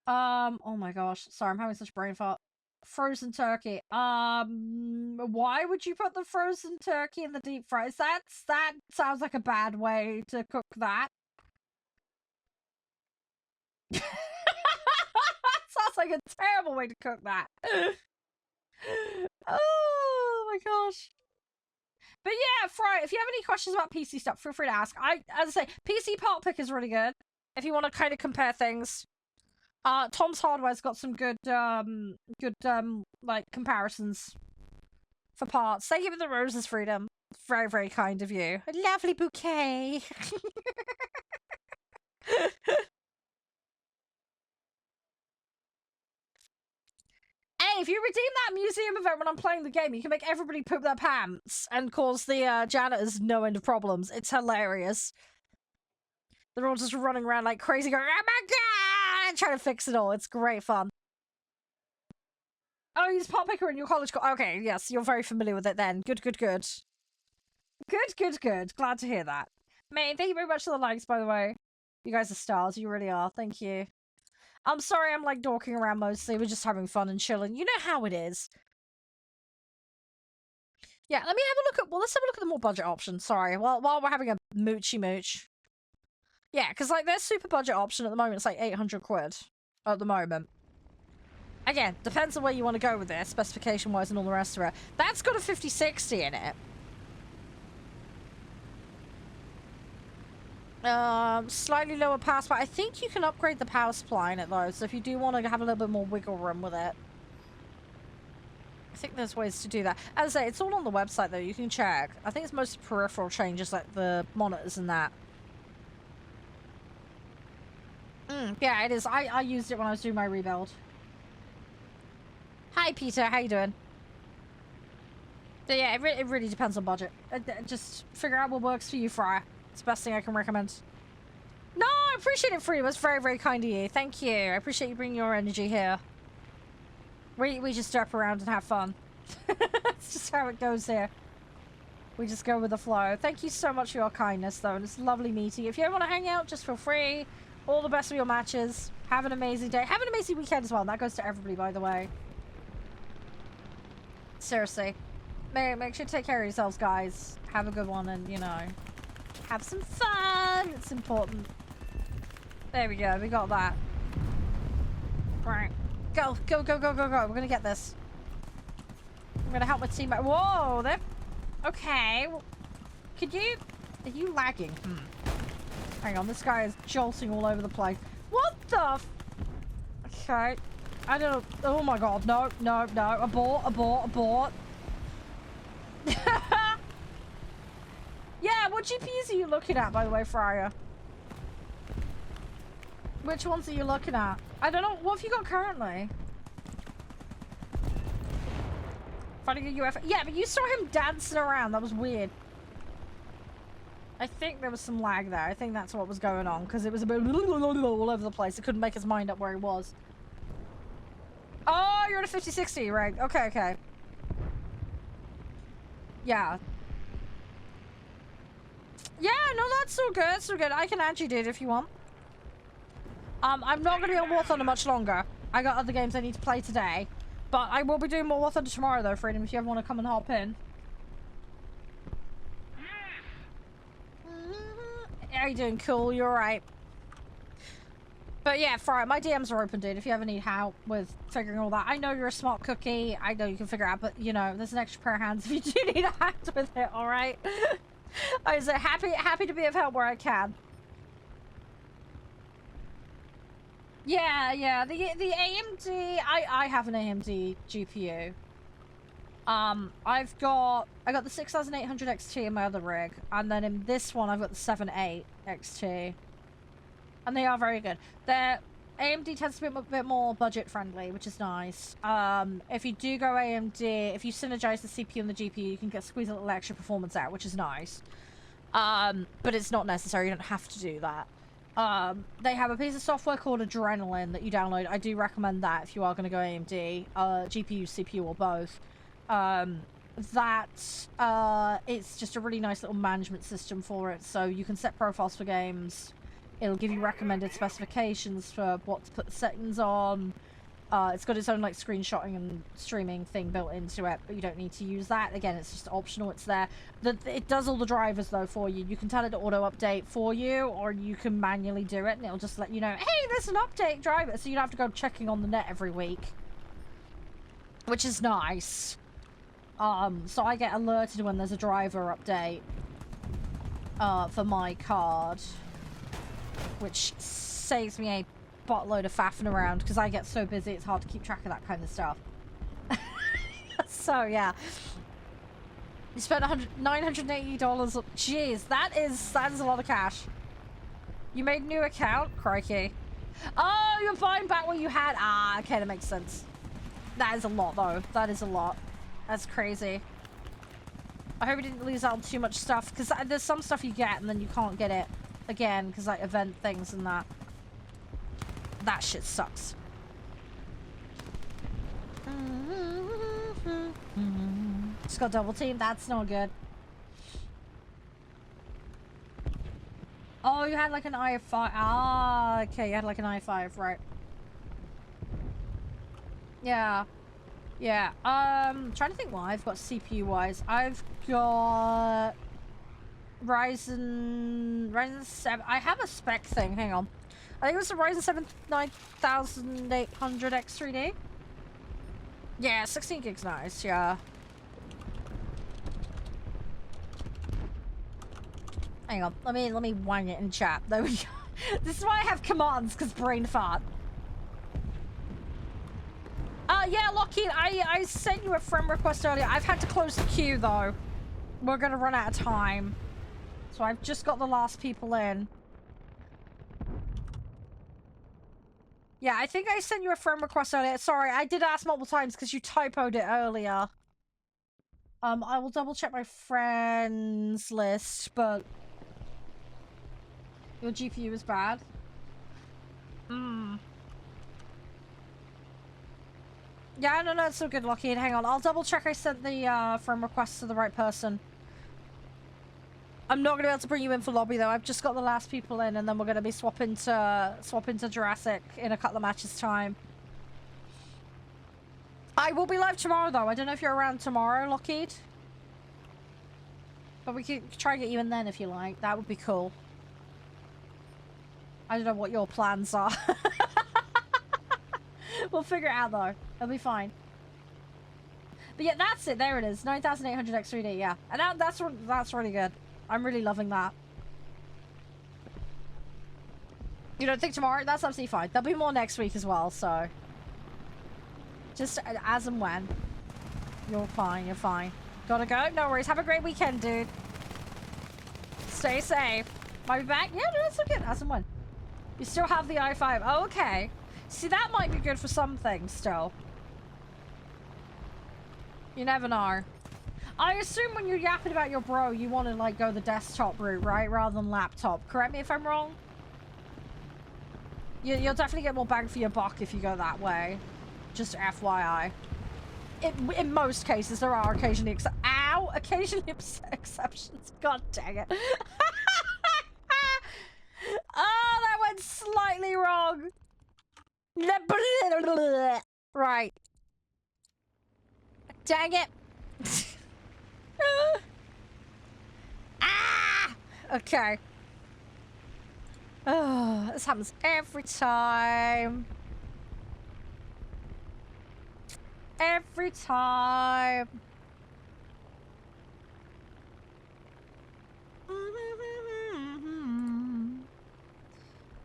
Oh my gosh. Sorry, I'm having such a brain fart. Frozen turkey. Why would you put the frozen turkey in the deep fry? That sounds like a bad way to cook that. Sounds like a terrible way to cook that. Oh my gosh. But yeah, Fry, if you have any questions about PC stuff, feel free to ask. As I say, PC part pick is really good. If you want to kind of compare things. Tom's Hardware's got some good, like, comparisons for parts. Thank you for the roses, Freedom. Very, very kind of you. A lovely bouquet. Hey, if you redeem that museum event when I'm playing the game, you can make everybody poop their pants and cause the janitors no end of problems. It's hilarious. They're all just running around like crazy going, oh my god, trying to fix it all. It's great fun. Oh, you use part picker in your college okay, yes, you're very familiar with it then. Good, good, good. Good, good, good. Glad to hear that. Man, thank you very much for the likes, by the way. You guys are stars. You really are. Thank you. I'm sorry I'm, like, dorking around mostly. We're just having fun and chilling. You know how it is. Yeah, let me have a look at... Well, let's have a look at the more budget options. Sorry. While we're having a moochy mooch. Yeah, because, like, their super budget option at the moment is, like, 800 quid. At the moment. Again, depends on where you want to go with this, specification-wise and all the rest of it. That's got a 5060 in it. Slightly lower power supply. I think you can upgrade the power supply in it, though, so if you do want to have a little bit more wiggle room with it. I think there's ways to do that. As I say, it's all on the website, though. You can check. I think it's mostly peripheral changes, like the monitors and that. Yeah, it is. I used it when I was doing my rebuild. Hi, Peter. How you doing? So, yeah, it really depends on budget. Just figure out what works for you, Friar. It's the best thing I can recommend. No, I appreciate it, Freedom. That's very, very kind of you. Thank you. I appreciate you bringing your energy here. We just derp around and have fun. That's just how it goes here. We just go with the flow. Thank you so much for your kindness, though. And it's lovely meeting. If you ever want to hang out, just feel free. All the best of your matches. Have an amazing day. Have an amazing weekend as well. That goes to everybody, by the way. Seriously. Make sure to take care of yourselves, guys. Have a good one and, you know, have some fun. It's important. There we go. We got that. Right. Go, go, go, go, go, go. We're gonna get this. I'm gonna help my team out. Whoa, there. Okay. Could you... Are you lagging? Hang on, this guy is jolting all over the place. What the f... Okay. I don't... Oh my god. No, no, no. Abort, abort, abort. Yeah, what GPUs are you looking at, by the way, Fryer? Which ones are you looking at? I don't know. What have you got currently? Fighting a UFO. Yeah, but you saw him dancing around. That was weird. I think there was some lag there. I think that's what was going on, because it was a bit all over the place. It couldn't make his mind up where he was. Oh, you're at a 5060, right? Okay, okay. Yeah. Yeah, no, that's all good. That's all good. I can add you, dude, if you want. I'm not going to be on War Thunder much longer. I got other games I need to play today. But I will be doing more War Thunder tomorrow, though, Freedom, if you ever want to come and hop in. How you doing? Cool, you're alright. But yeah, Fry, my DMs are open, dude, if you ever need help with figuring all that. I know you're a smart cookie. I know you can figure it out, but, you know, there's an extra pair of hands if you do need a hand with it, alright? I was happy to be of help where I can. Yeah, the AMD, I have an AMD GPU. I got the 6800 XT in my other rig, and then in this one I've got the 7.8 XT. And they are very good. Their AMD tends to be a bit more budget friendly, which is nice. If you do go AMD, if you synergize the CPU and the GPU, you can squeeze a little extra performance out, which is nice. But it's not necessary, you don't have to do that. They have a piece of software called Adrenaline that you download. I do recommend that if you are going to go AMD, GPU, CPU, or both. It's just a really nice little management system for it, so you can set profiles for games. It'll give you recommended specifications for what to put the settings on. It's got its own like screenshotting and streaming thing built into it, but you don't need to use that. Again, it's just optional, it's there. It does all the drivers though for you. You can tell it to auto update for you, or you can manually do it and it'll just let you know, hey, there's an update driver, so you don't have to go checking on the net every week. Which is nice. So I get alerted when there's a driver update for my card, which saves me a buttload of faffing around because I get so busy it's hard to keep track of that kind of stuff. So yeah, you spent $980. Jeez, that is a lot of cash. You made a new account? Crikey. Oh, you're buying back what you had. Ah, okay, that makes sense. That is a lot though. That is a lot. That's crazy. I hope you didn't lose out on too much stuff, because there's some stuff you get and then you can't get it again because like event things and that. That shit sucks. Just got double teamed. That's not good. Oh, you had like an i5. Ah, okay. You had like an i5, right? Yeah. Yeah. Trying to think what I've got CPU wise. I've got Ryzen 7. I have a spec thing. Hang on. I think it was the Ryzen 7 9800 X3D. Yeah, 16 gigs nice, yeah. Hang on, let me wang it in chat. There we go. This is why I have commands, because brain fart. Yeah, Lockheed, I sent you a friend request earlier. I've had to close the queue though. We're gonna run out of time. So I've just got the last people in. Yeah, I think I sent you a friend request earlier. Sorry, I did ask multiple times because you typoed it earlier. I will double check my friends list, but your GPU is bad. Yeah, no, it's so good, Lockheed. Hang on, I'll double check I sent the friend request to the right person. I'm not gonna be able to bring you in for lobby though. I've just got the last people in, and then we're gonna be swapping to Jurassic in a couple of matches time. I will be live tomorrow though. I don't know if you're around tomorrow, Lockheed. But we could try and get you in then if you like. That would be cool. I don't know what your plans are. We'll figure it out though. It'll be fine. But yeah, that's it. There it is. 9800 X3D. Yeah, and that's really good. I'm really loving that. You don't think tomorrow? That's absolutely fine. There'll be more next week as well, so just as and when. You're fine. You're fine. Gotta go. No worries. Have a great weekend, dude. Stay safe. Might be back. Yeah, no, that's okay. As and when. You still have the i5. Oh, okay. See, that might be good for some things still. You never know. I assume when you're yapping about your bro, you want to like go the desktop route, right? Rather than laptop. Correct me if I'm wrong? You'll definitely get more bang for your buck if you go that way. Just FYI. In most cases, there are occasionally occasionally exceptions. God dang it. wrong. Right. Dang it. Ah! Okay. Oh, this happens every time. Every time.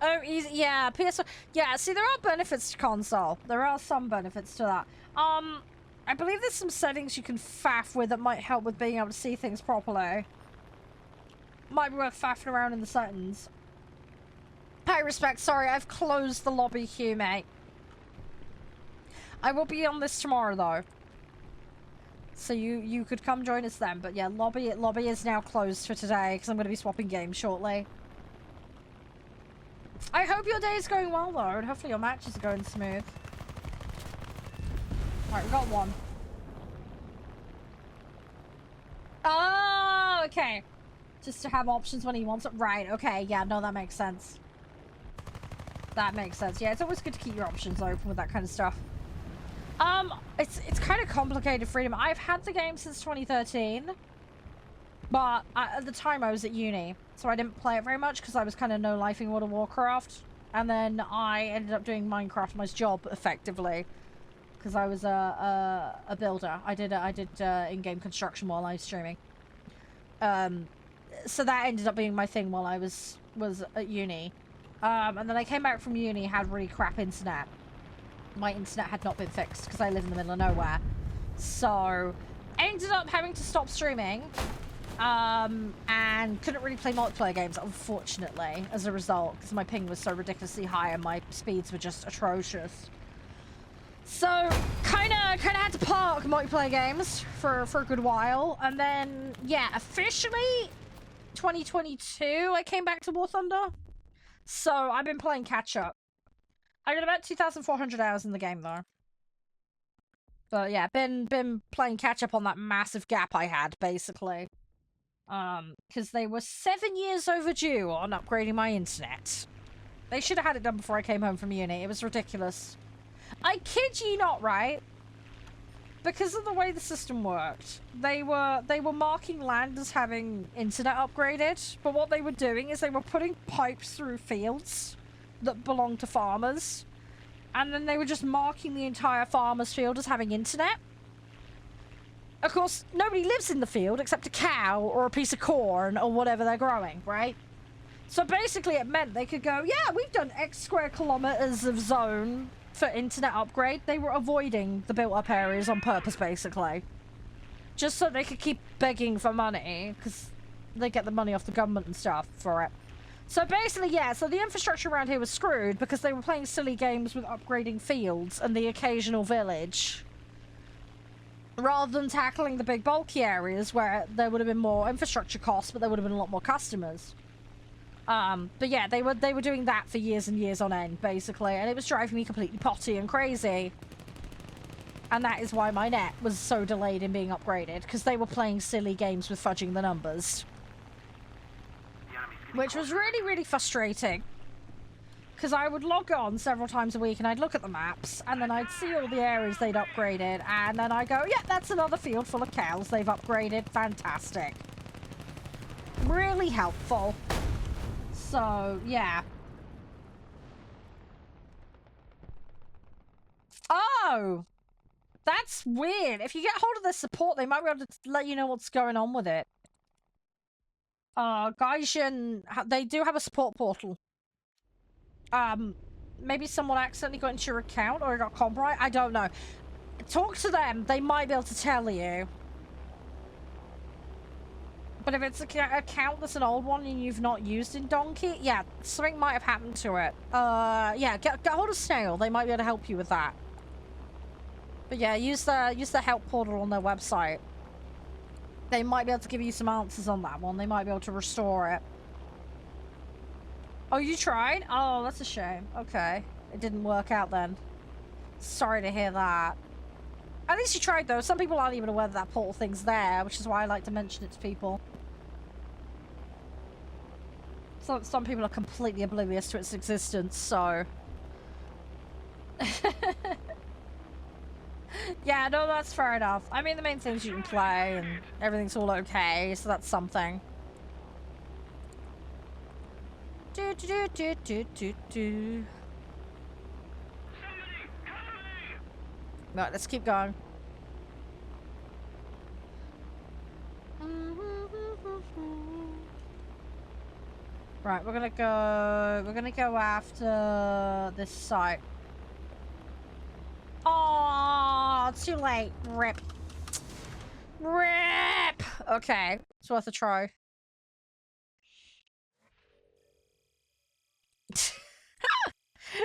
Oh, easy. Yeah, PS4. Yeah, see, there are benefits to console. There are some benefits to that. I believe there's some settings you can faff with that might help with being able to see things properly. Might be worth faffing around in the settings. High respect. Sorry, I've closed the lobby queue, mate. I will be on this tomorrow, though. So you could come join us then. But yeah, lobby is now closed for today because I'm going to be swapping games shortly. I hope your day is going well, though, and hopefully your matches are going smooth. Alright, we got one. Oh, okay. Just to have options when he wants it. Right, okay, yeah, no, that makes sense. That makes sense. Yeah, it's always good to keep your options open with that kind of stuff. It's kind of complicated, Freedom. I've had the game since 2013. But at the time I was at uni, so I didn't play it very much because I was kind of no-lifing World of Warcraft. And then I ended up doing Minecraft my job, effectively. Because I was a builder. I did in-game construction while I was streaming. So that ended up being my thing while I was at uni. And then I came back from uni, had really crap internet. My internet had not been fixed because I live in the middle of nowhere. So, ended up having to stop streaming. And couldn't really play multiplayer games, unfortunately, as a result, because my ping was so ridiculously high and my speeds were just atrocious. So, kinda had to park multiplayer games for a good while, and then, yeah, officially, 2022, I came back to War Thunder. So, I've been playing catch-up. I got about 2,400 hours in the game, though. But, yeah, been playing catch-up on that massive gap I had, basically. Because they were 7 years overdue on upgrading my internet. They should have had it done before I came home from uni. It was ridiculous. I kid you not, right? Because of the way the system worked, they were marking land as having internet upgraded, but what they were doing is they were putting pipes through fields that belonged to farmers, and then they were just marking the entire farmer's field as having internet. Of course, nobody lives in the field except a cow or a piece of corn or whatever they're growing, right? So basically it meant they could go, yeah, we've done X square kilometers of zone for internet upgrade. They were avoiding the built-up areas on purpose, basically. Just so they could keep begging for money, because they get the money off the government and stuff for it. So basically, yeah, so the infrastructure around here was screwed because they were playing silly games with upgrading fields and the occasional village, rather than tackling the big bulky areas where there would have been more infrastructure costs, but there would have been a lot more customers. But yeah, they were doing that for years and years on end, basically, and it was driving me completely potty and crazy. And that is why my net was so delayed in being upgraded, because they were playing silly games with fudging the numbers. Which was really, really frustrating. Because I would log on several times a week and I'd look at the maps, and then I'd see all the areas they'd upgraded, and then I go, yeah, that's another field full of cows they've upgraded. Fantastic. Really helpful. So, yeah. Oh! That's weird. If you get hold of their support, they might be able to let you know what's going on with it. Gaijin, they do have a support portal. Maybe someone accidentally got into your account or got compromised. I don't know. Talk to them. They might be able to tell you. But if it's an account that's an old one and you've not used in Donkey, yeah, something might have happened to it. Yeah, get hold of Snail. They might be able to help you with that. But yeah, use the help portal on their website. They might be able to give you some answers on that one. They might be able to restore it. Oh, you tried? Oh, that's a shame. Okay. It didn't work out then. Sorry to hear that. At least you tried, though. Some people aren't even aware that that portal thing's there, which is why I like to mention it to people. Some people are completely oblivious to its existence, so Yeah, no, that's fair enough. I mean, the main thing is you can play and everything's all okay, so that's something. Do do do do do do. Right, let's keep going. Right, we're gonna go after this site. Oh, too late. Rip. Rip! Okay, it's worth a try.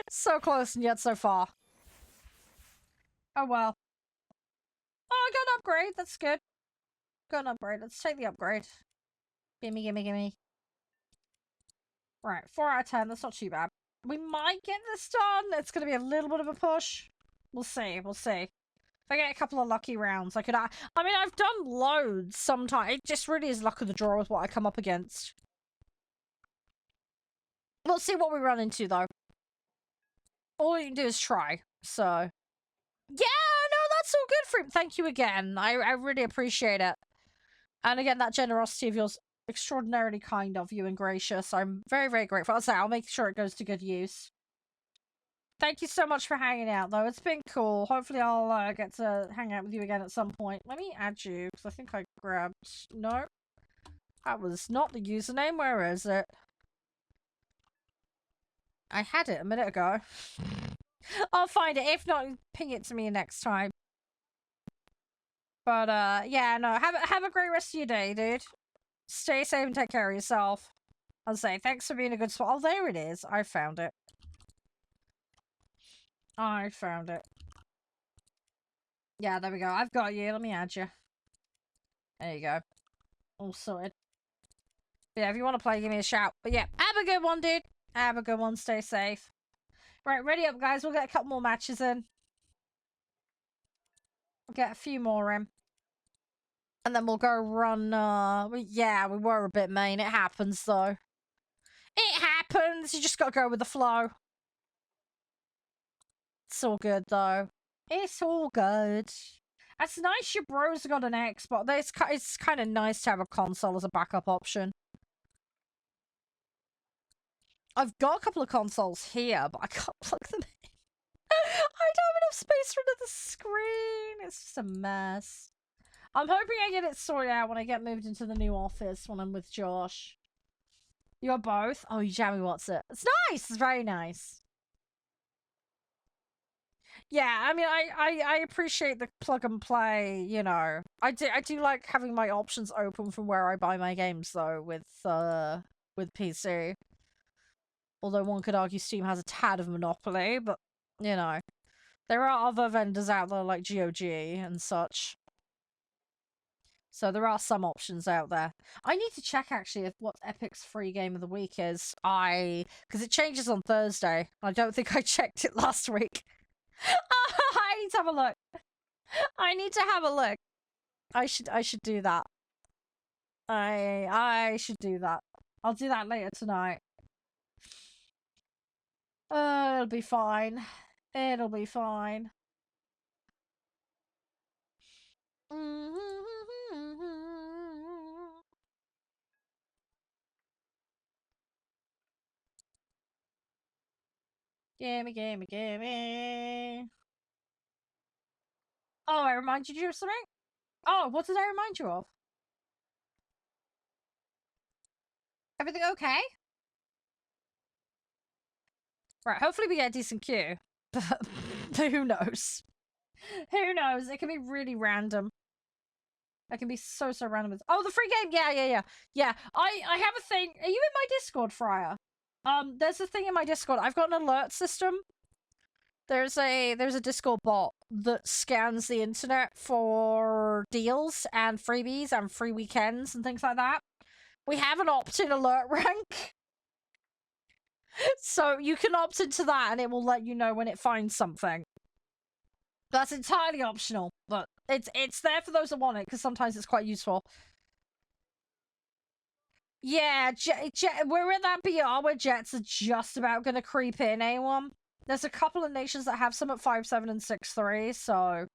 So close and yet so far. Oh well. Oh, I got an upgrade. That's good. Got an upgrade. Let's take the upgrade. Gimme, gimme, gimme. Right, 4 out of 10. That's not too bad. We might get this done. It's going to be a little bit of a push. We'll see. We'll see. If I get a couple of lucky rounds, I could... I mean, I've done loads sometimes. It just really is luck of the draw with what I come up against. We'll see what we run into, though. All you can do is try, so... Yeah, no, that's all good for him. Thank you again. I really appreciate it. And again, that generosity of yours, extraordinarily kind of you and gracious. I'm very, very grateful. I'll make sure it goes to good use. Thank you so much for hanging out, though. It's been cool. Hopefully I'll get to hang out with you again at some point. Let me add you, because I think I grabbed... No. That was not the username. Where is it? I had it a minute ago. I'll find it. If not, ping it to me next time. But, yeah, no. Have a great rest of your day, dude. Stay safe and take care of yourself. I'll say, thanks for being a good spot. Oh, there it is. I found it. I found it. Yeah, there we go. I've got you. Let me add you. There you go. All sorted. Yeah, if you want to play, give me a shout. But yeah, have a good one, dude. Have a good one. Stay safe. Right, ready up, guys. We'll get a couple more matches in. We'll get a few more in. And then we'll go run, yeah, we were a bit mean. It happens, though. It happens. You just gotta go with the flow. It's all good, though. It's all good. That's nice your bros got an Xbox. It's kind of nice to have a console as a backup option. I've got a couple of consoles here, but I can't plug them in. I don't have enough space for another screen. It's just a mess. I'm hoping I get it sorted out when I get moved into the new office when I'm with Josh. You're both? Oh, you jammy what's it? It's nice. It's very nice. Yeah, I mean, I appreciate the plug and play, you know. I do like having my options open from where I buy my games, though, with PC. Although one could argue Steam has a tad of monopoly, but, you know. There are other vendors out there like GOG and such. So there are some options out there. I need to check, actually, what Epic's free game of the week is. Because it changes on Thursday. I don't think I checked it last week. I need to have a look. I need to have a look. I should do that. I should do that. I'll do that later tonight. It'll be fine. It'll be fine. Gimme, gimme, gimme. Oh, I reminded you of something? Oh, what did I remind you of? Everything okay? Right, hopefully we get a decent queue. But who knows? Who knows? It can be really random. It can be so random. Oh, the free game! Yeah. Yeah, I have a thing. Are you in my Discord, Fryer? There's a thing in my Discord. I've got an alert system. There's a Discord bot that scans the internet for deals and freebies and free weekends and things like that. We have an opt-in alert rank. So you can opt into that and it will let you know when it finds something. That's entirely optional, but it's there for those that want it because sometimes it's quite useful. Yeah, we're in that BR where jets are just about gonna creep in, A1. There's a couple of nations that have some at 5-7 and 6-3, so...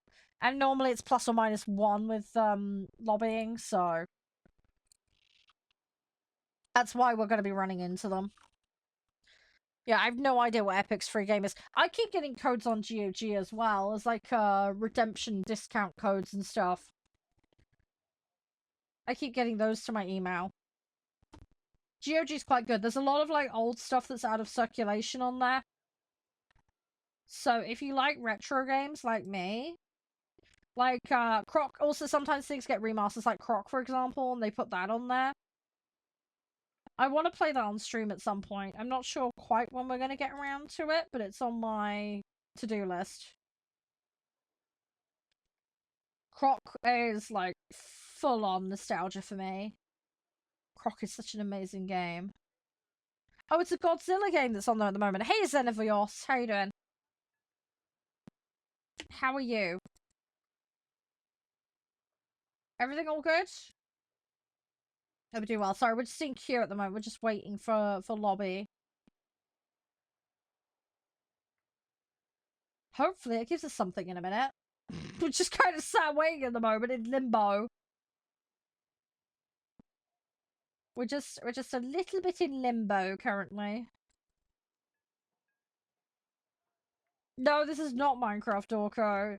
And normally it's ±1 with, lobbying, so... That's why we're going to be running into them. Yeah, I have no idea what Epic's free game is. I keep getting codes on GOG as well, as like, redemption discount codes and stuff. I keep getting those to my email. GOG's quite good. There's a lot of, like, old stuff that's out of circulation on there. So, if you like retro games like me, like, Croc, also sometimes things get remasters, like Croc, for example, and they put that on there. I want to play that on stream at some point. I'm not sure quite when we're going to get around to it, but it's on my to-do list. Croc is, like, full-on nostalgia for me. Croc is such an amazing game. Oh, it's a Godzilla game that's on there at the moment. Hey, Xenovios, how you doing? How are you? Everything all good? Hope you're doing well. Sorry, we're just in queue at the moment. We're just waiting for lobby. Hopefully it gives us something in a minute. We're just kind of sat waiting at the moment in limbo. We're just a little bit in limbo currently. No, this is not Minecraft Orco.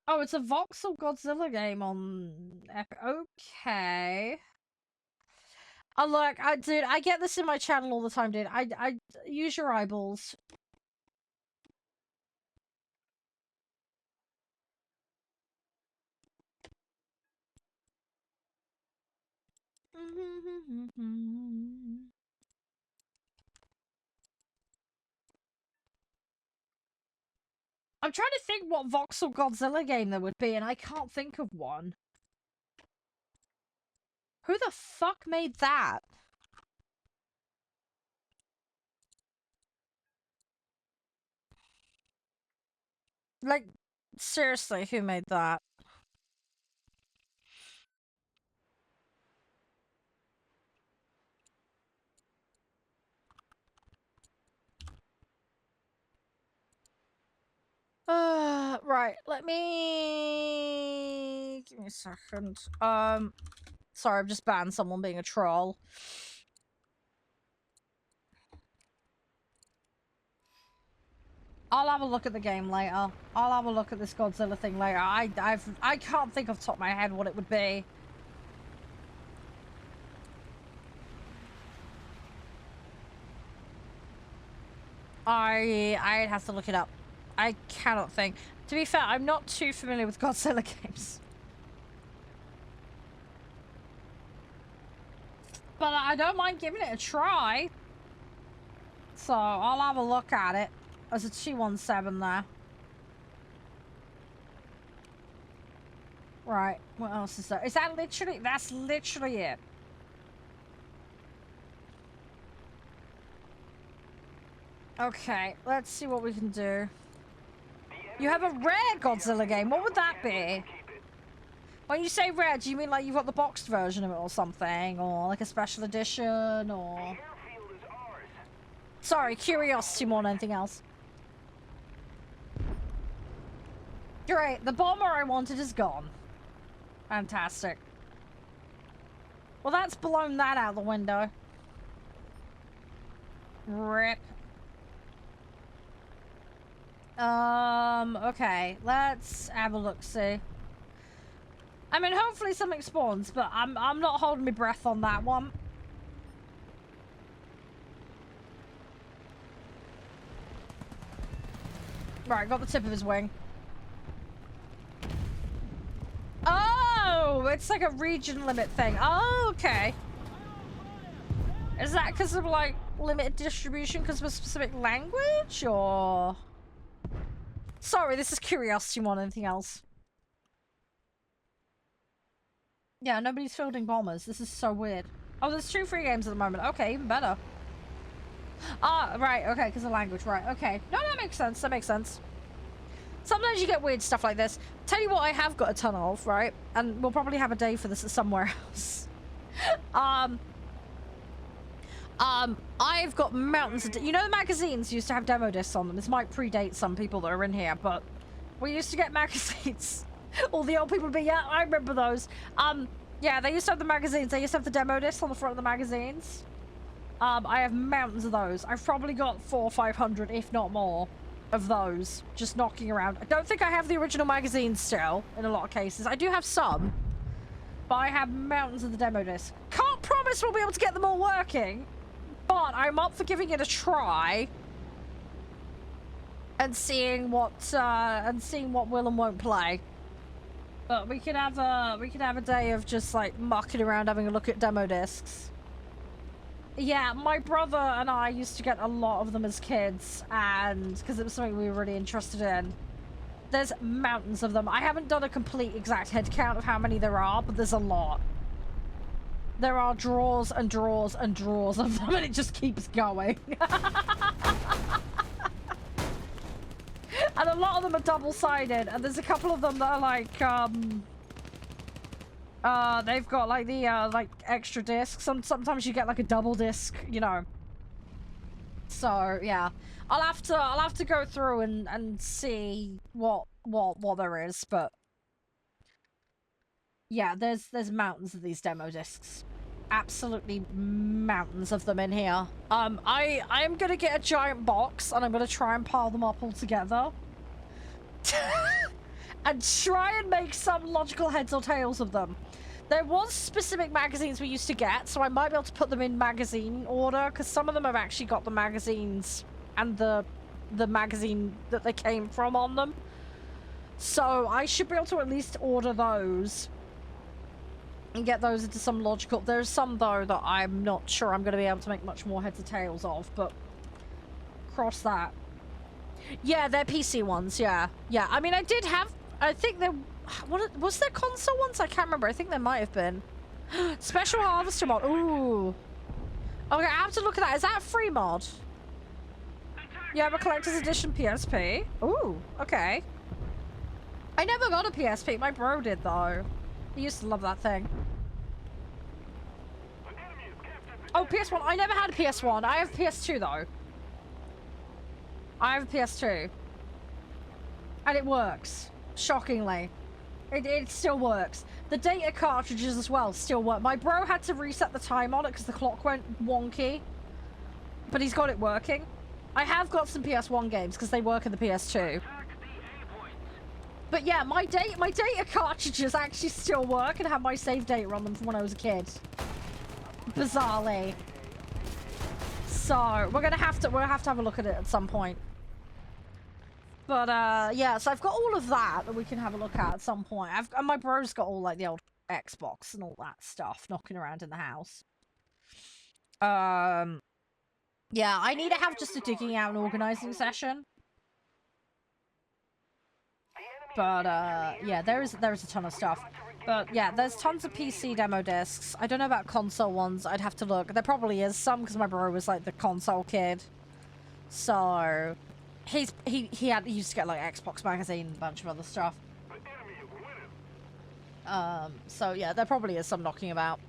Oh, it's a voxel Godzilla game on Epic. Okay. Oh, look, dude, I get this in my channel all the time, dude. I use your eyeballs. I'm trying to think what voxel Godzilla game there would be, and I can't think of one. Who the fuck made that? Like, seriously, who made that? Right, let me... Give me a second. Sorry, I've just banned someone being a troll. I'll have a look at the game later. I'll have a look at this Godzilla thing later. I can't think off the top of my head what it would be. I'd have to look it up. I cannot think. To be fair, I'm not too familiar with Godzilla games. But I don't mind giving it a try. So, I'll have a look at it. There's a 217 there. Right, what else is there? Is that literally... That's literally it. Okay, let's see what we can do. You have a rare Godzilla game. What would that be? When you say rare, do you mean like you've got the boxed version of it or something? Or like a special edition? Or... Sorry, curiosity more than anything else. Great, the bomber I wanted is gone. Fantastic. Well, that's blown that out the window. Rip. Okay, let's have a look-see. I mean, hopefully something spawns, but I'm not holding my breath on that one. Right, got the tip of his wing. Oh, it's like a region limit thing. Oh, okay. Is that because of, like, limited distribution because of a specific language, or... Sorry, this is curiosity more than anything else. Yeah, nobody's fielding bombers. This is so weird. Oh, there's 2 free games at the moment. Okay, even better. Ah, right, okay, because of language, right, okay. No, that makes sense, that makes sense. Sometimes you get weird stuff like this. Tell you what I have got a ton of, right? And we'll probably have a day for this somewhere else. I've got mountains of... You know the magazines used to have demo discs on them? This might predate some people that are in here, but we used to get magazines. All the old people would be, yeah, I remember those. Yeah, they used to have the magazines. They used to have the demo discs on the front of the magazines. I have mountains of those. I've probably got 400 or 500, if not more, of those just knocking around. I don't think I have the original magazines still, in a lot of cases. I do have some, but I have mountains of the demo discs. Can't promise we'll be able to get them all working, but I'm up for giving it a try and seeing what will and won't play. But we could have a day of just like mucking around, having a look at demo discs. Yeah, my brother and I used to get a lot of them as kids, and because it was something we were really interested in. There's mountains of them. I haven't done a complete exact head count of how many there are, but there's a lot. There are drawers and drawers and drawers of them, and it just keeps going. And a lot of them are double-sided, and there's a couple of them that are like, they've got like the, like extra discs. Sometimes you get like a double disc, you know. So, yeah. I'll have to go through and see what there is, but yeah, there's mountains of these demo discs. Absolutely mountains of them in here. I'm gonna get a giant box and I'm gonna try and pile them up all together. And try and make some logical heads or tails of them. There was specific magazines we used to get, so I might be able to put them in magazine order, because some of them have actually got the magazines and the magazine that they came from on them. So I should be able to at least order those and get those into some logical... There's some, though, that I'm not sure I'm going to be able to make much more heads or tails of, but cross that. Yeah, they're PC ones, yeah. Yeah, I mean, I did have... I think there... Was there console ones? I can't remember. I think there might have been. Special Harvester mod. Ooh. Okay, I have to look at that. Is that a free mod? Yeah, but collector's edition PSP. Ooh, okay. I never got a PSP. My bro did, though. He used to love that thing. Oh, PS1. I never had a PS1. I have PS2, though. I have a PS2. And it works. Shockingly. It still works. The data cartridges as well still work. My bro had to reset the time on it because the clock went wonky. But he's got it working. I have got some PS1 games because they work in the PS2. But yeah, my data cartridges actually still work and have my save data on them from when I was a kid. Bizarrely. So we'll have to have a look at it at some point. But yeah, so I've got all of that we can have a look at some point. And my bro's got all like the old Xbox and all that stuff knocking around in the house. Yeah, I need to have just a digging out and organizing session. But yeah, there is a ton of stuff. But yeah, there's tons of PC demo discs. I don't know about console ones. I'd have to look. There probably is some because my bro was like the console kid. So he used to get like Xbox magazine and a bunch of other stuff. So yeah, there probably is some knocking about.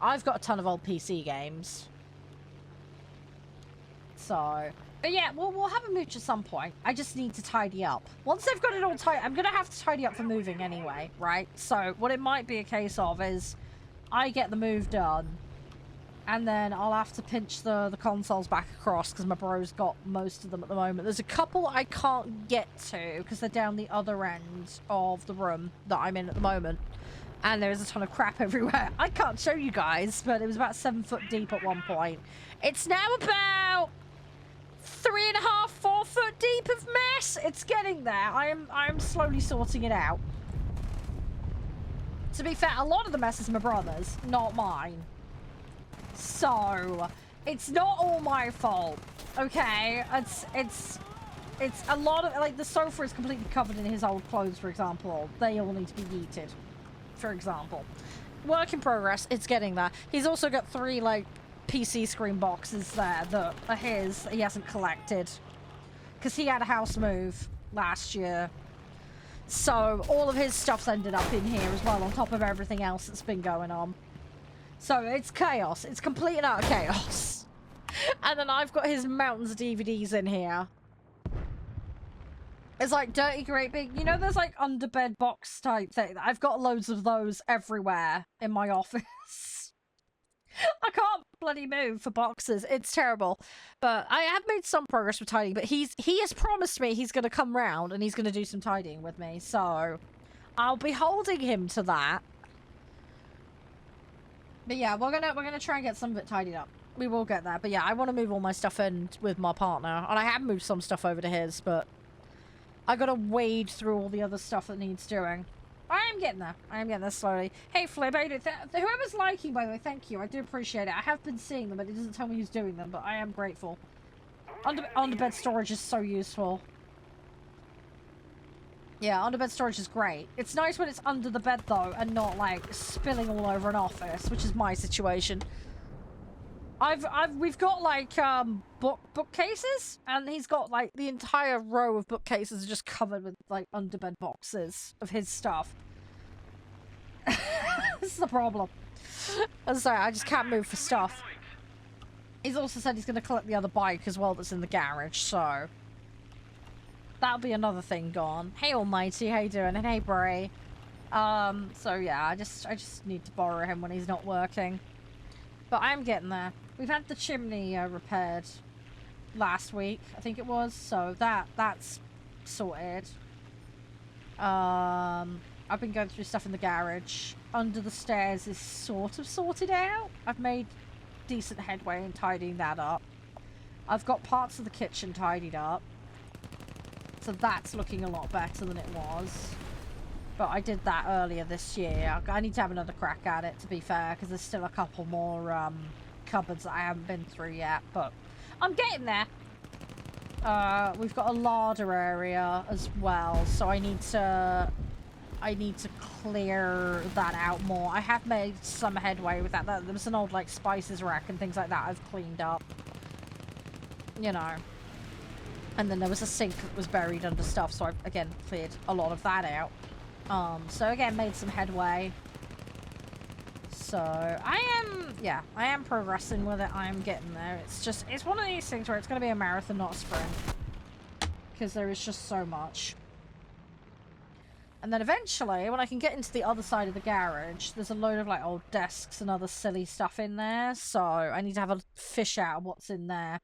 I've got a ton of old PC games. So, but yeah, we'll have a mooch at some point. I just need to tidy up. Once I've got it all tidy, I'm gonna have to tidy up for moving anyway, right? So what it might be a case of is I get the move done, and then I'll have to pinch the consoles back across because my bro's got most of them at the moment. There's a couple I can't get to because they're down the other end of the room that I'm in at the moment. And there's a ton of crap everywhere. I can't show you guys, but it was about 7 foot deep at one point. It's now about 3.5, 4 foot deep of mess. It's getting there. I am slowly sorting it out. To be fair, a lot of the mess is my brother's, not mine. So it's not all my fault. Okay, it's a lot of, like, the sofa is completely covered in his old clothes, for example. They all need to be yeeted, for example. Work in progress. It's getting there. He's also got 3 like PC screen boxes there that are his that he hasn't collected because he had a house move last year, so all of his stuff's ended up in here as well on top of everything else that's been going on. So it's chaos. It's complete and utter chaos. And then I've got his mountains of DVDs in here. It's like dirty, great big, you know, there's like underbed box type thing. I've got loads of those everywhere in my office. I can't bloody move for boxes. It's terrible. But I have made some progress with tidying, but he has promised me he's going to come round and he's going to do some tidying with me. So I'll be holding him to that. But yeah, we're gonna try and get some of it tidied up. We will get there. But yeah, I want to move all my stuff in with my partner. And I have moved some stuff over to his, but I gotta wade through all the other stuff that needs doing. I am getting there. I am getting there slowly. Hey, Flip, whoever's liking, by the way, thank you. I do appreciate it. I have been seeing them, but it doesn't tell me who's doing them, but I am grateful. Underbed storage is so useful. Yeah, underbed storage is great. It's nice when it's under the bed, though, and not, like, spilling all over an office, which is my situation. We've got, like, bookcases, and he's got, like, the entire row of bookcases just covered with, like, underbed boxes of his stuff. This is the problem. I'm sorry, I just can't move for stuff. He's also said he's going to collect the other bike as well that's in the garage, so that'll be another thing gone. Hey, Almighty, how you doing? And hey, Bray. So yeah, I just need to borrow him when he's not working. But I'm getting there. We've had the chimney repaired last week, I think it was, so that's sorted. I've been going through stuff in the garage. Under the stairs is sort of sorted out. I've made decent headway in tidying that up. I've got parts of the kitchen tidied up. So that's looking a lot better than it was. But I did that earlier this year. I need to have another crack at it, to be fair, because there's still a couple more cupboards that I haven't been through yet. But I'm getting there. We've got a larder area as well, so I need to clear that out more. I have made some headway with that. There was an old, like, spices rack and things like that I've cleaned up. You know. And then there was a sink that was buried under stuff, so I've, again, cleared a lot of that out. So again, made some headway. So, I am progressing with it. I am getting there. It's one of these things where it's going to be a marathon, not a sprint. Because there is just so much. And then eventually, when I can get into the other side of the garage, there's a load of, like, old desks and other silly stuff in there. So, I need to have a fish out what's in there.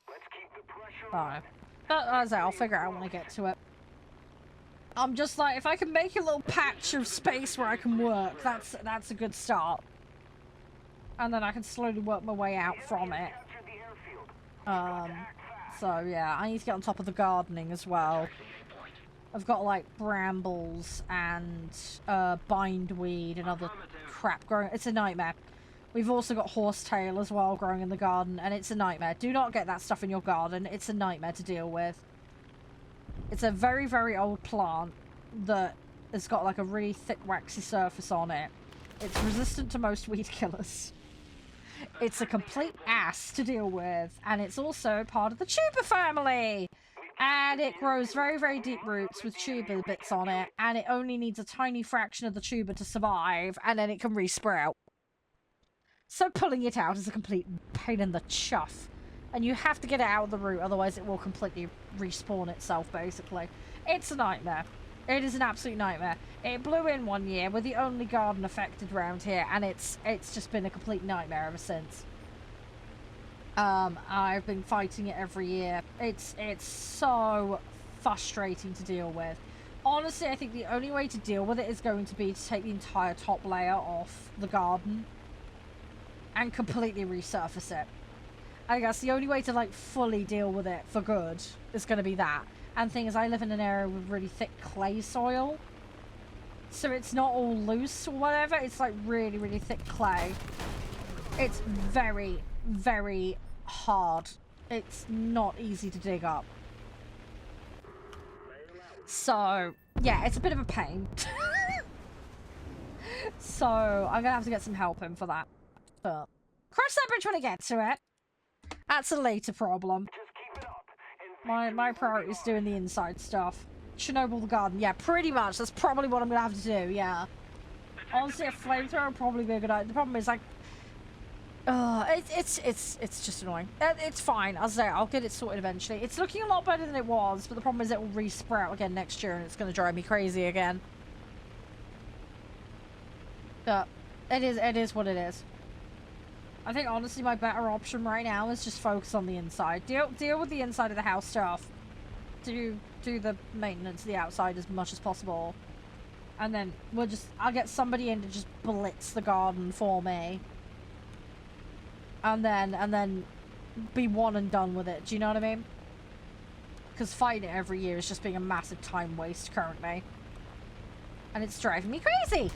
Let's keep the pressure on. But as I say, I'll figure it out when I get to it. I'm just like, if I can make a little patch of space where I can work, that's a good start. And then I can slowly work my way out from it. So yeah, I need to get on top of the gardening as well. I've got like brambles and bindweed and other crap growing. It's a nightmare. We've also got horsetail as well growing in the garden, and it's a nightmare. Do not get that stuff in your garden. It's a nightmare to deal with. It's a very, very old plant that has got like a really thick, waxy surface on it. It's resistant to most weed killers. It's a complete ass to deal with, and it's also part of the tuber family. And it grows very, very deep roots with tuber bits on it, and it only needs a tiny fraction of the tuber to survive, and then it can resprout. So pulling it out is a complete pain in the chuff. And you have to get it out of the root, otherwise it will completely respawn itself, basically. It's a nightmare. It is an absolute nightmare. It blew in one year. We're the only garden affected around here, and it's just been a complete nightmare ever since. I've been fighting it every year. It's so frustrating to deal with. Honestly, I think the only way to deal with it is going to be to take the entire top layer off the garden and completely resurface it. I guess the only way to, like, fully deal with it for good is going to be that. And the thing is, I live in an area with really thick clay soil. So it's not all loose or whatever. It's, like, really, really thick clay. It's very, very hard. It's not easy to dig up. So, yeah, it's a bit of a pain. So, I'm going to have to get some help in for that. But cross that bridge when I get to it. That's a later problem. My priority is doing the inside stuff. Chernobyl the garden. Yeah, pretty much. That's probably what I'm going to have to do, yeah. Honestly, a flamethrower would probably be a good idea. The problem is, like, It's just annoying. It's fine. I'll say I'll get it sorted eventually. It's looking a lot better than it was, but the problem is it will re-sprout again next year, and it's going to drive me crazy again. It is what it is. I think honestly my better option right now is just focus on the inside. Deal with the inside of the house stuff. Do the maintenance of the outside as much as possible. And then I'll get somebody in to just blitz the garden for me. And then be one and done with it. Do you know what I mean? Because fighting it every year is just being a massive time waste currently. And it's driving me crazy.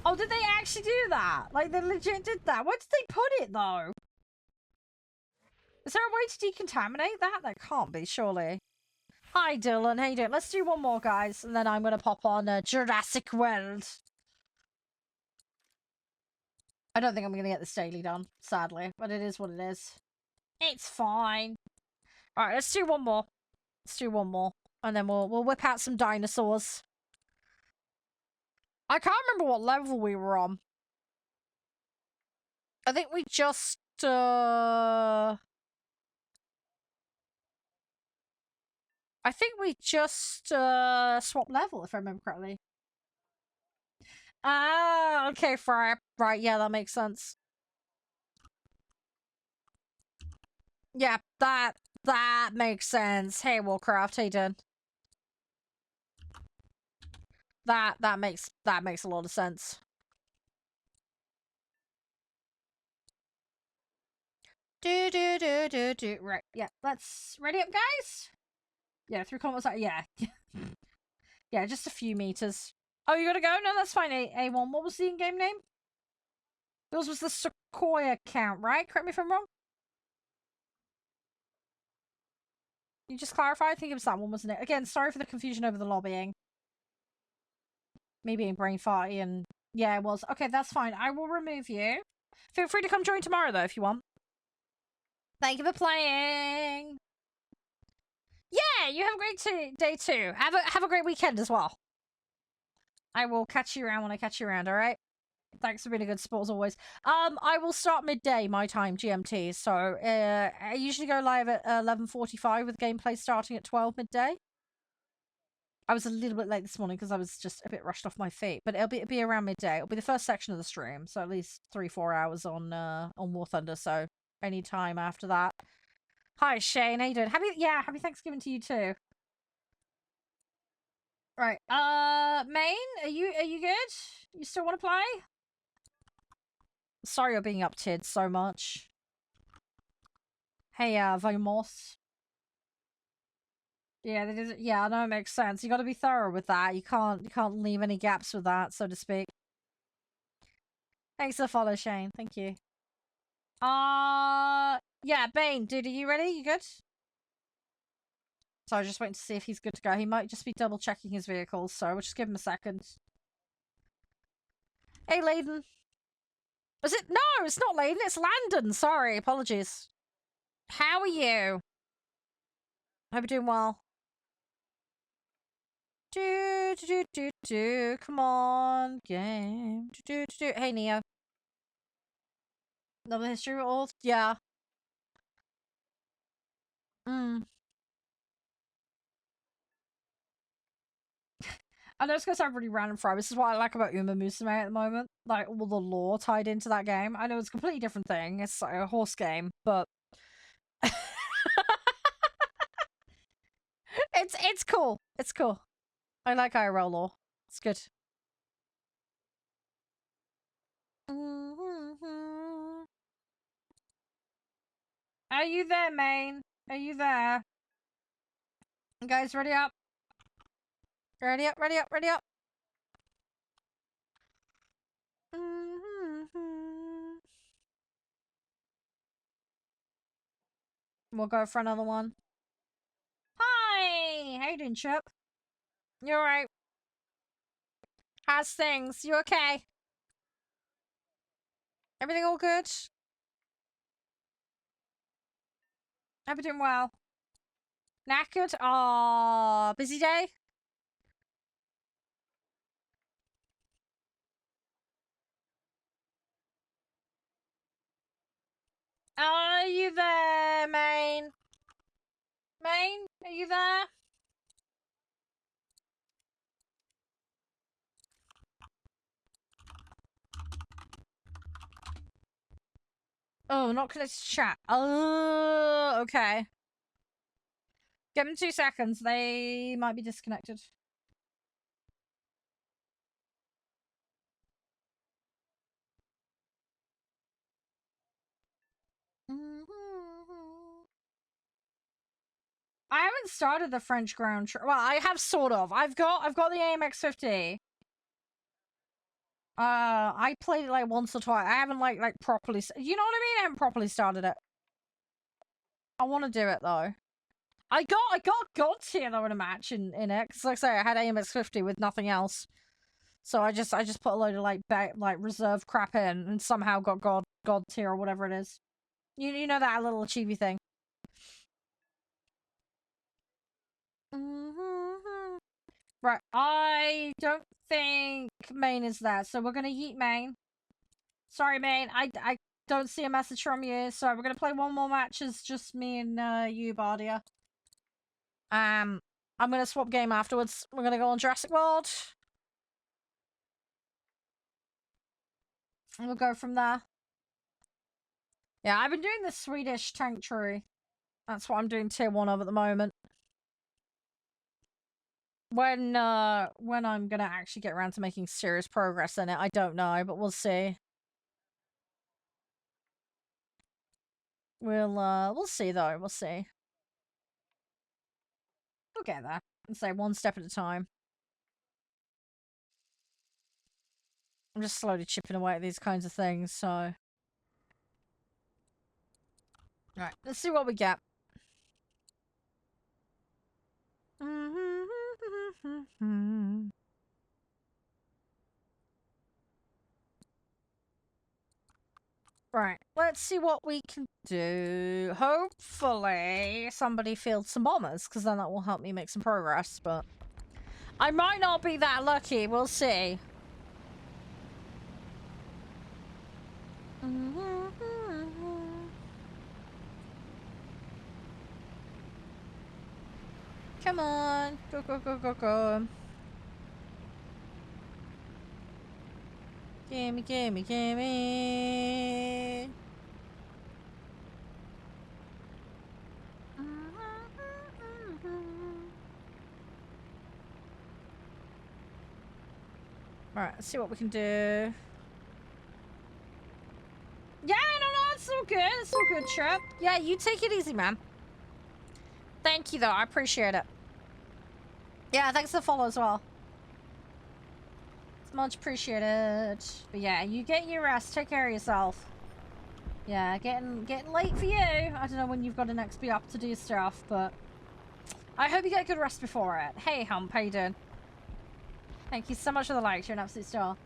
Oh, did they actually do that? Like, they legit did that? Where did they put it, though? Is there a way to decontaminate that? That can't be, surely. Hi, Dylan. How you doing? Let's do one more, guys. And then I'm going to pop on Jurassic World. I don't think I'm going to get this daily done, sadly. But it is what it is. It's fine. Alright, let's do one more. Let's do one more. And then we'll whip out some dinosaurs. I can't remember what level we were on. I think we just, I think we just, swapped level, if I remember correctly. Ah, okay, right, yeah, that makes sense. Yeah, that makes sense. Hey, Warcraft, how you doing? That makes a lot of sense. Do. Right, yeah, let's ready up, guys. Yeah, 3 kilometers. Yeah, yeah, just a few meters. Oh, you gotta go? No, that's fine. A1. What was the in-game name? Yours was the Sequoia count, right? Correct me if I'm wrong. You just clarify? I think it was that one, wasn't it? Again, sorry for the confusion over the lobbying. Me being brain farty and... Yeah, it was. Okay, that's fine. I will remove you. Feel free to come join tomorrow, though, if you want. Thank you for playing. Yeah, you have a great day, too. Have a great weekend as well. I will catch you around when I catch you around, alright? Thanks for being a good sport as always. I will start midday my time GMT. So I usually go live at 11:45 with gameplay starting at 12 midday. I was a little bit late this morning because I was just a bit rushed off my feet, but it'll be around midday. It'll be the first section of the stream, so at least 3-4 hours on War Thunder. So any time after that. Hi Shane, how you doing? Happy Thanksgiving to you too. Right, Maine, are you good? You still want to play? Sorry you're being up-tiered so much. Hey, Vamos. Yeah, I know it makes sense. You got to be thorough with that. You can't leave any gaps with that, so to speak. Thanks for the follow, Shane. Thank you. Yeah, Bane, dude, are you ready? You good? So I was just waiting to see if he's good to go. He might just be double checking his vehicles, so we'll just give him a second. Hey, Layden. Was it? No, it's not Layden. It's Landon. Sorry, apologies. How are you? Hope you're doing well. Come on, game. Hey, Neo. Another history of all? Yeah. I know it's gonna sound really random for this is what I like about Uma Musume at the moment. Like, all the lore tied into that game. I know it's a completely different thing. It's like a horse game, but... it's cool. It's cool. I like IRL lore. It's good. Are you there, Maine? Are you there? You guys ready up? Ready up, ready up, ready up. We'll go for another one. Hi! How you doing, Chip? You alright? How's things? You okay? Everything all good? Hope you're doing well. Knackered? Aww, busy day? Are you there, Maine? Maine, are you there? Oh, not connected to chat. Oh, okay. Give them 2 seconds. They might be disconnected. I haven't started the French ground. Well, I have sort of. I've got the AMX-50. I played it like once or twice. I haven't like properly. You know what I mean? I haven't properly started it. I want to do it though. I got God tier though in a match in it. Cause like I say, I had AMX-50 with nothing else. So I just put a load of like reserve crap in and somehow got God tier or whatever it is. You know that little achievey thing. Right, I don't think Maine is there, so we're gonna yeet Maine. Sorry, Maine, I don't see a message from you, so we're gonna play one more match as just me and you, Bardia. I'm gonna swap game afterwards. We're gonna go on Jurassic World. And we'll go from there. Yeah, I've been doing the Swedish tank tree. That's what I'm doing tier 1 of at the moment. When I'm gonna actually get around to making serious progress in it, I don't know, but we'll see. We'll see though, we'll see. We'll get there. And say one step at a time. I'm just slowly chipping away at these kinds of things, so. Alright, let's see what we get. Right, let's see what we can do. Hopefully somebody fields some bombers, because then that will help me make some progress, but I might not be that lucky, we'll see. Come on, go, go, go, go, go. Gimme, gimme, gimme. Alright, let's see what we can do. Yeah, no, it's all good. It's all good, Chip. Yeah, you take it easy, man. Thank you, though. I appreciate it. Yeah, thanks for the follow as well. It's much appreciated. But yeah, you get your rest. Take care of yourself. Yeah, getting late for you. I don't know when you've got to next be up to do stuff, but I hope you get good rest before it. Hey, Hump, how you doing? Thank you so much for the likes. You're an absolute star.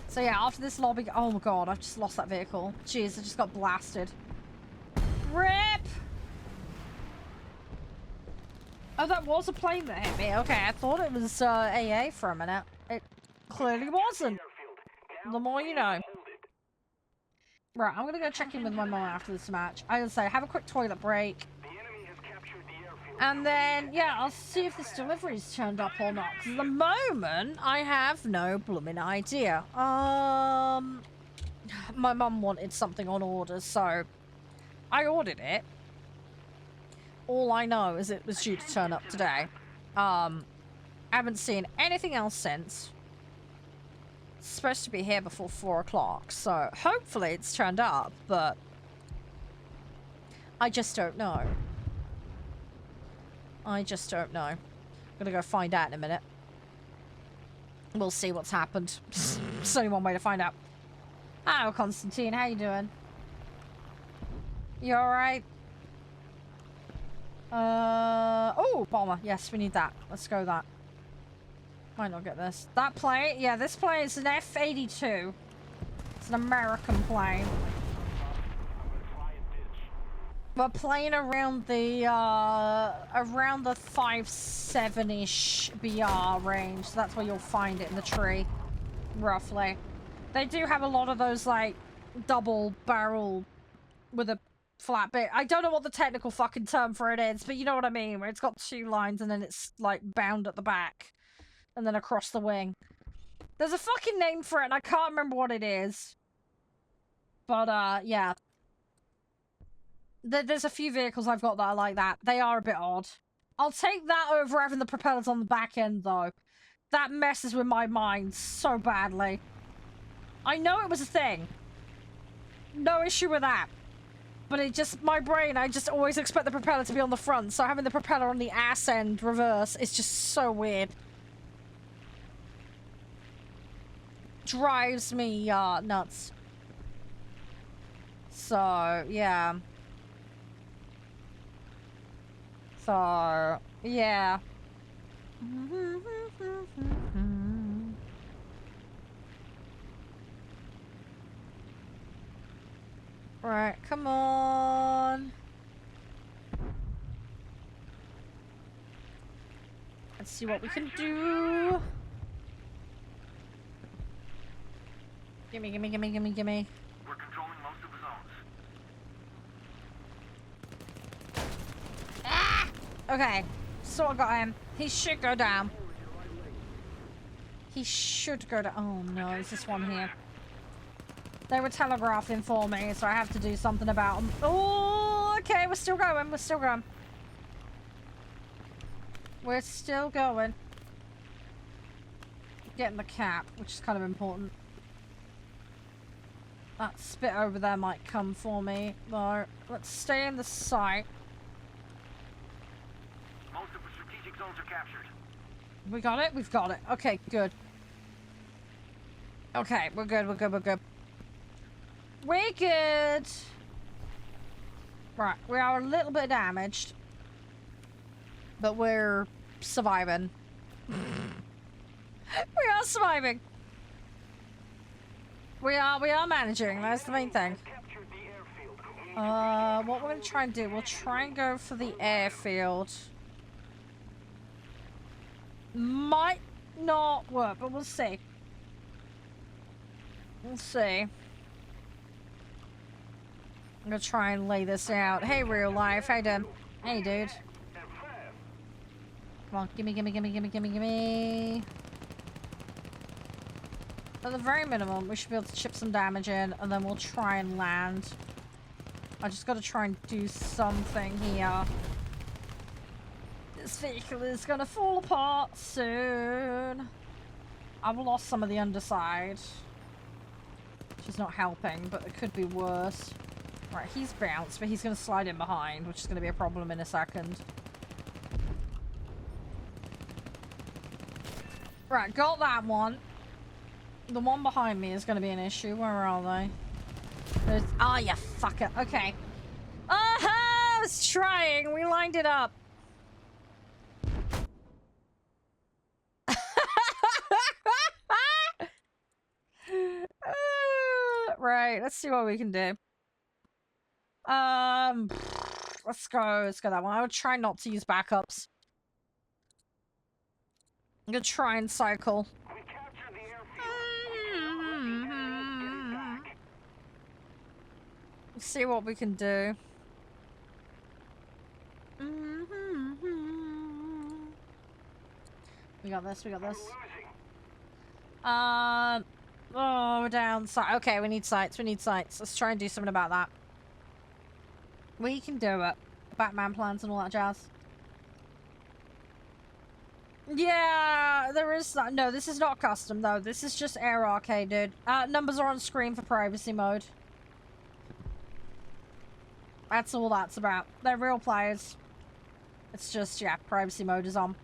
So yeah, after this lobby... Oh my god, I've just lost that vehicle. Jeez, I just got blasted. RIP! Oh, that was a plane that hit me. Okay, I thought it was AA for a minute. It clearly wasn't. The more you know. Right, I'm gonna go check in with my mom after this match. I would say, have a quick toilet break. And then, yeah, I'll see if this delivery's turned up or not. Because at the moment, I have no blooming idea. My mum wanted something on order, so I ordered it. All I know is it was due to turn up today. I haven't seen anything else since. It's supposed to be here before 4 o'clock, so hopefully it's turned up, but I just don't know. I just don't know. I'm gonna go find out in a minute. We'll see what's happened. There's only one way to find out. Hello, Constantine. How you doing? You alright? Oh, bomber. Yes, we need that. Let's go that. Might not get this. That plane? Yeah, this plane is an F-82. It's an American plane. We're playing around the 5-7-ish BR range, so that's where you'll find it in the tree, roughly. They do have a lot of those, like, double barrel with a flat bit. I don't know what the technical fucking term for it is, but you know what I mean, where it's got 2 lines and then it's like bound at the back and then across the wing. There's a fucking name for it and I can't remember what it is. But yeah. There's a few vehicles I've got that are like that. They are a bit odd. I'll take that over having the propellers on the back end though. That messes with my mind so badly. I know it was a thing. No issue with that. But it just, my brain, I just always expect the propeller to be on the front, so having the propeller on the ass end reverse is just so weird. Drives me nuts. So, yeah. So, yeah. Right, come on. Let's see what we can do. Gimme, gimme, gimme, gimme, gimme. We're controlling most of the zones. Ah! Okay, so I got him. He should go down. He should go down. Oh no, there's this one here. They were telegraphing for me, so I have to do something about them. Oh, okay, we're still going. We're still going. We're still going. Getting the cap, which is kind of important. That spit over there might come for me, though. Let's stay in the sight. Most of the strategic zones are captured. We got it? We've got it. Okay, good. Okay, we're good, we're good, we're good. We're good! Right, we are a little bit damaged. But we're surviving. We are surviving! We are managing, that's the main thing. Captured the airfield. What we're gonna try and do, we'll try and go for the airfield. Might not work, but we'll see. We'll see. I'm gonna try and lay this out. Hey, real life. Hey, dude. Hey, dude. Come on, gimme, gimme, gimme, gimme, gimme, gimme. At the very minimum, we should be able to chip some damage in, and then we'll try and land. I just gotta try and do something here. This vehicle is gonna fall apart soon. I've lost some of the underside. Which is not helping, but it could be worse. Right, he's bounced, but he's gonna slide in behind, which is gonna be a problem in a second. Right, got that one. The one behind me is gonna be an issue. Where are they? There's... Oh, you fucker. Okay. Aha! I was trying. We lined it up. Right, let's see what we can do. Let's go that one. I would try not to use backups. I'm gonna try and cycle. We captured the airfield. Let's see what we can do. We got this, we got this. Oh, we're down. Okay, we need sights, we need sights. Let's try and do something about that. We can do it. Batman plans and all that jazz. Yeah, there is that. No, this is not custom, though. This is just Air Arcade, dude. Numbers are on screen for privacy mode. That's all that's about. They're real players. It's just, yeah, privacy mode is on.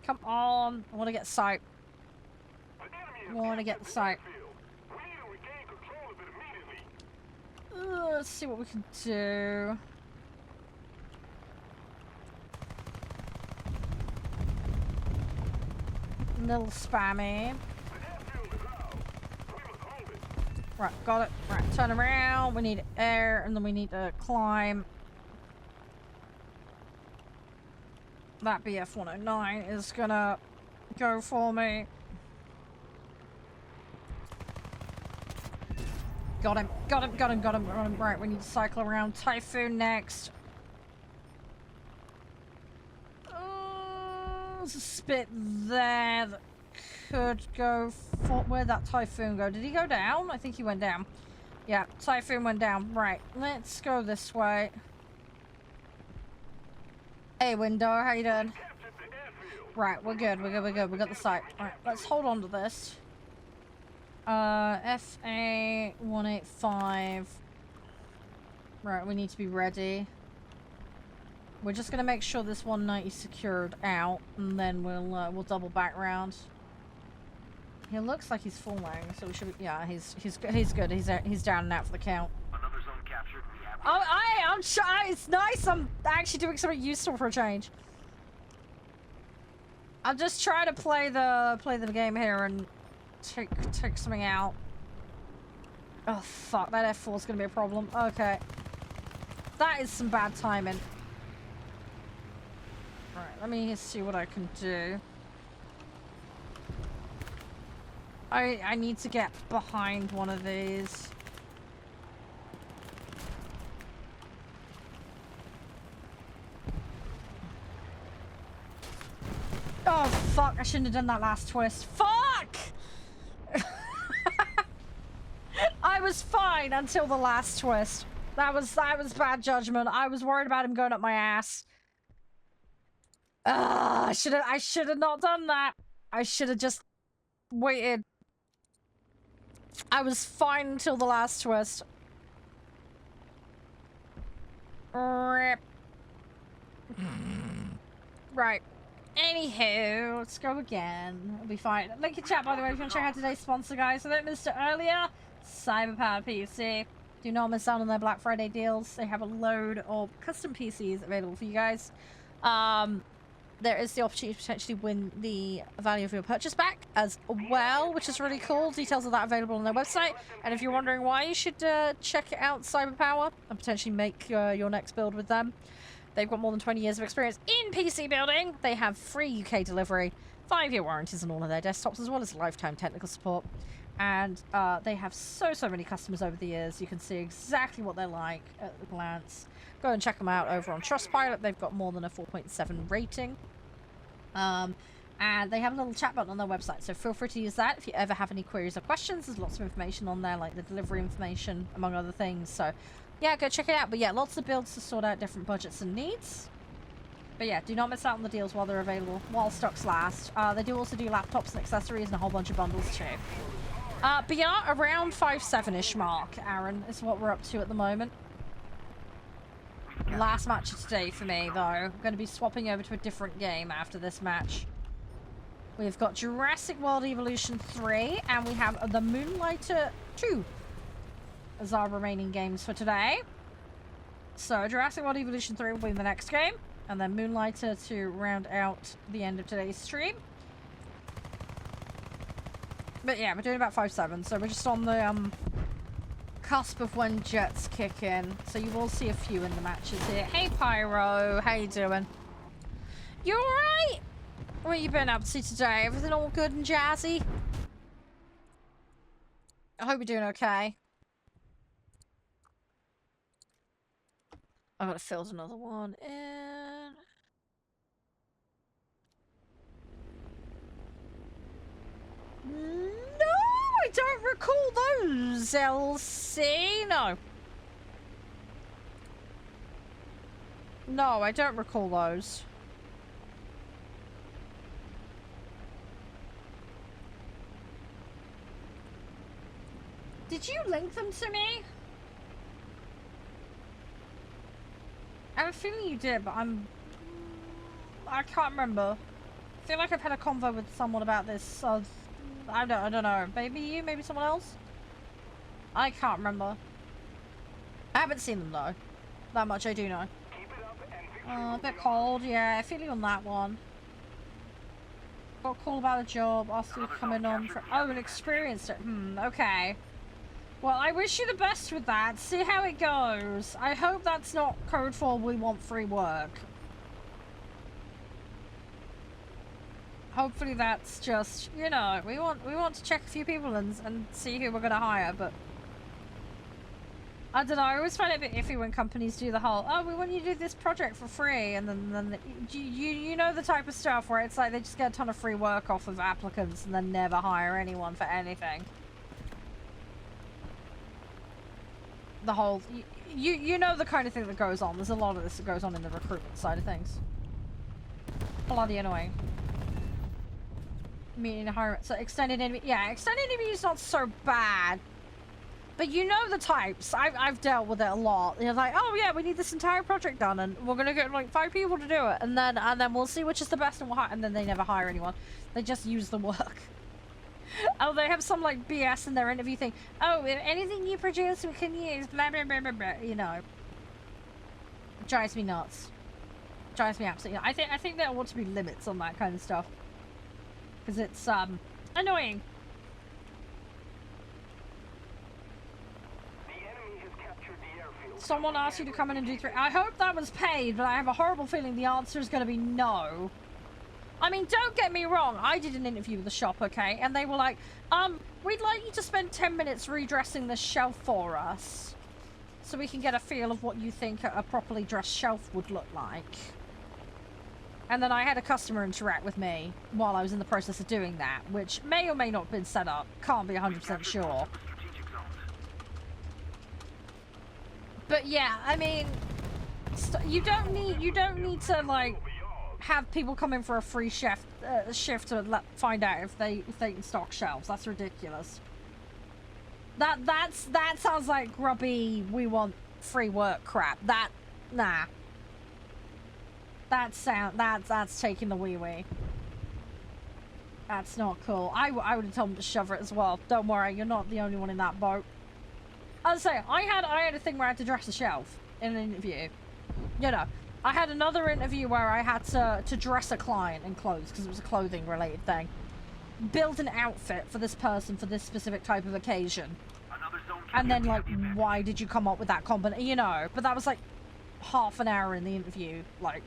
Come on. I want to get sight. I want to get the sight. Let's see what we can do. A little spammy. Right, got it. Right, turn around. We need air, and then we need to climb. That BF-109 is gonna go for me. Got him. Got him. Got him. Got him. Got him. Right, we need to cycle around Typhoon next. There's a spit there that could go for... Where'd that Typhoon go? Did he go down? I think he went down. Yeah, Typhoon went down. Right, let's go this way. Hey, Window, how you doing? Right, we're good. We're good. We're good. We got the site. Alright, let's hold on to this. FA 185. Right, we need to be ready. We're just gonna make sure this 190 is secured out, and then we'll double back round. He looks like he's falling, so we should. Yeah, he's good. He's down and out for the count. Another zone captured. We have Oh, I'm shy. It's nice. I'm actually doing something useful for a change. I'm just trying to play the game here and take something out. Oh fuck, that F4 is gonna be a problem. Okay, that is some bad timing. All right, let me see what I can do. I need to get behind one of these. Oh fuck, I shouldn't have done that last twist. Fuck! I was fine until the last twist. That was bad judgment. I was worried about him going up my ass. I should have not done that. I should have just waited. I was fine until the last twist. Rip. Right. Anywho, let's go again. It'll be fine. Link in chat, by the way, if you want to check out today's sponsor, guys. So that missed it earlier. Cyberpower PC. Do not miss out on their Black Friday deals. They have a load of custom PCs available for you guys. There is the opportunity to potentially win the value of your purchase back as well, which is really cool. Details of that available on their website. And if you're wondering why, you should check it out, Cyberpower, and potentially make your next build with them. They've got more than 20 years of experience in PC building. They have free UK delivery, 5-year warranties on all of their desktops, as well as lifetime technical support. And they have so many customers over the years. You can see exactly what they're like at a glance. Go and check them out over on Trustpilot. They've got more than a 4.7 rating. And they have a little chat button on their website, so feel free to use that if you ever have any queries or questions. There's lots of information on there, like the delivery information, among other things. So yeah, go check it out. But yeah, lots of builds to sort out different budgets and needs. But yeah, do not miss out on the deals while they're available, while stocks last. They do also do laptops and accessories and a whole bunch of bundles too. But yeah, around 5-7-ish mark, Aaron, is what we're up to at the moment. Last match of today for me, though. I'm going to be swapping over to a different game after this match. We've got Jurassic World Evolution 3, and we have the Moonlighter 2 as our remaining games for today. So Jurassic World Evolution 3 will be the next game, and then Moonlighter to round out the end of today's stream. But yeah, we're doing about 5-7, so we're just on the cusp of when jets kick in. So you will see a few in the matches here. Hey Pyro, how you doing? You alright? What you been up to today? Everything all good and jazzy? I hope you're doing okay. I'm gonna fill another one in. No, I don't recall those, LC. No. No, I don't recall those. Did you link them to me? I have a feeling you did, but I can't remember. I feel like I've had a convo with someone about this, so I don't know. Maybe you, maybe someone else? I can't remember. I haven't seen them though. That much I do know. A bit cold, yeah, I feel you on that one. Got a call about a job, asked you to come in on for an experienced it. Okay. Well, I wish you the best with that. See how it goes. I hope that's not code for we want free work. Hopefully that's just, you know, we want to check a few people and see who we're gonna hire, but I don't know, I always find it a bit iffy when companies do the whole, oh, we want you to do this project for free, and then you know the type of stuff where it's like they just get a ton of free work off of applicants and then never hire anyone for anything. The whole, you know the kind of thing that goes on. There's a lot of this that goes on in the recruitment side of things. Bloody annoying. Meaning to hire, so extended interview, yeah, extended interview is not so bad. But you know the types. I've dealt with it a lot. You're like, oh yeah, we need this entire project done, and we're gonna get like 5 people to do it, and then we'll see which is the best, and we'll hire. And then they never hire anyone. They just use the work. Oh, they have some like BS in their interview thing. Oh, if anything you produce, we can use. Blah blah blah blah blah. You know, it drives me nuts. Drives me absolutely nuts. I think there ought to be limits on that kind of stuff, because it's annoying. Someone asked you to come in and do 3. I hope that was paid, but I have a horrible feeling the answer is going to be no. I mean, don't get me wrong. I did an interview with the shop, okay? And they were like, we'd like you to spend 10 minutes redressing this shelf for us, so we can get a feel of what you think a properly dressed shelf would look like. And then I had a customer interact with me while I was in the process of doing that, which may or may not have been set up. Can't be 100% sure. But yeah, I mean, you don't need to like have people come in for a free shift to find out if they can stock shelves. That's ridiculous. That sounds like grubby. We want free work crap. Nah. That's taking the wee. That's not cool. I would have told them to shove it as well. Don't worry, you're not the only one in that boat. I'll say, I had a thing where I had to dress a shelf in an interview. You know, I had another interview where I had to dress a client in clothes because it was a clothing related thing. Build an outfit for this person for this specific type of occasion. And then like, why did you come up with that combination? You know, but that was like half an hour in the interview. Like,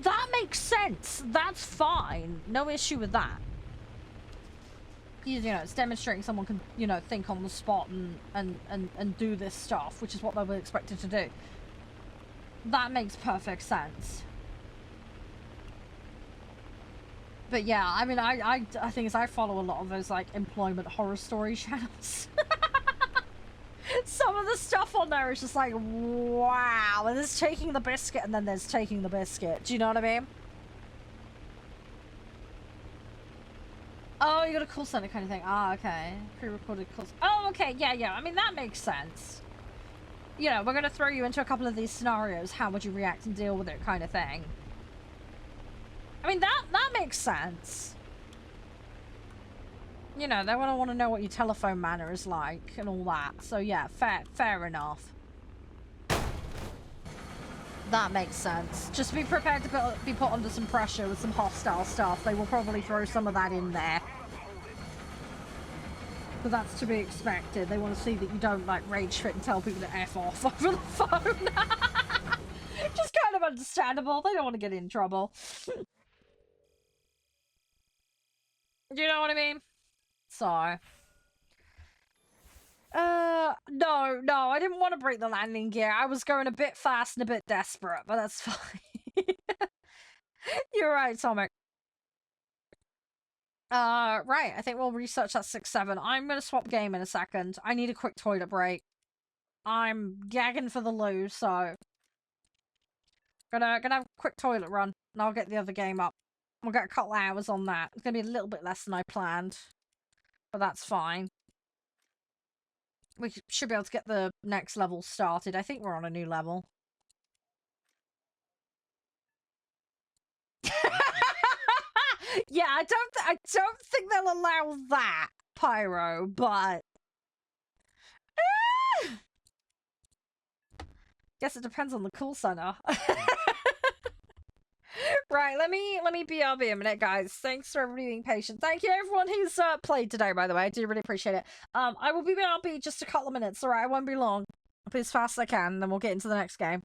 that makes sense. That's fine. No issue with that. You know, it's demonstrating someone can, you know, think on the spot and do this stuff, which is what they were expected to do. That makes perfect sense. But yeah, I mean, I think I follow a lot of those, like, employment horror story channels. Some of the stuff on there is just like, wow. And there's taking the biscuit, and then there's taking the biscuit. Do you know what I mean? Oh, you got a call center kind of thing. Ah, okay. Pre-recorded calls. Oh, okay. Yeah. I mean, that makes sense. You know, we're going to throw you into a couple of these scenarios. How would you react and deal with it kind of thing? I mean, that makes sense. You know, they want to know what your telephone manner is like and all that. So, yeah, fair enough. That makes sense. Just be prepared to be put under some pressure with some hostile stuff. They will probably throw some of that in there. But that's to be expected. They want to see that you don't, like, rage fit and tell people to F off over the phone. Just kind of understandable. They don't want to get in trouble. Do you know what I mean? So... no, I didn't want to break the landing gear. I was going a bit fast and a bit desperate, but that's fine. You're right, Tomic. Right, I think we'll research that 6-7. I'm gonna swap game in a second. I need a quick toilet break. I'm gagging for the loo, so... Gonna have a quick toilet run, and I'll get the other game up. We'll get a couple hours on that. It's gonna be a little bit less than I planned. But that's fine. We should be able to get the next level started. I think we're on a new level. Yeah, I don't think they'll allow that, Pyro, but... Guess it depends on the call center. Right, let me BRB a minute, guys. Thanks for everybody being patient. Thank you everyone who's played today, by the way. I do really appreciate it. I will be BRB just a couple of minutes, alright? I won't be long. I'll be as fast as I can, then we'll get into the next game.